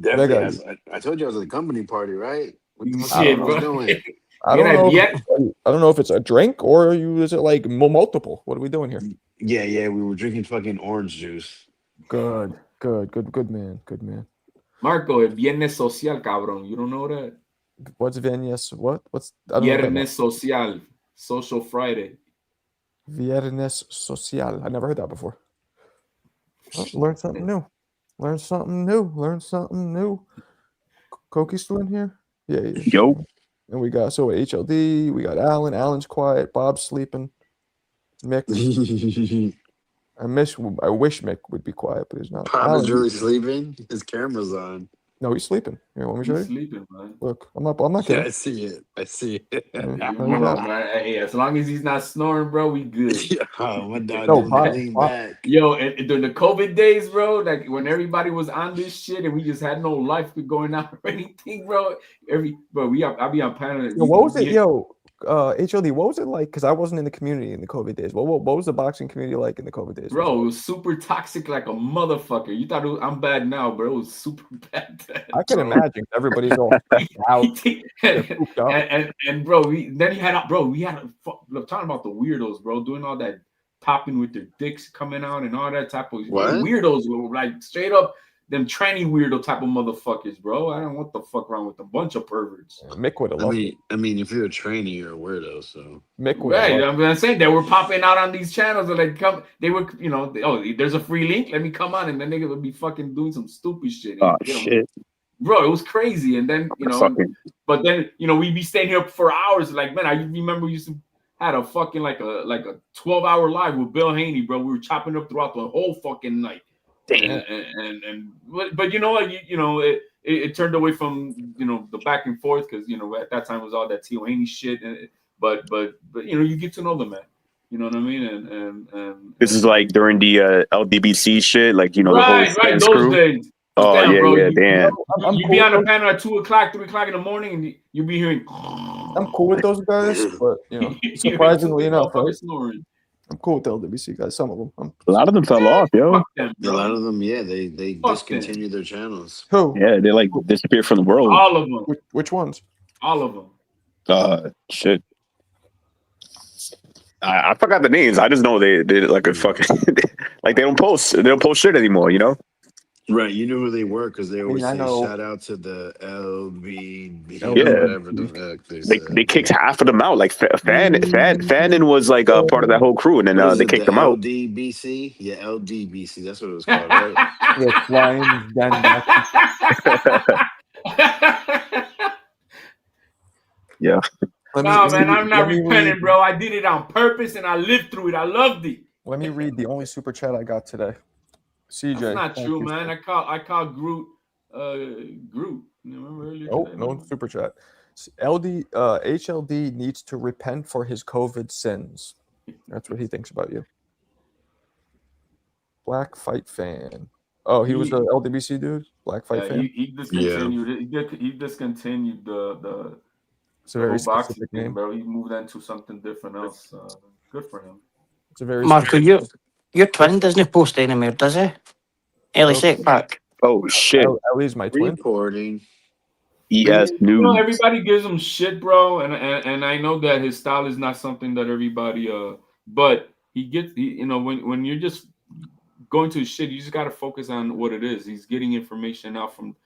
Definitely. I told you I was at a company party, right? What the fuck Shit, I was bro. doing? I don't know if it's a drink or is it like multiple. What are we doing here? Yeah, we were drinking fucking orange juice. Good man. Marco, el viernes social, cabrón. You don't know that? What's Viernes? What's I don't know what that Viernes social, social Friday. means. Viernes social. I never heard that before. Oh, learn something new. Learn something new. Koki's still in here? Yeah. Yo. And we got HLD. We got Alan. Alan's quiet. Bob's sleeping. Mick. I wish Mick would be quiet, but he's not. Papa's really sleeping. His camera's on. No, he's sleeping. Here, let me show He's you. sleeping, man. Look, I'm not kidding. Yeah, I see it. Hey, as long as he's not snoring, bro, we good. Oh, my dog No, didn't lean back. Yo, and during the COVID days, bro, like when everybody was on this shit and we just had no life going on or anything, bro. I be on panel. Yo, what was it? Yo, HLD, what was it like? Because I wasn't in the community in the COVID days. What was the boxing community like in the COVID days? Bro, it was super toxic like a motherfucker. You thought I'm bad now, bro. It was super bad then, I can bro. imagine everybody's all freaked out. They're pooped up. and bro, we had talking about the weirdos, bro, doing all that popping with their dicks coming out and all that type of What? weirdos, like straight up them tranny weirdo type of motherfuckers, bro. I don't know what the fuck wrong with a bunch of perverts. Mick would have loved it. I mean, if you're a trainer, you're a weirdo. So Mick would Right, I'm saying they were popping out on these channels and they were, there's a free link, let me come on, and then they would be fucking doing some stupid shit. Oh shit, bro, it was crazy. And then but then we'd be staying here for hours. Like, man, I remember we used to had a fucking like a 12-hour live with Bill Haney, bro. We were chopping up throughout the whole fucking night. But you know what, it turned away from the back and forth because at that time it was all that Tio Haney shit. But you get to know the man. You know what I mean? And this is like during the LDBC shit, like the right, whole those crew. days. Oh Damn, yeah, bro, yeah, damn. You'd be on the panel at 2 o'clock, 3 o'clock in the morning, and you'd be hearing. I'm cool with those guys, but surprisingly enough, right? Snoring. I'm cool with the LWC guys. Some of them. A lot of them fell off, yo. a lot of them, yeah, they discontinued their channels. Who? Yeah, they like disappeared from the world. All of them. Which ones? All of them. Shit. I forgot the names. I just know they like a fucking like they don't post shit anymore. Right, you knew who they were because they always I say know. shout out to the LBB, Yeah. whatever the fuck they said. They kicked half of them out. Like Fannin was like a part of that whole crew, and then What is they it, kicked the them out. LDBC? Yeah, LDBC. That's what it was called, right? Yeah, flying den Yeah. No, man, I'm not repenting, bro. I did it on purpose and I lived through it. I loved it. Let me read the only super chat I got today. CJ. That's not thank true, you. man. I called Groot. Groot. You remember earlier? Nope, today, no man? super chat. HLD needs to repent for his COVID sins. That's what he thinks about you. Black Fight Fan. Oh, he was the LDBC dude? Black Fight Fan? He discontinued it. He discontinued the It's a very whole boxing specific thing, name. bro. He moved into something different else. Good for him. It's a very Marco, your twin doesn't post anymore, does he? Ellie Setback. Oh shit. Ellie's my twin. Reporting. ES News. Everybody gives him shit, bro, and I know that his style is not something that everybody but he gets when you're just going to his shit, you just got to focus on what it is. He's getting information out from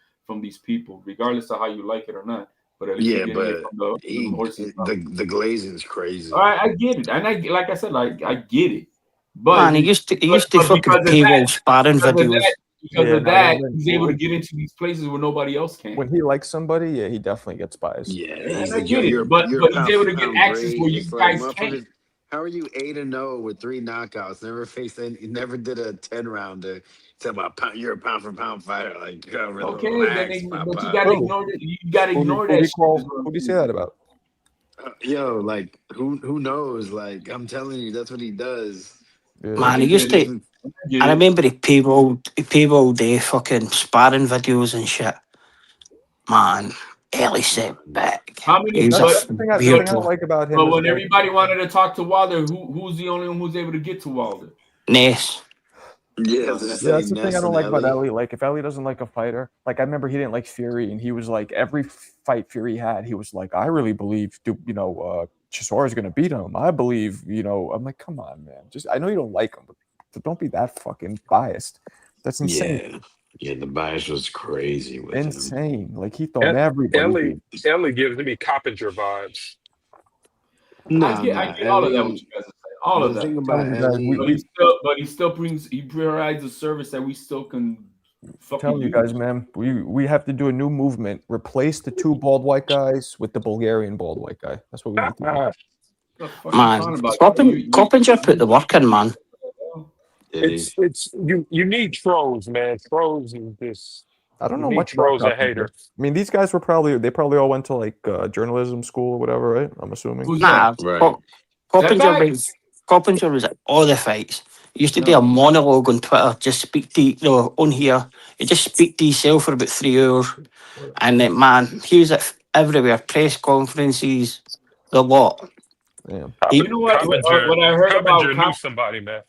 these people, regardless of how you like it or not. But at least Yeah, you're but getting it from the horses. the glazing's crazy. All right, I get it, and like I said, I get it. But Man, he used to fucking paywall sparring videos. Because of that, he's able to get into these places where nobody else can. When he likes somebody, yeah, he definitely gets biased. Yeah, And I get it, but he's able to get access where you guys can't. How are you 8-0 with 3 knockouts? Never faced any. Never did a 10-rounder. Tell about you're a pound for pound fighter. Like, Okay, relax, but you gotta ignore that. You gotta ignore that. Who do you say that about? Yo, like who knows? Like I'm telling you, that's what he does. Yeah. Man, he used to. I remember he paywalled fucking sparring videos and shit. Man, Ellie Setback. How many? He's That's a the thing I weird don't one. like about him. But is when that- everybody wanted to talk to Wilder, who's the only one who's able to get to Wilder? Ness. Yeah, that's the thing I don't like about Ellie. Like, if Ellie doesn't like a fighter, like I remember he didn't like Fury, and he was like, every fight Fury had, he was like, I really believe, Chisora is gonna beat him. I believe, I'm like, come on, man. I know you don't like him, but don't be that fucking biased. That's insane. Yeah, the bias was crazy with him. Insane. Like he thought everybody. Ellie gives me Coppinger vibes. I get all of that. What you guys are saying. All of The that. thing about But he still provides a service that we still can. Telling you guys, man, we have to do a new movement. Replace the 2 bald white guys with the Bulgarian bald white guy. That's what we need to do. Man, Coppinger put the work in, man. It's you need trolls, man. Trolls is this. I don't you know need much about trolls and Coppinger. haters. I mean, these guys they probably all went to like journalism school or whatever, right? I'm assuming. Who's Nah, that? Right. Coppinger was at all the fights. He used to do a monologue on Twitter, just speak to on here. You just speak to yourself for about 3 hours, and man, he was at everywhere, press conferences, A lot. Damn. He- You know what? What I heard about Coppinger knew somebody, man.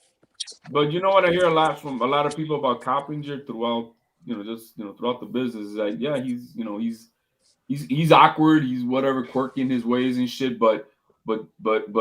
But you know what I hear a lot from a lot of people about Coppinger throughout, throughout the business is like, yeah, he's awkward, he's whatever, quirky in his ways and shit, but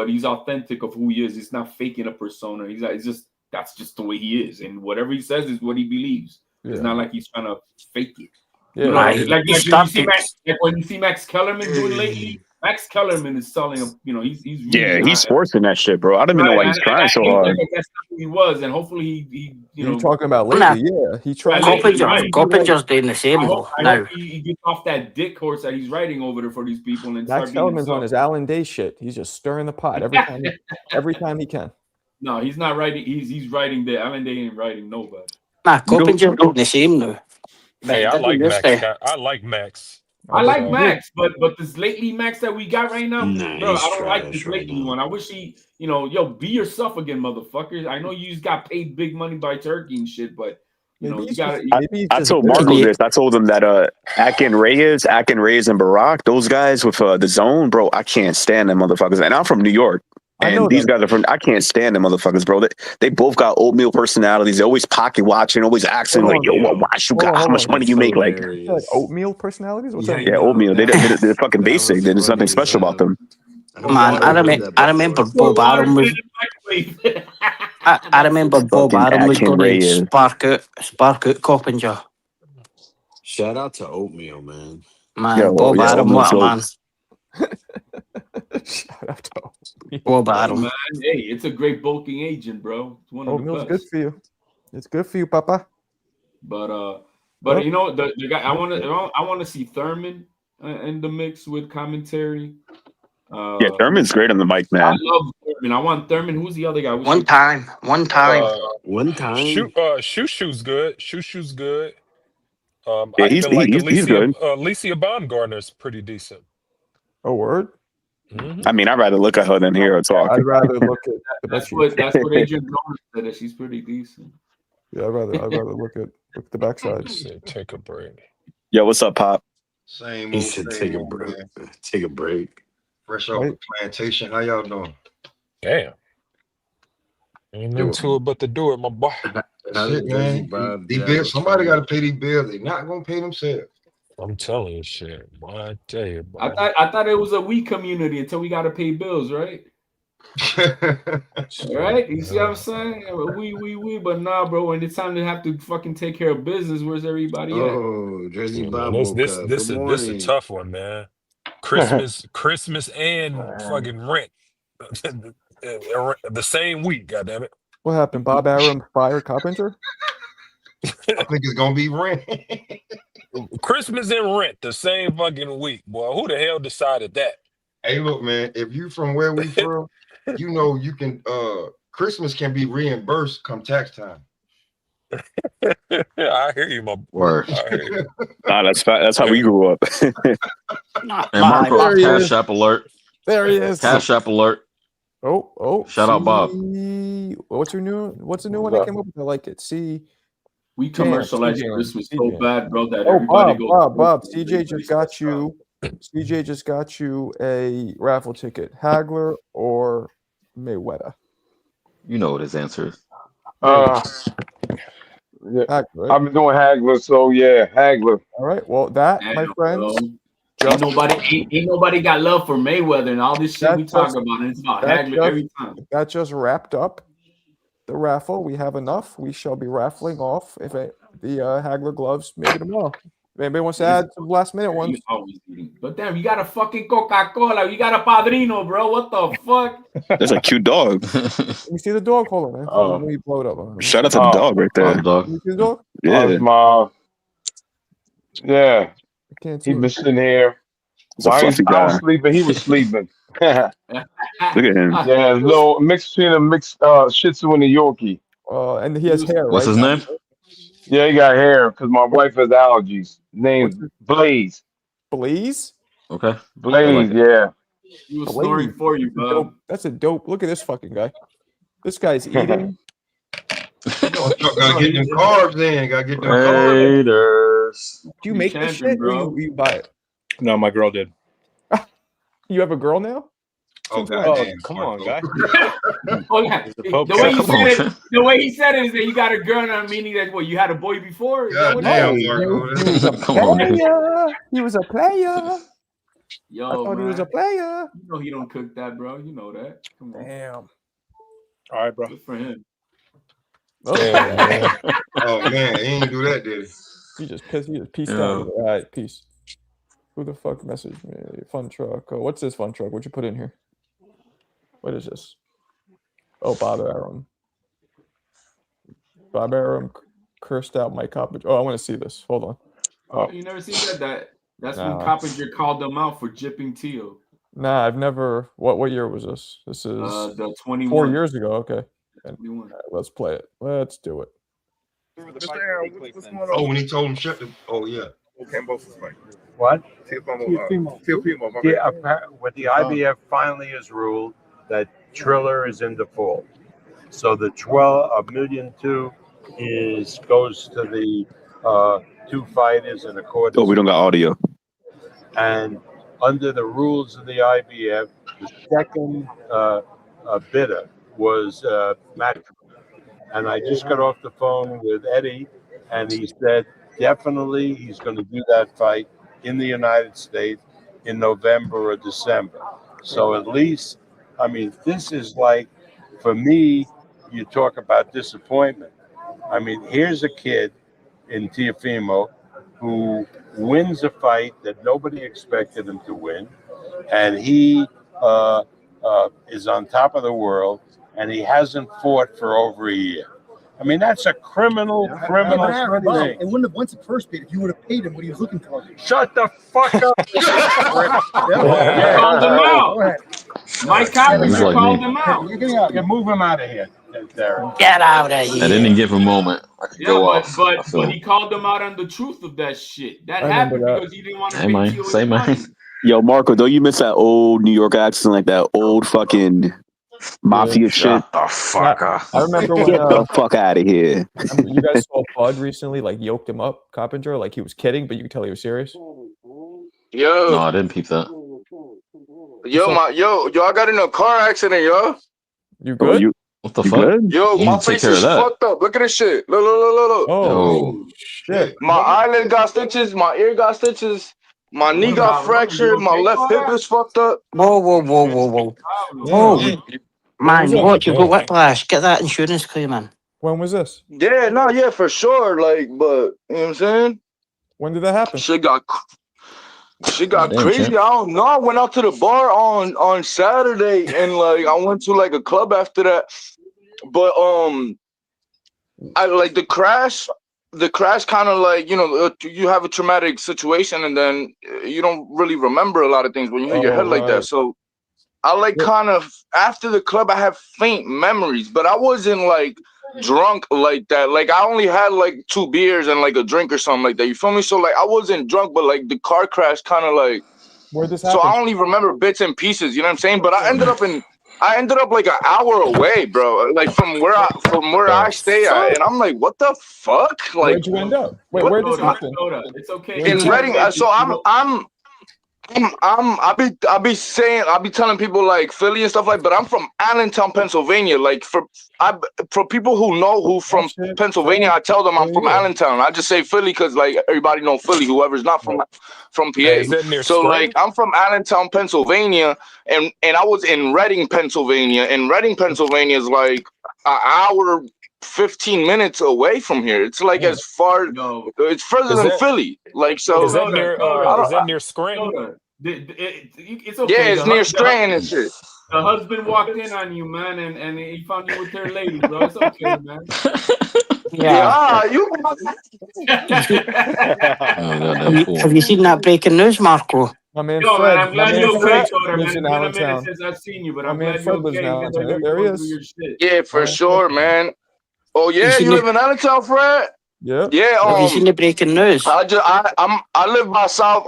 he's authentic of who he is. He's not faking a persona. It's just that's just the way he is, and whatever he says is what he believes. It's Yeah. not like he's trying to fake it. Yeah. You know, Right. like He when stopped you see it. when you see Max Kellerman doing lately. Max Kellerman is selling him. He's really Yeah, he's not- forcing that shit, bro. I don't even know why he's trying so I hard. think that's not who he was, and hopefully he You're talking about Nah. lately, yeah. He tried. Coppinger's doing the same I though hope now. he gets off that dick horse that he's riding over there for these people and Max start being Kellerman's on himself. his Alan Day shit. He's just stirring the pot every time he can. No, he's not writing. He's writing the Alan Day ain't writing nobody. Nah, Coppinger's doing the same now. Hey, I Doesn't like used Max. to. I like Max. I like Max, but this lately Max that we got right now, Nah, bro, I he's don't like trash this right lately now. one. I wish he, be yourself again, motherfuckers. I know you just got paid big money by Turkey and shit, but you gotta. I told Marco this. I told him that Akin Reyes, and Barack, those guys with the zone, bro, I can't stand them motherfuckers. And I'm from New York. I know And these guys are from. I can't stand them motherfuckers, bro. They both got oatmeal personalities. They're always pocket watching, always asking Hold like, "Yo, on. what watch you Hold got? on, How hold much on. money you make?" Like, Like oatmeal personalities? What's up? yeah, oatmeal. They're fucking basic. There's nothing special about them. Man, I remember Bob Arum was. I remember Bob Fucking Arum was Akin going to Reyes. spark out Coppinger. Shout out to Oatmeal, man. Man, Yo, Bob yeah, Arum, what a man. Oatmeal's Shout out to Bob Hey, Arum. man, hey, it's a great bulking agent, bro. It's one of Oatmeal's the good best. for you. It's good for you, Papa. But Oh. the guy I want to see Thurman in the mix with commentary. Yeah, Thurman's great on the mic, I man. love Thurman. I want Thurman. Who's the other guy? One time. One time. Shoe's good. Shoe's good. Yeah, I he's even like he's good. Alicia Baumgartner's pretty decent. Oh, word? I mean, I'd rather look at her than hear her talk. I'd rather look at the That's best. what Adrian Jones said, that she's pretty decent. Yeah, I'd rather look at the backside. Let's see, take a break. Yo, what's up, Pop? Same He old, said, same "Take a old, break. man. Take a break." Fresh off the plantation. How y'all doing? Damn. Ain't nothing to it but to do it, my boy. That's it, man. These bills, somebody got to pay these bills. They're not gonna pay themselves. I'm telling you, shit. Boy, I tell you, boy. I thought it was a we community until we got to pay bills, right? Right? You see what I'm saying? We. But nah, bro. When it's time to have to fucking take care of business, where's everybody at? Oh, Jersey Man, Bob this woke this up. this Good is this a morning. tough one, man. Christmas and fucking rent. The same week, goddammit. What happened? Bob Arum fired Coppinger? I think it's gonna be rent. Christmas and rent the same fucking week, boy. Who the hell decided that? Hey, look, man. If you from where we from, you know you can. Christmas can be reimbursed come tax time. I hear you, my boy. Word. I hear you. Nah, that's how we grew up. And Marco, There he Cash is. App alert. There he is. Cash App alert. Oh. Shout out, Bob. What's the new one that came up with? I like it. We commercialized CJ. Christmas so bad, bro, that Oh, everybody Bob. CJ just got you a raffle ticket. Hagler or Mayweather? You know what his answer is. Yeah, Hagler, right? I've been doing Hagler, so yeah, Hagler. All right. Well, that, my Damn, friends, bro. Ain't nobody got love for Mayweather and all this shit we talk about. And it's about Hagler every time. that just wrapped up the raffle. We have enough. We shall be raffling off the Hagler gloves maybe tomorrow. If anybody wants to add some last minute ones. You always eating. But damn, you got a fucking Coca-Cola. You got a Padrino, bro. What the fuck? That's a cute dog. Let me see the dog. Hold on, man. Let me blow it up. Shout out to the dog right there. Dog. You see the dog? Yeah. Yeah. I can't see He it. been sitting here. He's a While fluffy I was guy. sleeping, he was sleeping. Look at him. Yeah, little mix between a mixed Shih Tzu and a Yorkie. And he has hair, What's right? his name? Yeah, he got hair because my wife has allergies. Name's Blaze. Blaze? Okay. Blaze, yeah. He was snoring for you, bro. That's a dope. Look at this fucking guy. This guy's eating. Gotta get them carbs in. Gotta get them carbs. Haters. Do you make this shit or you buy it? No, my girl did. You have a girl now? Oh, Since when? goddamn, come on, guy. Oh, yeah. The way he said it is that you got a girl now, meaning that what you had a boy before. Is that what Goddamn, it is? Marco. He was a player. He was a player. Yo, I thought man. he was a player. You know he don't cook that, bro. You know that. Come on. Damn. All right, bro. Good for him. Damn, man. Oh man, he ain't do that, did he? He just pissed. He just peaced Yeah. out. All right, peace. Who the fuck messaged me? Fun truck. Oh, what's this fun truck? What'd you put in here? What is this? Oh, Bob Arum. Bob Arum cursed out Mike Coppinger. Oh, I want to see this. Hold on. Oh, you never seen that? That's when Nah. Coppinger called them out for jipping Teal. Nah, I've never. What year was this? This is The 21. 4 years ago. Okay. And, 21. all right, let's play it. Let's do it. Oh, when he told him shut the. Oh yeah. What? Teofimo, my Yeah, bad. what the IBF finally has ruled that Triller is in default. So the 1.2 million goes to the two fighters in accordance. Oh, we don't got audio. And under the rules of the IBF, the second bidder was Matchroom. And I just got off the phone with Eddie, and he said definitely he's going to do that fight in the United States in November or December. So at least, I mean, this is like, for me, you talk about disappointment. I mean, here's a kid in Teofimo who wins a fight that nobody expected him to win, and he is on top of the world, and he hasn't fought for over a year. I mean, that's a criminal Bob, thing. it wouldn't have went to first bid if you would have paid him what he was looking for. Shut the fuck up. Called him out. Mike Coppinger called him out. You move him out of here, Derek. Get out of here. I didn't give a moment. I could Yeah, go but off. but he called them out on the truth of that shit. That I happened remember that. because he didn't want to Hey, pay man. Teal his Say, man. money. Yo, Marco, don't you miss that old New York accent, like that old fucking mafia shit? Shut the fuck up. I remember when Get the fuck out of here. you guys saw Bud recently, like yoked him up, Coppinger, like he was kidding, but you could tell he was serious. No, I didn't peep that. Yo, I got in a car accident, yo. You Oh, good? you, What the you fuck? good? Yo, You my need to take face care of is that. fucked up. Look at this shit. Look. Oh, shit. My eyelid got stitches. My ear got stitches. My knee got fractured. My left hip is fucked up. Whoa. Yeah. Man, Yeah. what? You've got whiplash. Get that insurance claim in. When was this? Yeah, for sure. Like, but you know what I'm saying? When did that happen? Shit got Damn, crazy. champ. I don't know. I went out to the bar on Saturday, and like I went to like a club after that. But I like the crash. The crash kind of like, you know, you have a traumatic situation, and then you don't really remember a lot of things when you hit your Oh, head like that. right. So I like kind of after the club, I have faint memories, but I wasn't like drunk like that. Like I only had like 2 beers and like a drink or something like that. You feel me? So like I wasn't drunk, but like the car crash kind of like. Where'd this So happen? I only remember bits and pieces. You know what I'm saying? But I ended up like an hour away, bro. Like from where I stay at, and I'm like, what the fuck? Like, Where'd you end up? Wait, what- where'd this happen? It's okay. in Reading. So I be telling people like Philly and stuff like, but I'm from Allentown, Pennsylvania. Like for people who know who from Pennsylvania, I tell them I'm from Allentown. I just say Philly because like everybody know Philly. Whoever's not from PA. Is that near So Scranton? like I'm from Allentown, Pennsylvania, and I was in Reading, Pennsylvania. And Reading, Pennsylvania is like an hour, 15 minutes away from here. It's like as far. It's further Is than that- Philly. Like so. Is that near? Is that near Scranton? It's okay. Yeah, it's The near hus- Scranton and shit. The husband walked in on you, man, and he found you with her lady, bro. It's okay, man. Yeah, you. Have you seen that breaking news, Marco? My man Yo, Fred. man, I'm glad my you're man okay, Fred Toder, man. lives It's in been a minute Allentown. since I've seen you, but My I'm man glad you're Fred lives in okay. Even though Allentown. you're There he going is. through your shit. Yeah, for sure, man. Oh You yeah, seen you the- live in Allentown, Fred? Yeah. Yeah. Have you seen the breaking news? I live by South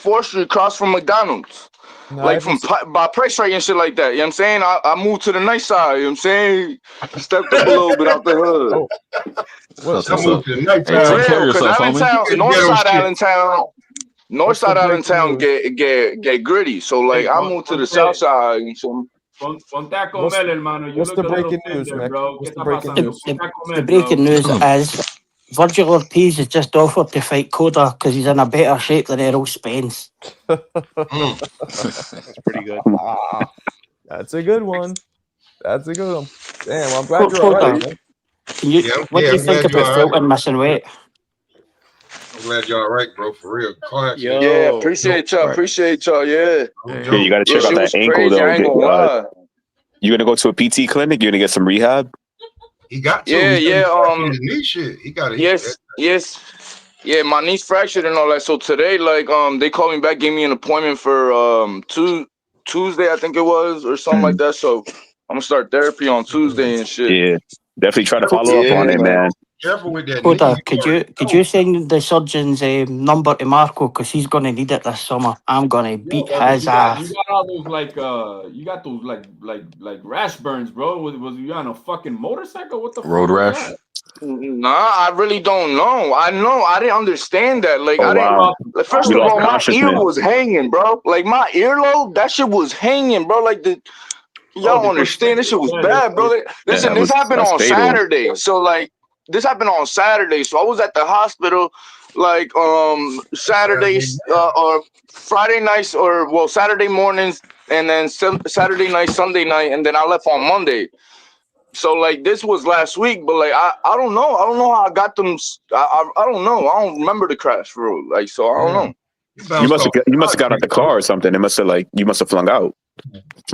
4th Street, across from McDonald's. No, I Like haven't from by Price Right and shit like that. You know what I'm saying? I moved to the nice side. You know what I'm saying? Stepped up a little bit out the hood. Oh. That's I what's moved up. to the night Hey, take care of Because yourself, homie. Allentown, north Ghetto side shit. Allentown, North What's the side out in breaking town news? get gritty. So like Hey, I moved to the south side. And so Ponte a What's comer, hermano. You what's look the a little breaking thin news, there, Mick? bro. ¿Qué What's the está breaking pasando? news? Ponte a The comer, breaking bro. news is Virgil Ortiz has just offered to fight Coda because he's in a better shape than Errol Spence. That's pretty good. Ah, that's a good one. That's a good one. Damn, well, I'm glad you're all Coda, right, man. can you? What do you I'm think glad you're about all right. Fulton missing weight? I'm glad you're all right, bro. For real. Car accident. yeah, Yo, appreciate y'all. Appreciate y'all. Yeah. No Yeah, joke. you got to Yo, check out shit that was ankle crazy. I though. ain't gonna lie. You gonna go to a PT clinic? You gonna get some rehab? He got to. Yeah, He yeah. fractured his knee shit. He got it. Yes. Yeah, my knee's fractured and all that. So today, like, they called me back, gave me an appointment for Tuesday, I think it was, or something like that. So I'm gonna start therapy on Tuesday and shit. Yeah, definitely try to follow up on it, man. Careful with that Coda, knee. could you send the surgeon's number to Marco because he's gonna need it this summer. I'm gonna beat his You ass. got all those you got those like rash burns, bro. Was you on a fucking motorcycle? What the Road fuck rash. was that? Nah, I really don't know. I didn't understand that. Like, Oh I didn't. wow, Like, first you of lost all, my ear consciousness. was hanging, bro. Like my earlobe, that shit was hanging, bro. Like y'all don't understand. This shit was bad, bro. Like, listen, this happened that's on fatal. Saturday. So like, this happened on Saturday. So I was at the hospital, like Saturday or Friday nights, or well Saturday mornings, and then Saturday night, Sunday night, and then I left on Monday. So like this was last week, but like I don't know. I don't know how I got them. I don't know. I don't remember the crash for real. Like so I don't know. You must have got out the car or something. It must have you must have flung out.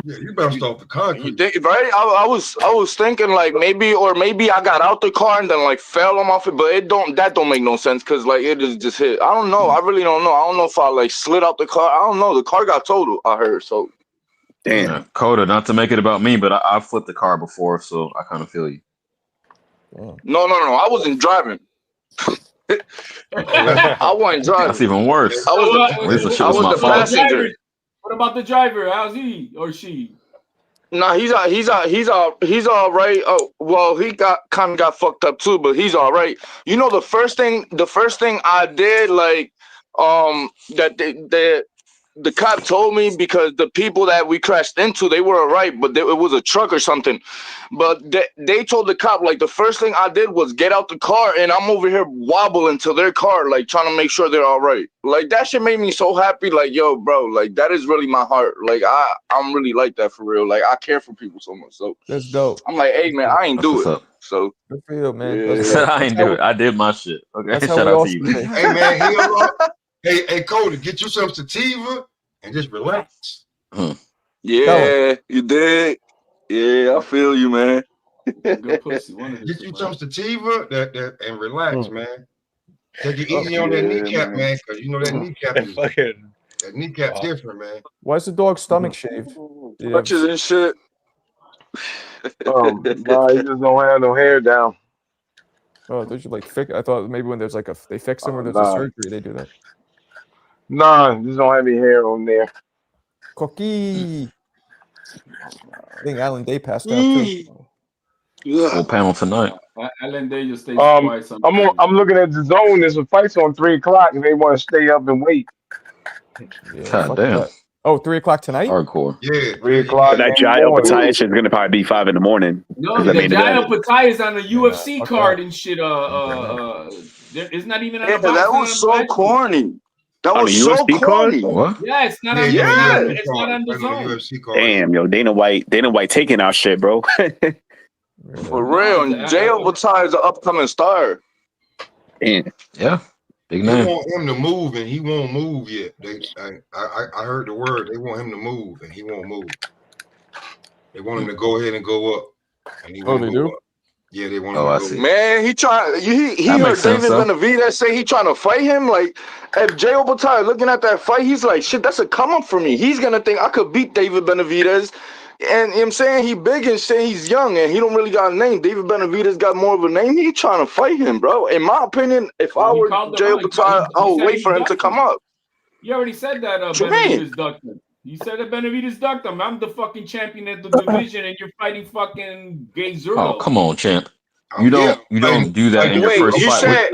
Yeah, you bounced off the concrete. You think, right? I was thinking like maybe I got out the car and then like fell on my feet, but that don't make no sense because like it is just hit. I don't know. I really don't know. I don't know if I like slid out the car. I don't know. The car got totaled, I heard. So damn. Yeah, Coda, not to make it about me, but I flipped the car before, so I kind of feel you. No. I wasn't driving. I wasn't driving. That's even worse. I was At least the shit I was was my the fault. passenger. What about the driver? How's he or she? Nah, he's all right. Oh, well, he got fucked up too, but he's all right. You know, the first thing I did, like, that the cop told me, because the people that we crashed into, they were all right, but it was a truck or something. But they told the cop, like, the first thing I did was get out the car, and I'm over here wobbling to their car, like, trying to make sure they're all right. Like, that shit made me so happy. Like, yo, bro, like, that is really my heart. Like, I'm really like that for real. Like, I care for people so much. So that's dope. I'm like, hey, man, I ain't do it. So good for you, man. Yeah. I ain't do it. I did my shit. Okay, That's how shout we out all to you. say. Hey man, heal up. Hey Cody, get you some sativa and just relax. Yeah, you did. Yeah, I feel you, man. Good pussy. Get you some sativa and relax, man. Take it easy on that kneecap, man, because you know that kneecap is that kneecap's different, man. Why's the dog's stomach shaved? Yeah. Touches and shit. Nah, he just don't have no hair down. Oh, don't you like fix? I thought maybe when there's like they fix them or there's a Nah. surgery, they do that. Nah, just don't have any hair on there. Cookie. I think Alan Day passed out too. Full panel tonight. Alan Day just stays quiet sometimes. I'm looking at the zone. There's a fight on 3:00, and they want to stay up and wait. Yeah, God fuck damn. that. Oh, 3:00 tonight? Hardcore. Yeah, 3:00. That Jairo Pataya shit's gonna probably be 5 in the morning. No, the Jairo Pataya is on the UFC card and shit. It's not even on Yeah, the that was so corny. That On was the so UFC card? corny. What? Yeah, it's not on. It's not on the zone. Damn, yo, Dana White taking our shit, bro. For real, and Jairo Pataya is an upcoming star. Damn. Yeah, big They name. want him to move, and he won't move yet. I heard the word. They want him to move, and he won't move. They want him to go ahead and go up, and he won't they go do? up. Yeah, they want Oh, him I to go see. up. Man, he That heard makes sense, David though. Benavidez say he trying to fight him. Like, if Jairo Pataya looking at that fight, he's like, shit, that's a come up for me. He's gonna think I could beat David Benavidez. And you know what I'm saying, he big and saying he's young and he don't really got a name. David Benavidez got more of a name. He trying to fight him, bro. In my opinion, if I were Jairo Pataya, I would wait for him to come up. You already said that What you mean? Benavidez ducked him. You said that Benavidez ducked him. I'm the fucking champion at the division, and you're fighting fucking Gay Zerlo. Oh, come on, champ. You don't do that in your Wait, first you fight. said,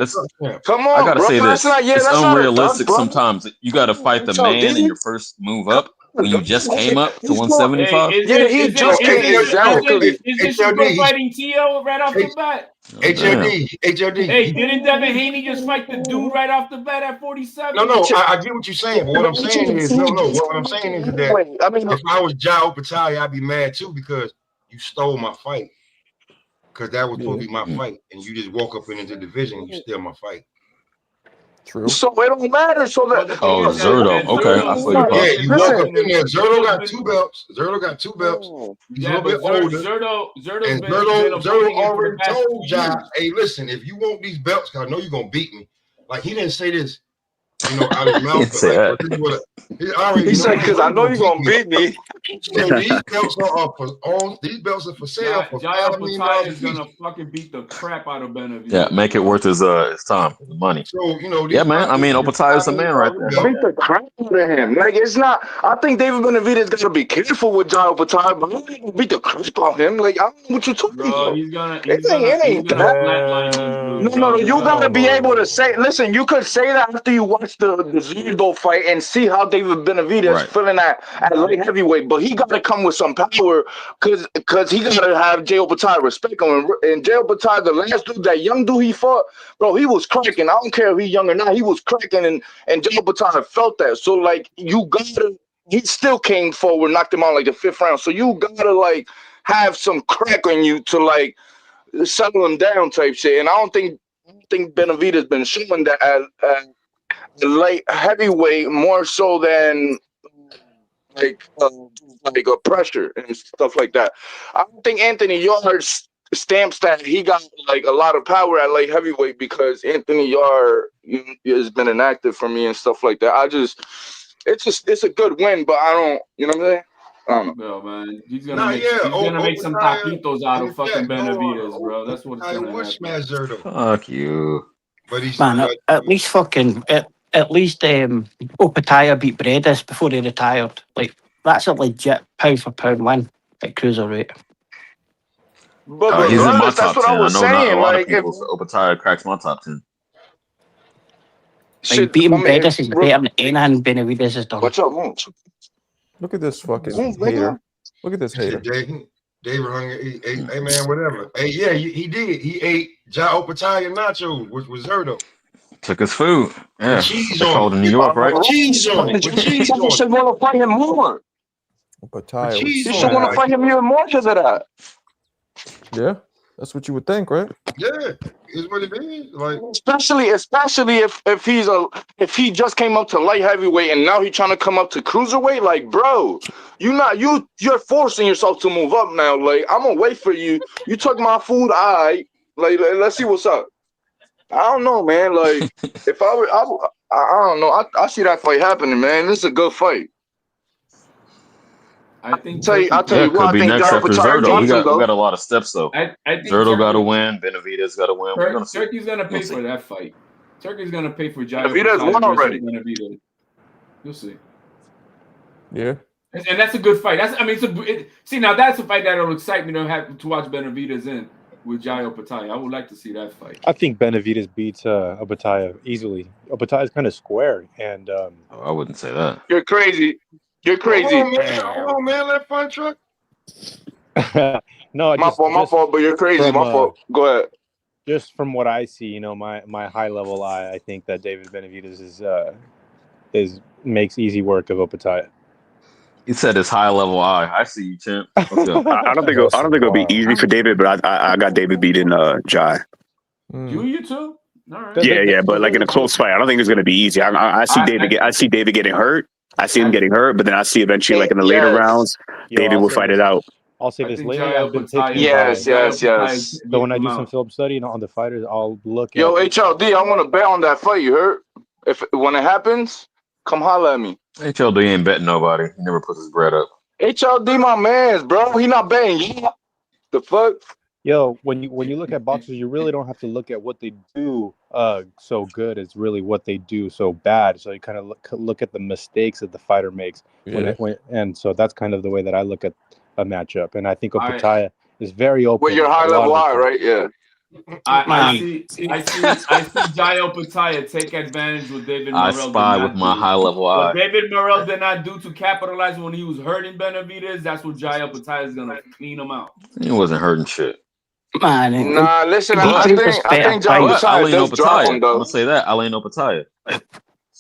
come I on, gotta bro. say That's this. not, yeah, It's that's not a dub, unrealistic bro. sometimes. You gotta fight the So, man in did your first move up when you just came up to Hey, 175. is Yeah, it he is just it is came, this exactly. is this your HLD, first fighting T.O. right off the bat? Oh, damn. HLD. Hey, didn't Devin Haney just fight the dude right off the bat at 47? No, I get what you're saying, but what I'm saying is, what I'm saying is that Wait, I mean, if I was Jao Opetaia, I'd be mad too because you stole my fight. Because that was supposed to be my fight, and you just walk up into the division and you steal my fight. True. so it don't matter. So Well, that the thing Oh, is that Zerto. Okay, I feel you, Yeah, boss. you walk up in there. Zerto got 2 belts. Zerto got 2 belts. He's a Yeah, little but bit older. Zerto's And been Zerto avoiding it for already the past told 2 years. Jai, hey, listen, if you want these belts, because I know you're going to beat me. Like, he didn't say this, out his mouth. Didn't But say like, that. he already he said, knows because I know you're going to beat me. So these belts these belts are for sale for Jai $5 million Opetaia a is piece. gonna fucking beat the crap out of Benavidez. Yeah, make it worth his time, the money. So, Yeah, man. I mean, Opetaia's the man right there. Beat the crap out of him. Like, it's not. I think David Benavidez got to be careful with Jai Opetaia, but he ain't gonna beat the crap out of him. Like, I don't know what you're talking Bro, about. he's gonna It ain't that. flatline him, dude, No, bro. you gotta be able to say. Listen, you could say that after you watch the Zerto fight and see how David Benavidez Right. feeling at light heavyweight, but he got to come with some power because he got to have Jai Opetaia respect him. And Jai Opetaia, the last dude, that young dude he fought, bro, he was cracking. I don't care if he's young or not, he was cracking, and Jai Opetaia felt that. So like, you gotta. He still came forward, knocked him out like the 5th round. So you gotta like have some crack on you to like settle him down type shit. And I don't think Benavidez been showing that at light heavyweight more so than like a pressure and stuff like that. I don't think Anthony Yard stamps that he got like a lot of power at light heavyweight because Anthony Yard has been inactive for me and stuff like that. It's a good win, but I don't, you know what I'm saying? I don't know. Bro, man, he's gonna make some taquitos out of fucking Benavidez, bro. That's what's gonna happen. Fuck you. But he's Man, at least at least Opetaia beat Bredis before he retired. Like, that's a legit pound for pound win at cruiserweight. But He's in my regardless, top that's 10. what I was I know not saying. a lot of Like, if people. Opetaia cracks my top 10. Like, beating Bredis is better than anything Benavidez has done. What's up, Moon? Look at this fucking hater. Look at this hater. David Hunger, hey man, whatever. Hey, yeah, he did. He ate Jai Opetaia nachos, which was Zerto. Took his food. Yeah. Cheese They on called it. in New York, right? Cheese on it. With cheese on You should want to fight him more. Opetaia. You should want to fight him even more because of that. Yeah, that's what you would think, right? Yeah, is what it is. Like, especially if he just came up to light heavyweight and now he's trying to come up to cruiserweight. Like, bro, you're forcing yourself to move up now. Like, I'm gonna wait for you. You took my food, like let's see what's up. I don't know, man. Like, if I don't know. I see that fight happening, man. This is a good fight. I think. I'll tell you what. Could be I think next after Zerto. We got a lot of steps though. I think Zerto got to win. Benavidez got to win. We're gonna see. Turkey's gonna pay for that fight. Turkey's gonna pay for Jai Benavidez Opetaia won already. versus Benavidez. You'll see. Yeah. And that's a good fight. See, now that's a fight that'll excite me to watch Benavidez in with Jai Opetaia. I would like to see that fight. I think Benavidez beats Opetaia easily. Opetaia is kind of square, and I wouldn't say that. You're crazy. You're crazy. Hold on, man. Let fun truck. No, my fault. But you're crazy. My fault. Go ahead. Just from what I see, my high level eye, I think that David Benavidez makes easy work of Opetaia. He said his high level eye. I see you, champ. I don't think it'll be easy for David, but I got David beating Jai. You too? All right. Yeah, but like in a close fight, I don't think it's going to be easy. I see David getting hurt. I see him getting hurt, but then I see eventually, like in the later rounds, David will fight it out. I'll say this lately. I've been taking yes. So when I do some film study on the fighters, I'll look. Yo, HLD, I want to bet on that fight. You heard? When it happens, come holler at me. HLD ain't betting nobody. He never puts his bread up. HLD, my man's bro. He not betting. Yeah. The fuck. Yo, when you look at boxers, you really don't have to look at what they do so good. It's really what they do so bad. So you kind of look at the mistakes that the fighter makes. And so that's kind of the way that I look at a matchup. And I think Opetaia is very open. Well, your high level eye, right? Yeah. I see Jael Pataya take advantage with David I Morrell. spy with my high level eye. What David Morrell did not do to capitalize when he was hurting Benavidez, that's what Jael Pataya is gonna clean him out. He wasn't hurting shit. Man, Nah, listen, I think Jael Pataya does drop him I'm though. gonna say that. Aleno Pataya.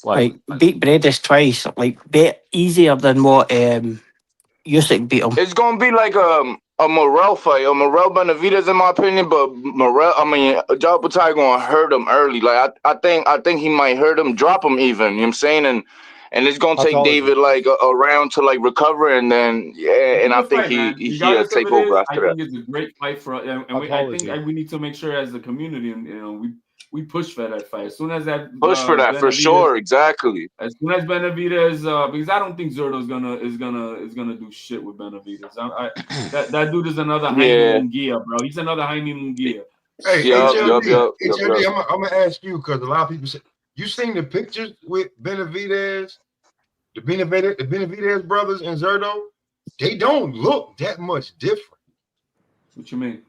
like beat Bredis twice, like bit easier than what Usyk beat him. It's gonna be like a Morrell fight, a Morrell Benavidez in my opinion, but Jael Pataya gonna hurt him early. Like I think he might hurt him, drop him even. You know what I'm saying? And it's gonna How take tall is David like a round to like recover, and then and I think he'll take over after I that. think it's a great fight for us, and I think we need to make sure as a community, we push for that fight. As soon as that Push for that for sure, exactly. As soon as Benavidez, because I don't think Zurdo is gonna do shit with Benavidez. That dude is another Jaime Munguia, bro. He's another Jaime Munguia. Hey, Yup. I'm gonna ask you because a lot of people say you seen the pictures with Benavidez, the Benavidez brothers and Zurdo. They don't look that much different. What you mean?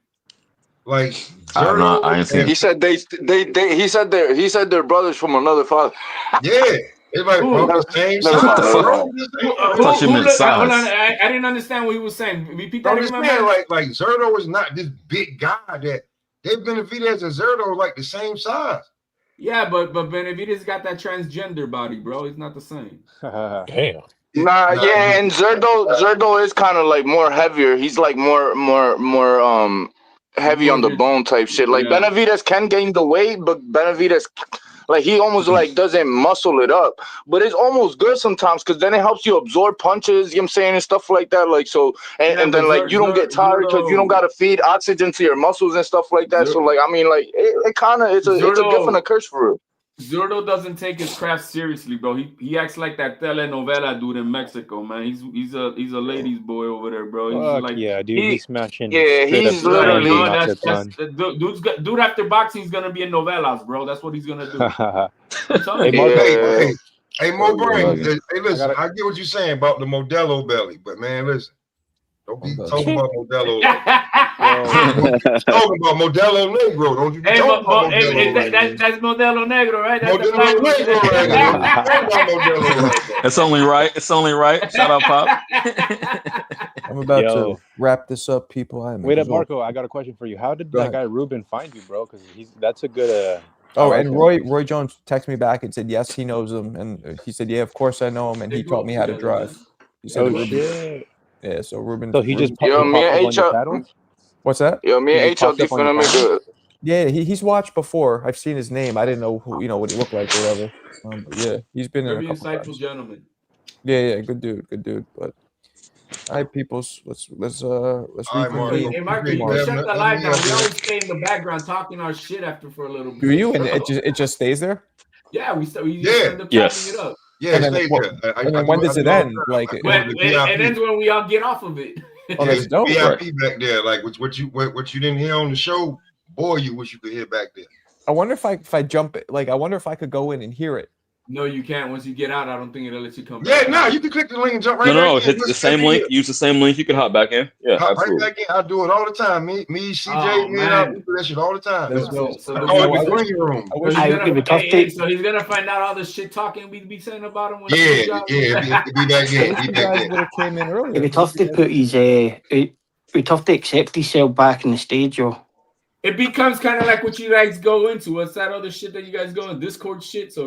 Like I ain't seen. He said he said they're brothers from another father. Yeah, everybody from the same What the side. fuck? You meant size. Hold on, I didn't understand what he was saying. Repeat that I'm again, just my saying, man. like Zurdo is not this big guy that they've Benavidez and Zurdo are like the same size. Yeah, but Benavidez got that transgender body, bro. He's not the same. Damn. Nah, yeah, and Zurdo is kind of like more heavier. He's like more heavy on the bone type shit. Like Benavidez can gain the weight, but Benavidez, like he almost like doesn't muscle it up. But it's almost good sometimes because then it helps you absorb punches, you know what I'm saying, and stuff like that. Like so, and then like you don't get tired because you don't gotta feed oxygen to your muscles and stuff like that. So like I mean like it kind of it's a gift and a curse for real. Zurdo doesn't take his craft seriously, bro. He acts like that telenovela dude in Mexico, man. He's a ladies' boy over there, bro. He's like, yeah, dude, he's smashing. He's literally dude after boxing he's gonna be in novelas, bro. That's what he's gonna do. Hey, Mo Brain, hey, listen, I get what you're saying about the Modelo belly, but man, listen, don't be talking about Modelo. Talking about Modelo Negro, don't you be talking about Modelo. That's Modelo Negro, right? That's Modelo Negro right now. It's only right. It's only right. Shout out, Pop. I'm about to wrap this up, people. Wait up, Marco. I got a question for you. How did that guy Ruben find you, bro? Because that's a good. And Roy Jones texted me back and said yes, he knows him, and he said yeah, of course I know him, and he taught me how to drive. He said shit. Yeah, so Ruben. So he just What's that? Yo, me and HLD finna make a. Yeah, he's watched before. I've seen his name. I didn't know who, what he looked like or whatever. But yeah, he's been in a couple insightful times. gentleman. Yeah, good dude. But all right, peoples, let's reconvene. Hey, Marco, you can shut the light down. We always stay in the background talking our shit after for a little bit. Do you? And it just stays there? Yeah, we end up chopping it up. Yeah, and then when does it end? Like it ends when we all get off of it. Oh, that's dope. VIP back there, like what you didn't hear on the show, boy, you wish you could hear back there. I wonder if I jump it. Like I wonder if I could go in and hear it. No, you can't. Once you get out, I don't think it'll let you come back. Yeah, no, you can click the link and jump right No, back hit the same link. Use the same link. You can hop back in. Yeah, hop absolutely. right back in. I do it all the time. Me, CJ, me, and I do that shit all the time. So he's gonna find out all the shit talking we be saying about him. Be back in. Be back in. Came in earlier. It'd be tough to put his. It'd be tough to accept himself back in the stage, yo. It becomes kind of like what you guys go into. What's that other shit that you guys go in? Discord shit. So